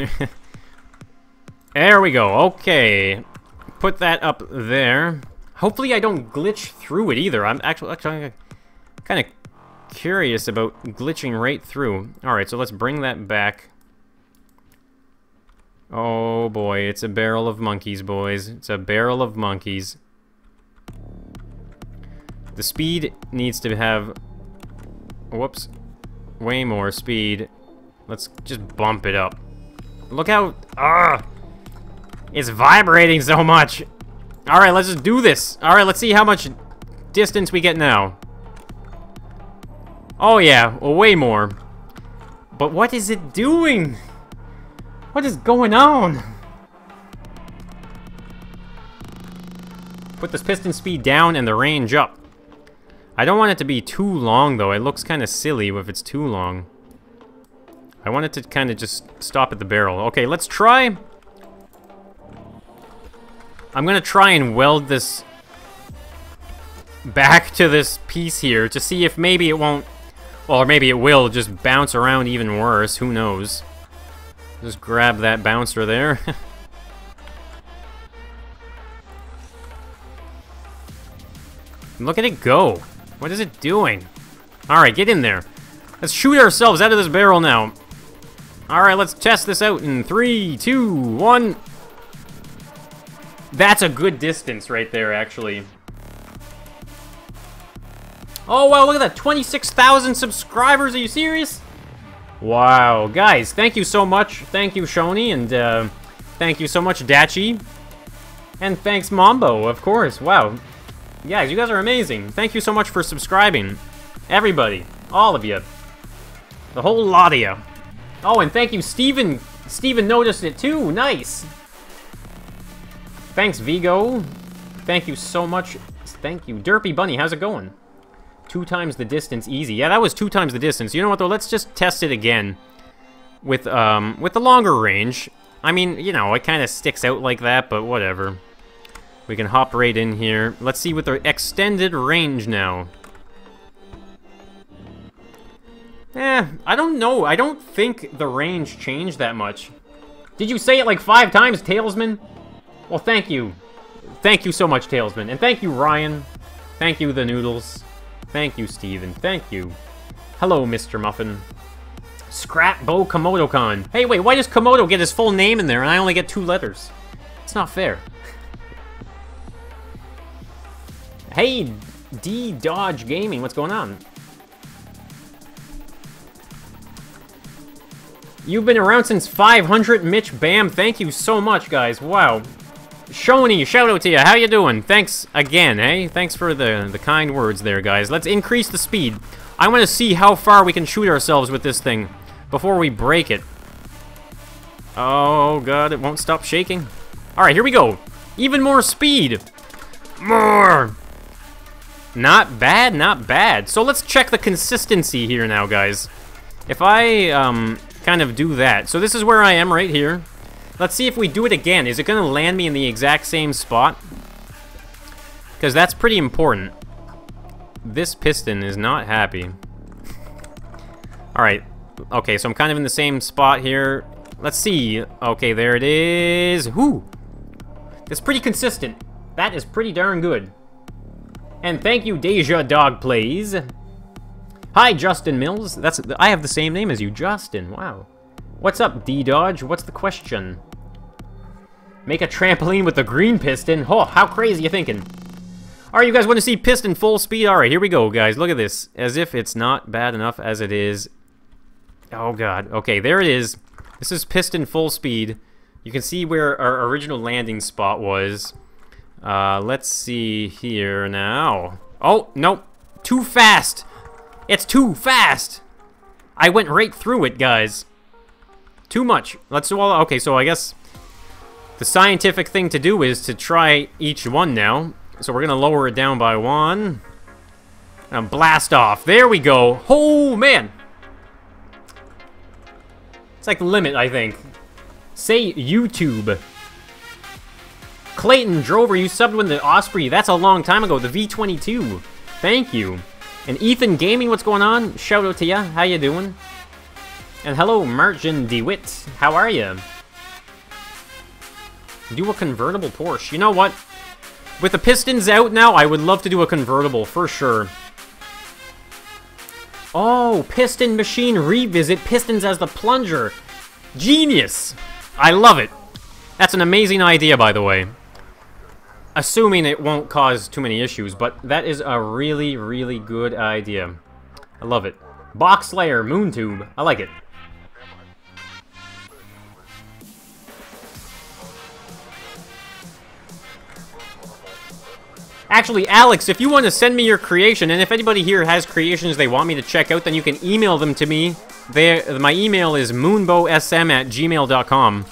There we go. Okay. Put that up there. Hopefully I don't glitch through it either. I'm actually kind of curious about glitching right through. Alright, so let's bring that back. Oh boy, it's a barrel of monkeys, boys. It's a barrel of monkeys. The speed needs to have... Whoops. Way more speed. Let's just bump it up. Look how... It's vibrating so much. Alright, let's just do this. Alright, let's see how much distance we get now. Oh yeah, well, way more. But what is it doing? What is going on? Put this piston speed down and the range up. I don't want it to be too long, though. It looks kind of silly if it's too long. I want it to kind of just stop at the barrel. Okay, let's try. I'm gonna try and weld this back to this piece here to see if maybe it won't, or maybe it will just bounce around even worse. Who knows? Just grab that bouncer there. Look at it go. What is it doing? Alright, get in there. Let's shoot ourselves out of this barrel now. Alright, let's test this out in 3, 2, 1. That's a good distance right there, actually. Oh, wow, look at that. 26,000 subscribers. Are you serious? Wow. Guys, thank you so much. Thank you, Shoni, and thank you so much, Dachi. And thanks, Moonbo, of course. Wow. Guys, you guys are amazing. Thank you so much for subscribing. Everybody. All of you. The whole lot of you. Oh, and thank you, Steven. Steven noticed it, too. Nice. Thanks, Vigo. Thank you so much. Thank you. Derpy Bunny, how's it going? 2 times the distance, easy. Yeah, that was 2 times the distance. You know what, though? Let's just test it again with the longer range. I mean, you know, it kind of sticks out like that, but whatever. We can hop right in here. Let's see with the extended range now. I don't know. I don't think the range changed that much. Did you say it like 5 times, Tailsman? Well, thank you. Thank you so much, Tailsman. And thank you, Ryan. Thank you, The Noodles. Thank you, Steven. Thank you. Hello, Mr. Muffin. Scrapbo Komodo-con. Hey, wait, why does Komodo get his full name in there and I only get 2 letters? It's not fair. Hey, D-Dodge Gaming, what's going on? You've been around since 500, Mitch Bam. Thank you so much, guys. Wow. Shoni, shout out to you. How you doing? Thanks again, eh? Thanks for the kind words there, guys. Let's increase the speed. I want to see how far we can shoot ourselves with this thing before we break it. Oh, God, it won't stop shaking. All right, here we go. Even more speed. More. Not bad, not bad. So let's check the consistency here now, guys. If I kind of do that. So this is where I am right here. Let's see if we do it again. Is it going to land me in the exact same spot? Because that's pretty important. This piston is not happy. Alright. Okay, so I'm kind of in the same spot here. Let's see. Okay, there it is. Whoo! That's pretty consistent. That is pretty darn good. And thank you, Deja Dog Plays. Hi, Justin Mills. I have the same name as you, Justin. Wow. What's up, D-Dodge? What's the question? Make a trampoline with the green piston? Oh, how crazy you thinking? Alright, you guys want to see piston full speed? Alright, here we go, guys. Look at this. As if it's not bad enough as it is. Oh, God. Okay, there it is. This is piston full speed. You can see where our original landing spot was. Let's see here now. Oh, nope. Too fast. It's too fast. I went right through it, guys. Too much. Let's do all... Okay, so I guess the scientific thing to do is to try each one now. So we're going to lower it down by 1. And blast off. There we go. Oh, man. It's like the limit, I think. Say YouTube. Clayton Drover, you subbed with the Osprey. That's a long time ago. The V22. Thank you. And Ethan Gaming, what's going on? Shout out to ya. How you doing? And hello, Martin DeWitt. How are you? Do a convertible Porsche. You know what? With the pistons out now, I would love to do a convertible, for sure. Oh, Piston Machine Revisit. Pistons as the plunger. Genius. I love it. That's an amazing idea, by the way. Assuming it won't cause too many issues, but that is a really, really good idea. I love it. Box Slayer, Moontube. I like it. Actually, Alex, if you want to send me your creation, and if anybody here has creations they want me to check out, then you can email them to me. My email is moonbosm@gmail.com.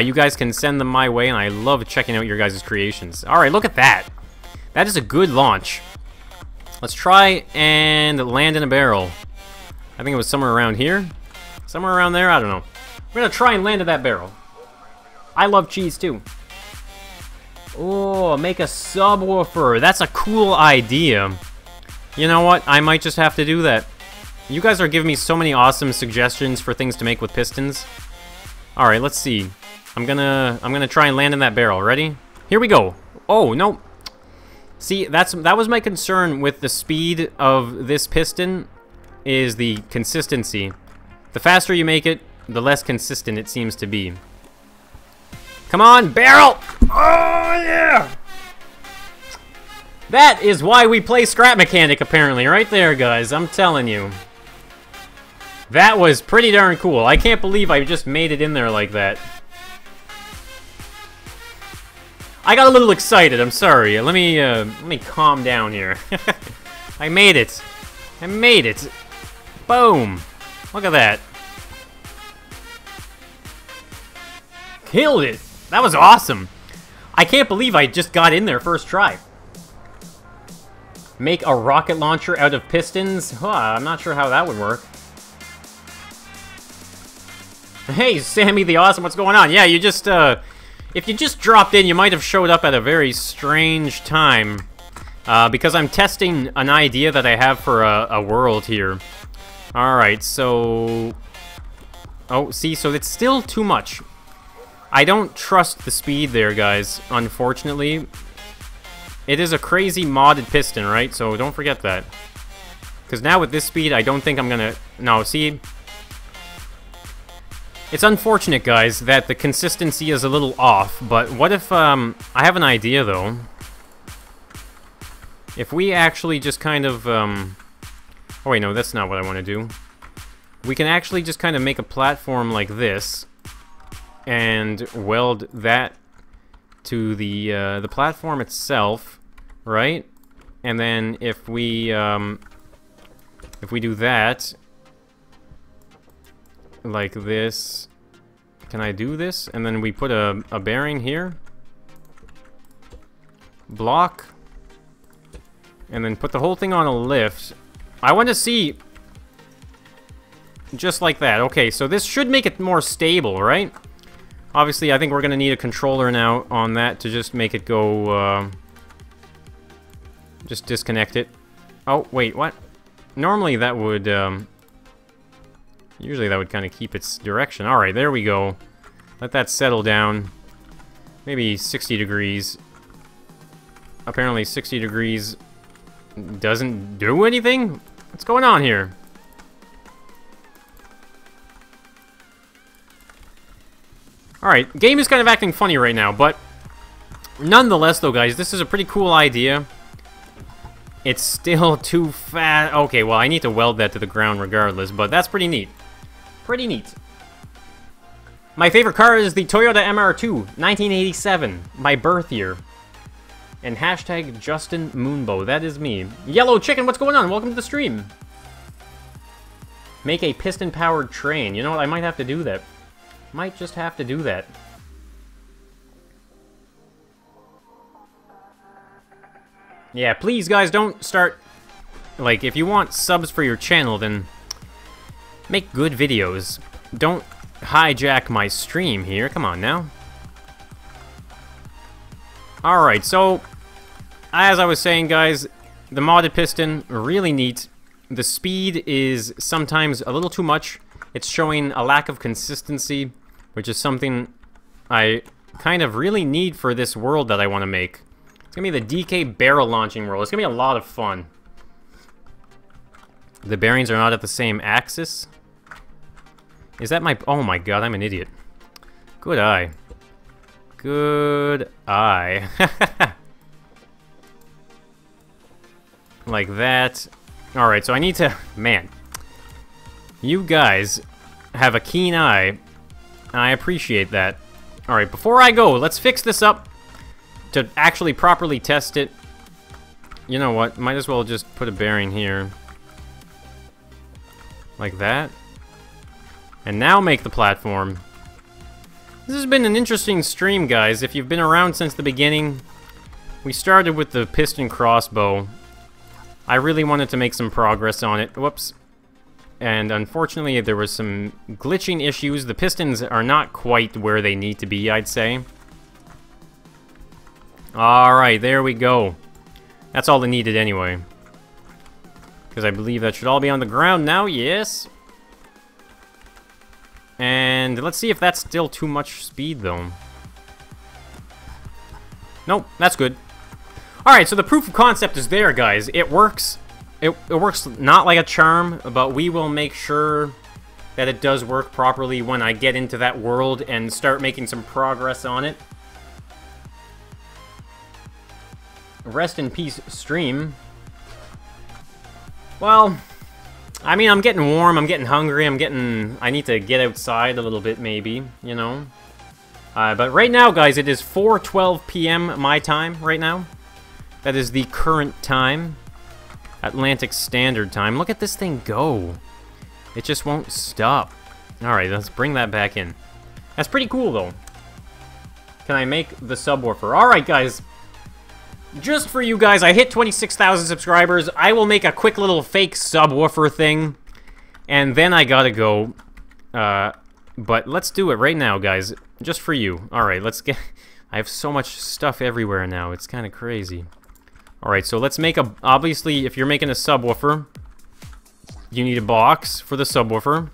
You guys can send them my way, and I love checking out your guys' creations. Alright, look at that. That is a good launch. Let's try and land in a barrel. I think it was somewhere around here. Somewhere around there, I don't know. We're gonna try and land in that barrel. I love cheese, too. Oh, make a subwoofer. That's a cool idea. You know what? I might just have to do that. You guys are giving me so many awesome suggestions for things to make with pistons. Alright, let's see. I'm gonna try and land in that barrel. Ready? Here we go. Oh, no. See, that was my concern with the speed of this piston, is the consistency. The faster you make it, the less consistent it seems to be. Come on, barrel! Oh, yeah! That is why we play Scrap Mechanic, apparently. Right there, guys. I'm telling you. That was pretty darn cool. I can't believe I just made it in there like that. I got a little excited. I'm sorry. Let me calm down here. I made it. I made it. Boom. Look at that. Killed it. That was awesome. I can't believe I just got in there first try. Make a rocket launcher out of pistons? Huh, I'm not sure how that would work. Hey, Sammy the Awesome, what's going on? Yeah, you just, if you just dropped in, you might have showed up at a very strange time. Because I'm testing an idea that I have for a world here. Alright, so... Oh, see, so it's still too much. I don't trust the speed there, guys, unfortunately. It is a crazy modded piston, right? So don't forget that. Because now with this speed, I don't think I'm gonna... No, see? It's unfortunate, guys, that the consistency is a little off. But what if, I have an idea, though. If we actually just kind of, Oh, wait, no, that's not what I want to do. We can actually just kind of make a platform like this. And weld that to the platform itself, right? And then if we do that, like this, can I do this? And then we put a bearing here, block, and then put the whole thing on a lift. I want to see, just like that. Okay, so this should make it more stable, right? Obviously, I think we're going to need a controller now on that to just make it go, just disconnect it. Oh, wait, what? Normally that would, usually that would kind of keep its direction. Alright, there we go. Let that settle down. Maybe 60 degrees. Apparently 60 degrees doesn't do anything? What's going on here? Alright, game is kind of acting funny right now, but nonetheless, though, guys, this is a pretty cool idea. It's still too fast. Okay, well, I need to weld that to the ground regardless, but that's pretty neat. Pretty neat. My favorite car is the Toyota MR2, 1987, my birth year. And hashtag Justin Moonbo, that is me. Yellow Chicken, what's going on? Welcome to the stream. Make a piston-powered train. You know what, I might have to do that. Might just have to do that. Yeah, please, guys, don't start... Like, if you want subs for your channel, then make good videos. Don't hijack my stream here. Come on, now. Alright, so... As I was saying, guys, the modded piston, really neat. The speed is sometimes a little too much. It's showing a lack of consistency, which is something I kind of really need for this world that I want to make. It's going to be the DK barrel launching world. It's going to be a lot of fun. The bearings are not at the same axis. Is that my... Oh my god, I'm an idiot. Good eye. Good eye. Like that. Alright, so I need to... Man. You guys have a keen eye. And I appreciate that. Alright, before I go, let's fix this up to actually properly test it. You know what? Might as well just put a bearing here. Like that. And now make the platform. This has been an interesting stream, guys. If you've been around since the beginning, we started with the piston crossbow. I really wanted to make some progress on it. Whoops. And unfortunately, there was some glitching issues. The pistons are not quite where they need to be, I'd say. Alright, there we go. That's all it needed anyway. Because I believe that should all be on the ground now, yes. And let's see if that's still too much speed, though. Nope, that's good. Alright, so the proof of concept is there, guys. It works. It works not like a charm, but we will make sure that it does work properly when I get into that world and start making some progress on it. Rest in peace, stream. Well, I mean, I'm getting warm, I'm getting hungry, I need to get outside a little bit, maybe, you know? But right now, guys, it is 4:12 p.m. my time, right now. That is the current time. Atlantic Standard Time. Look at this thing go. It just won't stop. Alright, let's bring that back in. That's pretty cool, though. Can I make the subwoofer? Alright, guys. Just for you guys, I hit 26,000 subscribers. I will make a quick little fake subwoofer thing. And then I gotta go. But let's do it right now, guys. Just for you. Alright, let's get... I have so much stuff everywhere now. It's kind of crazy. Alright, so let's make a... Obviously, if you're making a subwoofer, you need a box for the subwoofer.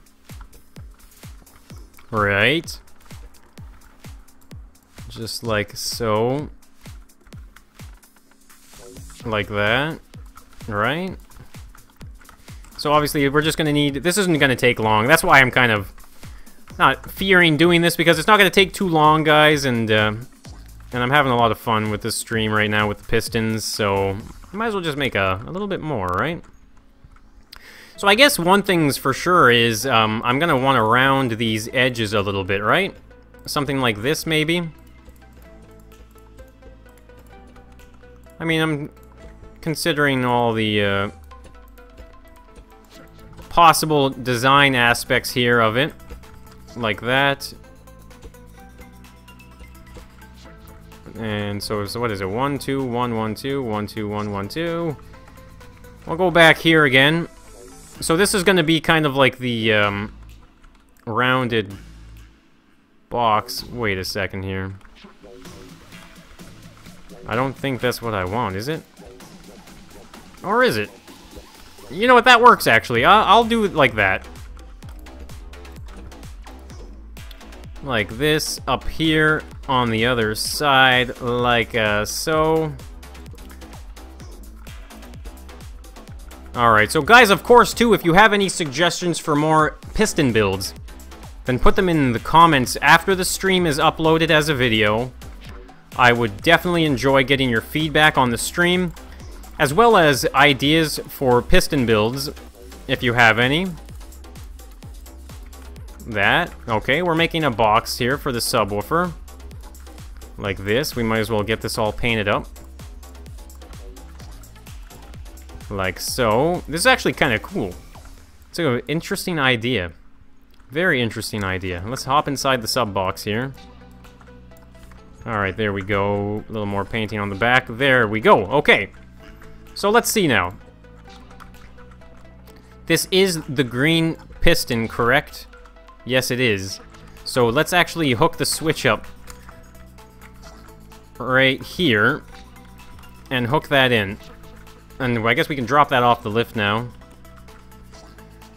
Right. Just like so. Like that. Right. So obviously, we're just going to need... This isn't going to take long. That's why I'm kind of not fearing doing this, because it's not going to take too long, guys, and I'm having a lot of fun with this stream right now with the pistons, so I might as well just make a little bit more, right? So I guess one thing's for sure is I'm going to want to round these edges a little bit, right? Something like this, maybe? I mean, I'm considering all the possible design aspects here of it. Like that. And so what is it? 1, 2, 1, 1, 2, 1, 2, 1, 1, 2. We'll go back here again. So this is going to be kind of like the rounded box. Wait a second here. I don't think that's what I want, is it? Or is it? You know what? That works, actually. I'll do it like that. Like this, up here, on the other side, like so. Alright, so guys, of course, too, if you have any suggestions for more piston builds, then put them in the comments after the stream is uploaded as a video. I would definitely enjoy getting your feedback on the stream, as well as ideas for piston builds, if you have any. That. Okay, we're making a box here for the subwoofer. Like this. We might as well get this all painted up. Like so. This is actually kind of cool. It's an interesting idea. Very interesting idea. Let's hop inside the sub box here. Alright, there we go. A little more painting on the back. There we go. Okay. So let's see now. This is the green piston, correct? Yes, it is. So let's actually hook the switch up right here and hook that in. And I guess we can drop that off the lift now.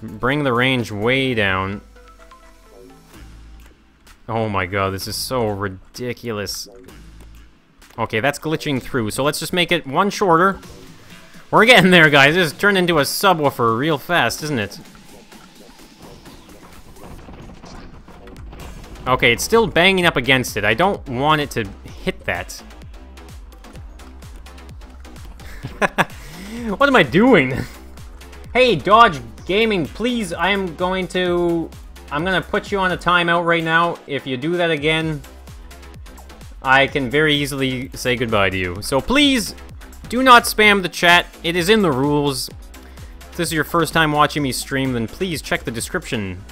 Bring the range way down. Oh my god, this is so ridiculous. Okay, that's glitching through, so let's just make it one shorter. We're getting there, guys. This has turned into a subwoofer real fast, isn't it? Okay, it's still banging up against it. I don't want it to hit that. What am I doing? Hey, Dodge Gaming, please, I'm gonna put you on a timeout right now. If you do that again, I can very easily say goodbye to you. So please, Do not spam the chat. It is in the rules. If this is your first time watching me stream, then please check the description.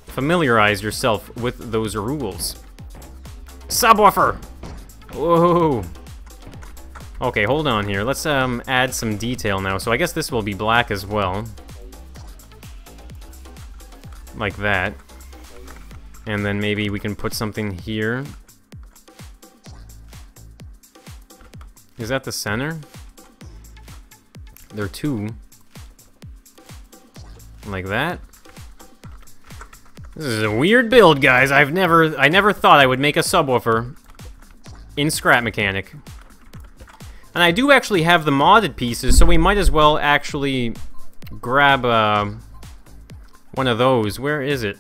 Familiarize yourself with those rules. Subwoofer! Whoa! Okay, hold on here. Let's add some detail now. So I guess this will be black as well. Like that. And then maybe we can put something here. Is that the center? There are two. Like that. This is a weird build, guys. I never thought I would make a subwoofer in Scrap Mechanic. And I do actually have the modded pieces, so we might as well actually grab one of those. Where is it?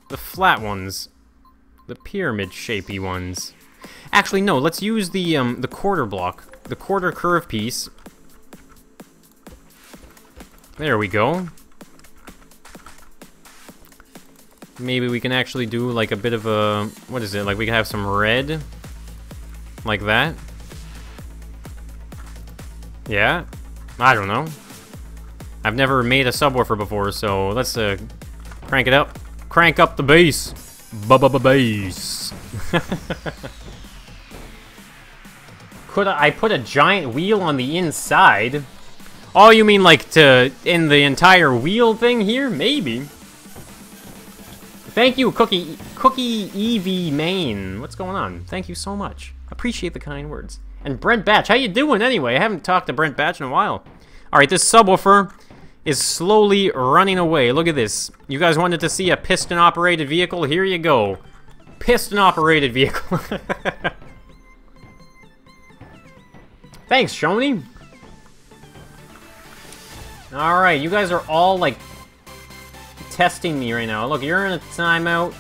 The flat ones. The pyramid-shapey ones. Actually, no, let's use the quarter block. The quarter curve piece. There we go. Maybe we can actually do like a bit of a... What is it? Like we can have some red. Like that. Yeah? I don't know. I've never made a subwoofer before, so let's crank it up. Crank up the bass. Bass. Could I put a giant wheel on the inside? Oh, you mean like to in the entire wheel thing here? Maybe. Thank you, Cookie EV Main. What's going on? Thank you so much. Appreciate the kind words. And Brent Batch, how you doing anyway? I haven't talked to Brent Batch in a while. All right, this subwoofer is slowly running away. Look at this. You guys wanted to see a piston-operated vehicle? Here you go. Piston-operated vehicle. Thanks, Shoni. Alright, you guys are all, like, testing me right now. Look, you're in a timeout.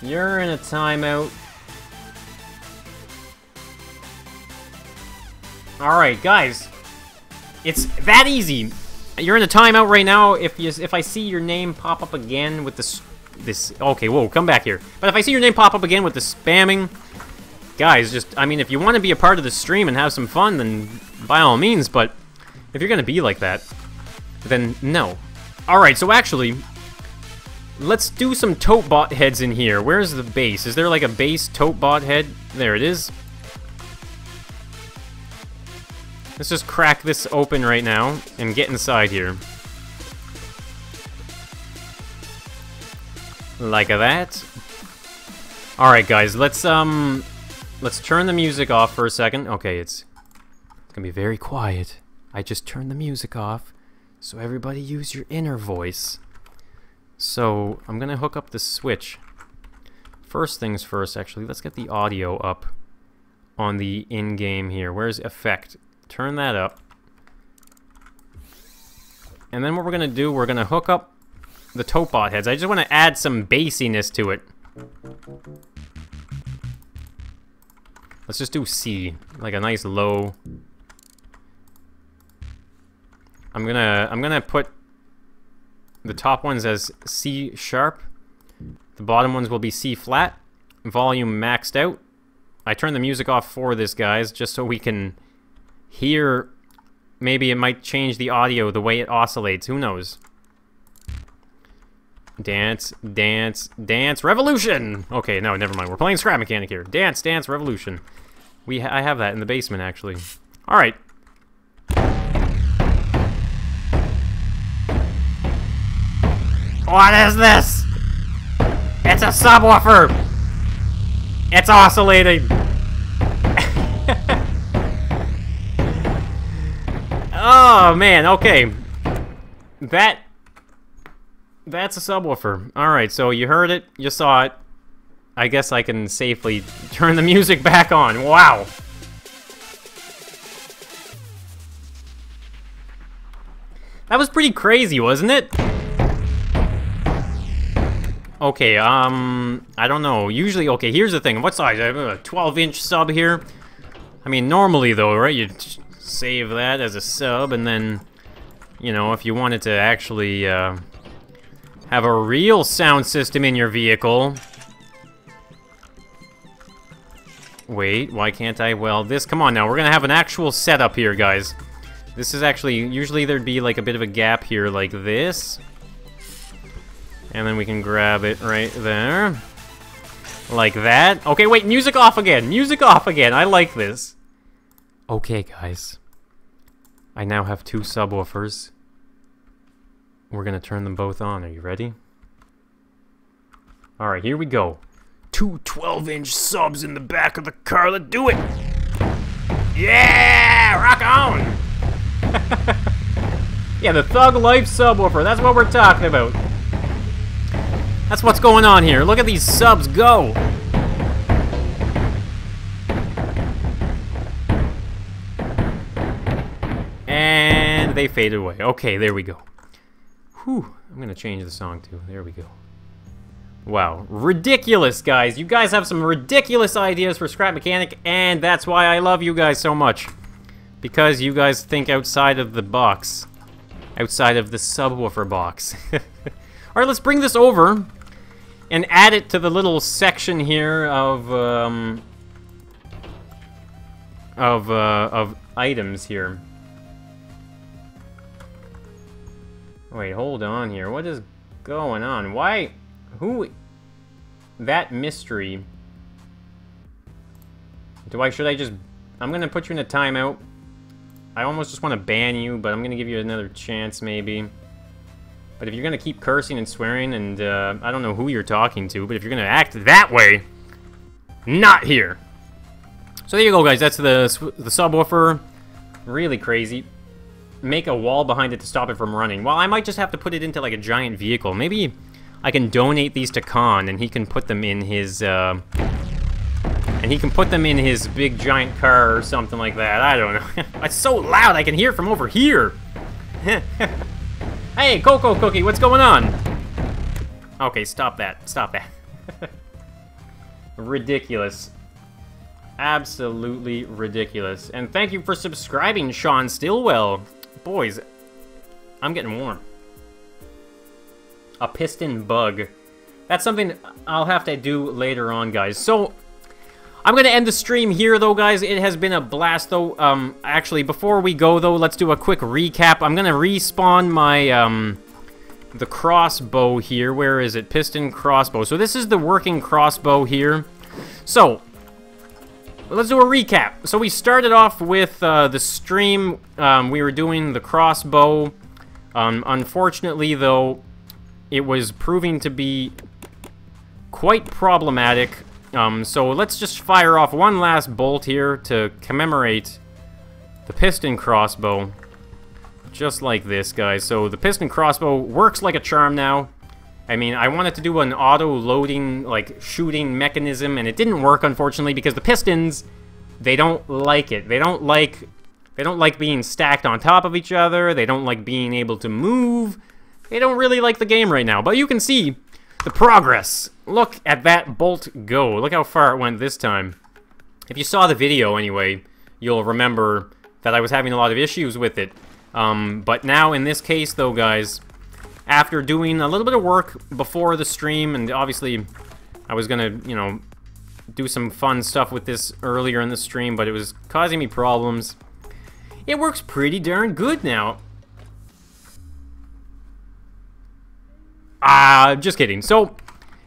You're in a timeout. Alright, guys. It's that easy. You're in a timeout right now. If I see your name pop up again with this... Okay, whoa, come back here. But if I see your name pop up again with the spamming... Guys, just... I mean, if you want to be a part of the stream and have some fun, then by all means, but... If you're gonna be like that, then no. Alright, so actually... Let's do some tote bot heads in here. Where's the base? Is there like a base tote bot head? There it is. Let's just crack this open right now and get inside here. Like that. Alright guys, let's turn the music off for a second. Okay, it's gonna be very quiet. I just turned the music off, so everybody use your inner voice. So, I'm gonna hook up the switch. First things first, actually, let's get the audio up on the in-game here. Where's effect? Turn that up. And then what we're gonna do, we're gonna hook up the Topbot heads. I just want to add some bassiness to it. Let's just do C, like a nice low. I'm gonna put the top ones as C sharp. The bottom ones will be C flat. Volume maxed out. I turned the music off for this, guys, just so we can hear. Maybe it might change the audio, the way it oscillates. Who knows? Dance, dance, dance, revolution! Okay, no, never mind. We're playing Scrap Mechanic here. Dance, dance, revolution. I have that in the basement, actually. Alright. What is this? It's a subwoofer! It's oscillating! Oh, man, okay. That's a subwoofer. Alright, so you heard it, you saw it. I guess I can safely turn the music back on. Wow! That was pretty crazy, wasn't it? Okay, I don't know. Usually, okay, here's the thing. What size? I have a 12-inch sub here. I mean, normally, though, right, you save that as a sub, and then, you know, if you wanted to actually have a real sound system in your vehicle, Wait, why can't I weld this? Come on now, we're gonna have an actual setup here, guys. This is actually, usually there'd be like a bit of a gap here like this. And then we can grab it right there. Like that. Okay, wait, music off again. Music off again. I like this. Okay, guys. I now have 2 subwoofers. We're gonna turn them both on. Are you ready? Alright, here we go. 2 12-inch subs in the back of the car. Let's do it! Yeah! Rock on! Yeah, the Thug Life subwoofer. That's what we're talking about. That's what's going on here. Look at these subs go! And they faded away. Okay, there we go. Whew. I'm gonna change the song too. There we go. Wow. Ridiculous, guys. You guys have some ridiculous ideas for Scrap Mechanic, and that's why I love you guys so much. Because you guys think outside of the box. Outside of the subwoofer box. Alright, let's bring this over and add it to the little section here of items here. Wait, hold on here. What is going on? Why? Who? That mystery. Should I just... I'm gonna put you in a timeout. I almost just want to ban you, but I'm gonna give you another chance, maybe. But if you're gonna keep cursing and swearing, and I don't know who you're talking to, but if you're gonna act that way, not here. So there you go, guys. That's the subwoofer. Really crazy. Make a wall behind it to stop it from running. Well, I might just have to put it into like a giant vehicle. Maybe I can donate these to Khan, and he can put them in his big giant car or something like that. I don't know. It's so loud I can hear from over here. Hey, Cocoa Cookie, what's going on? Okay, stop that. Stop that. Ridiculous. Absolutely ridiculous. And thank you for subscribing, Sean Stillwell. Boys, I'm getting warm. A piston bug. That's something I'll have to do later on, guys. So, I'm going to end the stream here, though, guys. It has been a blast, though. Actually, before we go, though, let's do a quick recap. I'm going to respawn my, the crossbow here. Where is it? Piston crossbow. So, this is the working crossbow here. So, let's do a recap. So, we started off with the stream. We were doing the crossbow. Unfortunately, though, it was proving to be quite problematic. So let's just fire off one last bolt here to commemorate the piston crossbow. Just like this, guys. So the piston crossbow works like a charm now. I mean, I wanted to do an auto-loading, like, shooting mechanism, and it didn't work, unfortunately, because the pistons, they don't like it. They don't like being stacked on top of each other. They don't like being able to move. They don't really like the game right now. But you can see the progress. Look at that bolt go. Look how far it went this time. If you saw the video anyway, you'll remember that I was having a lot of issues with it. But now in this case though, guys, after doing a little bit of work before the stream, and obviously I was gonna, you know, do some fun stuff with this earlier in the stream, but it was causing me problems. It works pretty darn good now. Just kidding. So,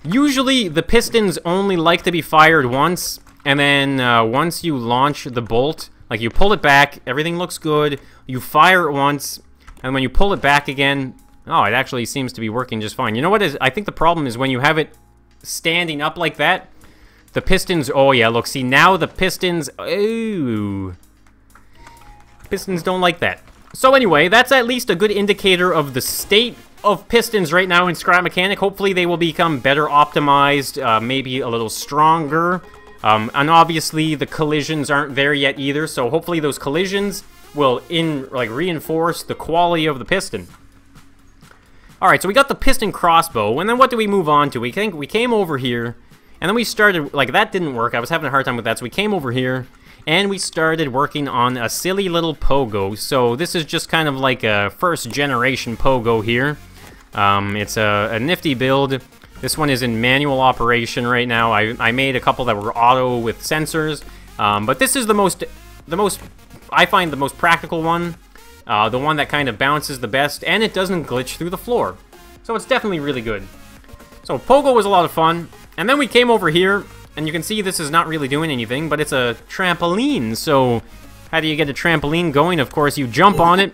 usually the pistons only like to be fired once, and then once you launch the bolt, like you pull it back, everything looks good, you fire it once, and when you pull it back again, oh, it actually seems to be working just fine. You know what is, I think the problem is when you have it standing up like that, the pistons, oh yeah, look, see now the pistons, ooh, pistons don't like that. So anyway, that's at least a good indicator of the state of pistons right now in Scrap Mechanic. Hopefully they will become better optimized, maybe a little stronger. And obviously the collisions aren't there yet either, so hopefully those collisions will reinforce the quality of the piston. Alright, so we got the piston crossbow, and then what do we move on to? We came over here, and then we started, like, that didn't work. I was having a hard time with that, so we came over here, and we started working on a silly little pogo. So this is just kind of like a first generation pogo here. It's a nifty build. This one is in manual operation right now. I made a couple that were auto with sensors, but this is the most I find the most practical one, the one that kind of bounces the best, and it doesn't glitch through the floor. So it's definitely really good. So Pogo was a lot of fun, and then we came over here, and you can see this is not really doing anything, but it's a trampoline. So how do you get a trampoline going? Of course, you jump on it,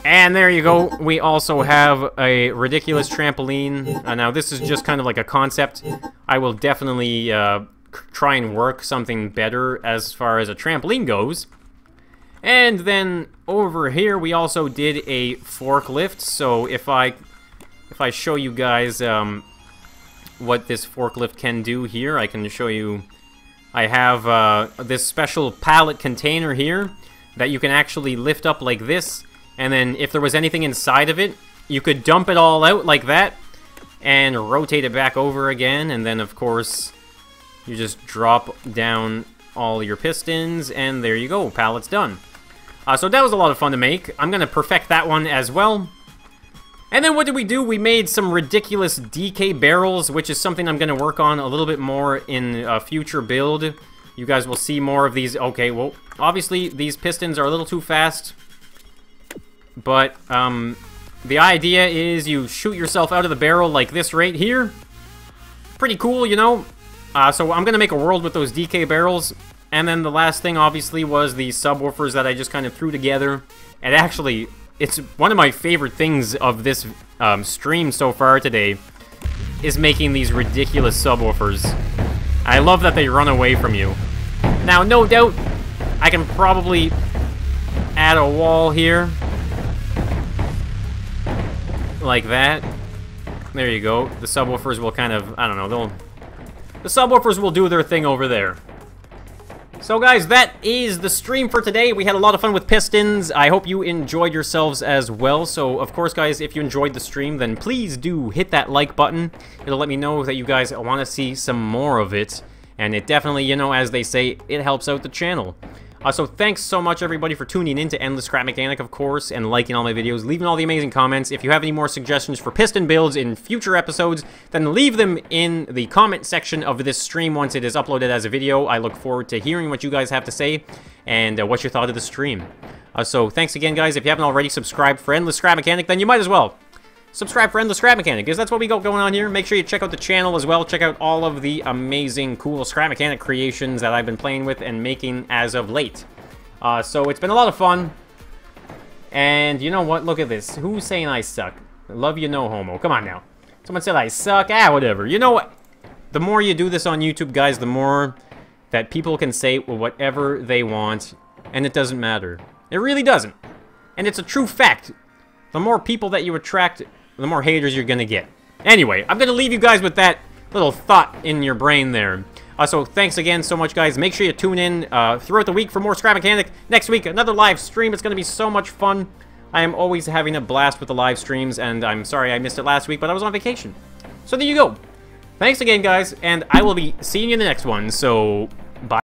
and there you go. We also have a ridiculous trampoline. Now, this is just kind of like a concept. I will definitely try and work something better as far as a trampoline goes. And then over here, we also did a forklift. So if I show you guys what this forklift can do here, I can show you. I have this special pallet container here that you can actually lift up like this. And then if there was anything inside of it, you could dump it all out like that and rotate it back over again. And then, of course, you just drop down all your pistons, and there you go. Pallet's done. So that was a lot of fun to make. I'm going to perfect that one as well. And then what did we do? We made some ridiculous DK barrels, which is something I'm going to work on a little bit more in a future build. You guys will see more of these. Okay, well, obviously, these pistons are a little too fast. But the idea is you shoot yourself out of the barrel like this right here. Pretty cool, you know? So I'm going to make a world with those DK barrels. And then the last thing, obviously, was the subwoofers that I just kind of threw together. And actually, it's one of my favorite things of this stream so far today is making these ridiculous subwoofers. I love that they run away from you. Now, no doubt, I can probably add a wall here. Like that. There you go. The subwoofers will kind of, I don't know, the subwoofers will do their thing over there. So guys, that is the stream for today. We had a lot of fun with pistons. I hope you enjoyed yourselves as well. So, of course, guys, if you enjoyed the stream, then please do hit that like button. It'll let me know that you guys want to see some more of it. And it definitely, you know, as they say, it helps out the channel. So thanks so much, everybody, for tuning in to Endless Scrap Mechanic, of course, and liking all my videos, leaving all the amazing comments. If you have any more suggestions for piston builds in future episodes, then leave them in the comment section of this stream once it is uploaded as a video. I look forward to hearing what you guys have to say and what you thought of the stream. So thanks again, guys. If you haven't already subscribed for Endless Scrap Mechanic, then you might as well subscribe for Endless Scrap Mechanic, because that's what we got going on here. Make sure you check out the channel as well. Check out all of the amazing, cool Scrap Mechanic creations that I've been playing with and making as of late. So it's been a lot of fun. And you know what? Look at this. Who's saying I suck? Love you, no homo. Come on now. Someone said I suck. Ah, whatever. You know what? The more you do this on YouTube, guys, the more that people can say whatever they want, and it doesn't matter. It really doesn't. And it's a true fact. The more people that you attract, the more haters you're gonna get. Anyway, I'm gonna leave you guys with that little thought in your brain there. So thanks again so much, guys. Make sure you tune in throughout the week for more Scrap Mechanic. Next week, another live stream. It's gonna be so much fun. I am always having a blast with the live streams, and I'm sorry I missed it last week, but I was on vacation. So there you go. Thanks again, guys, and I will be seeing you in the next one. So, bye.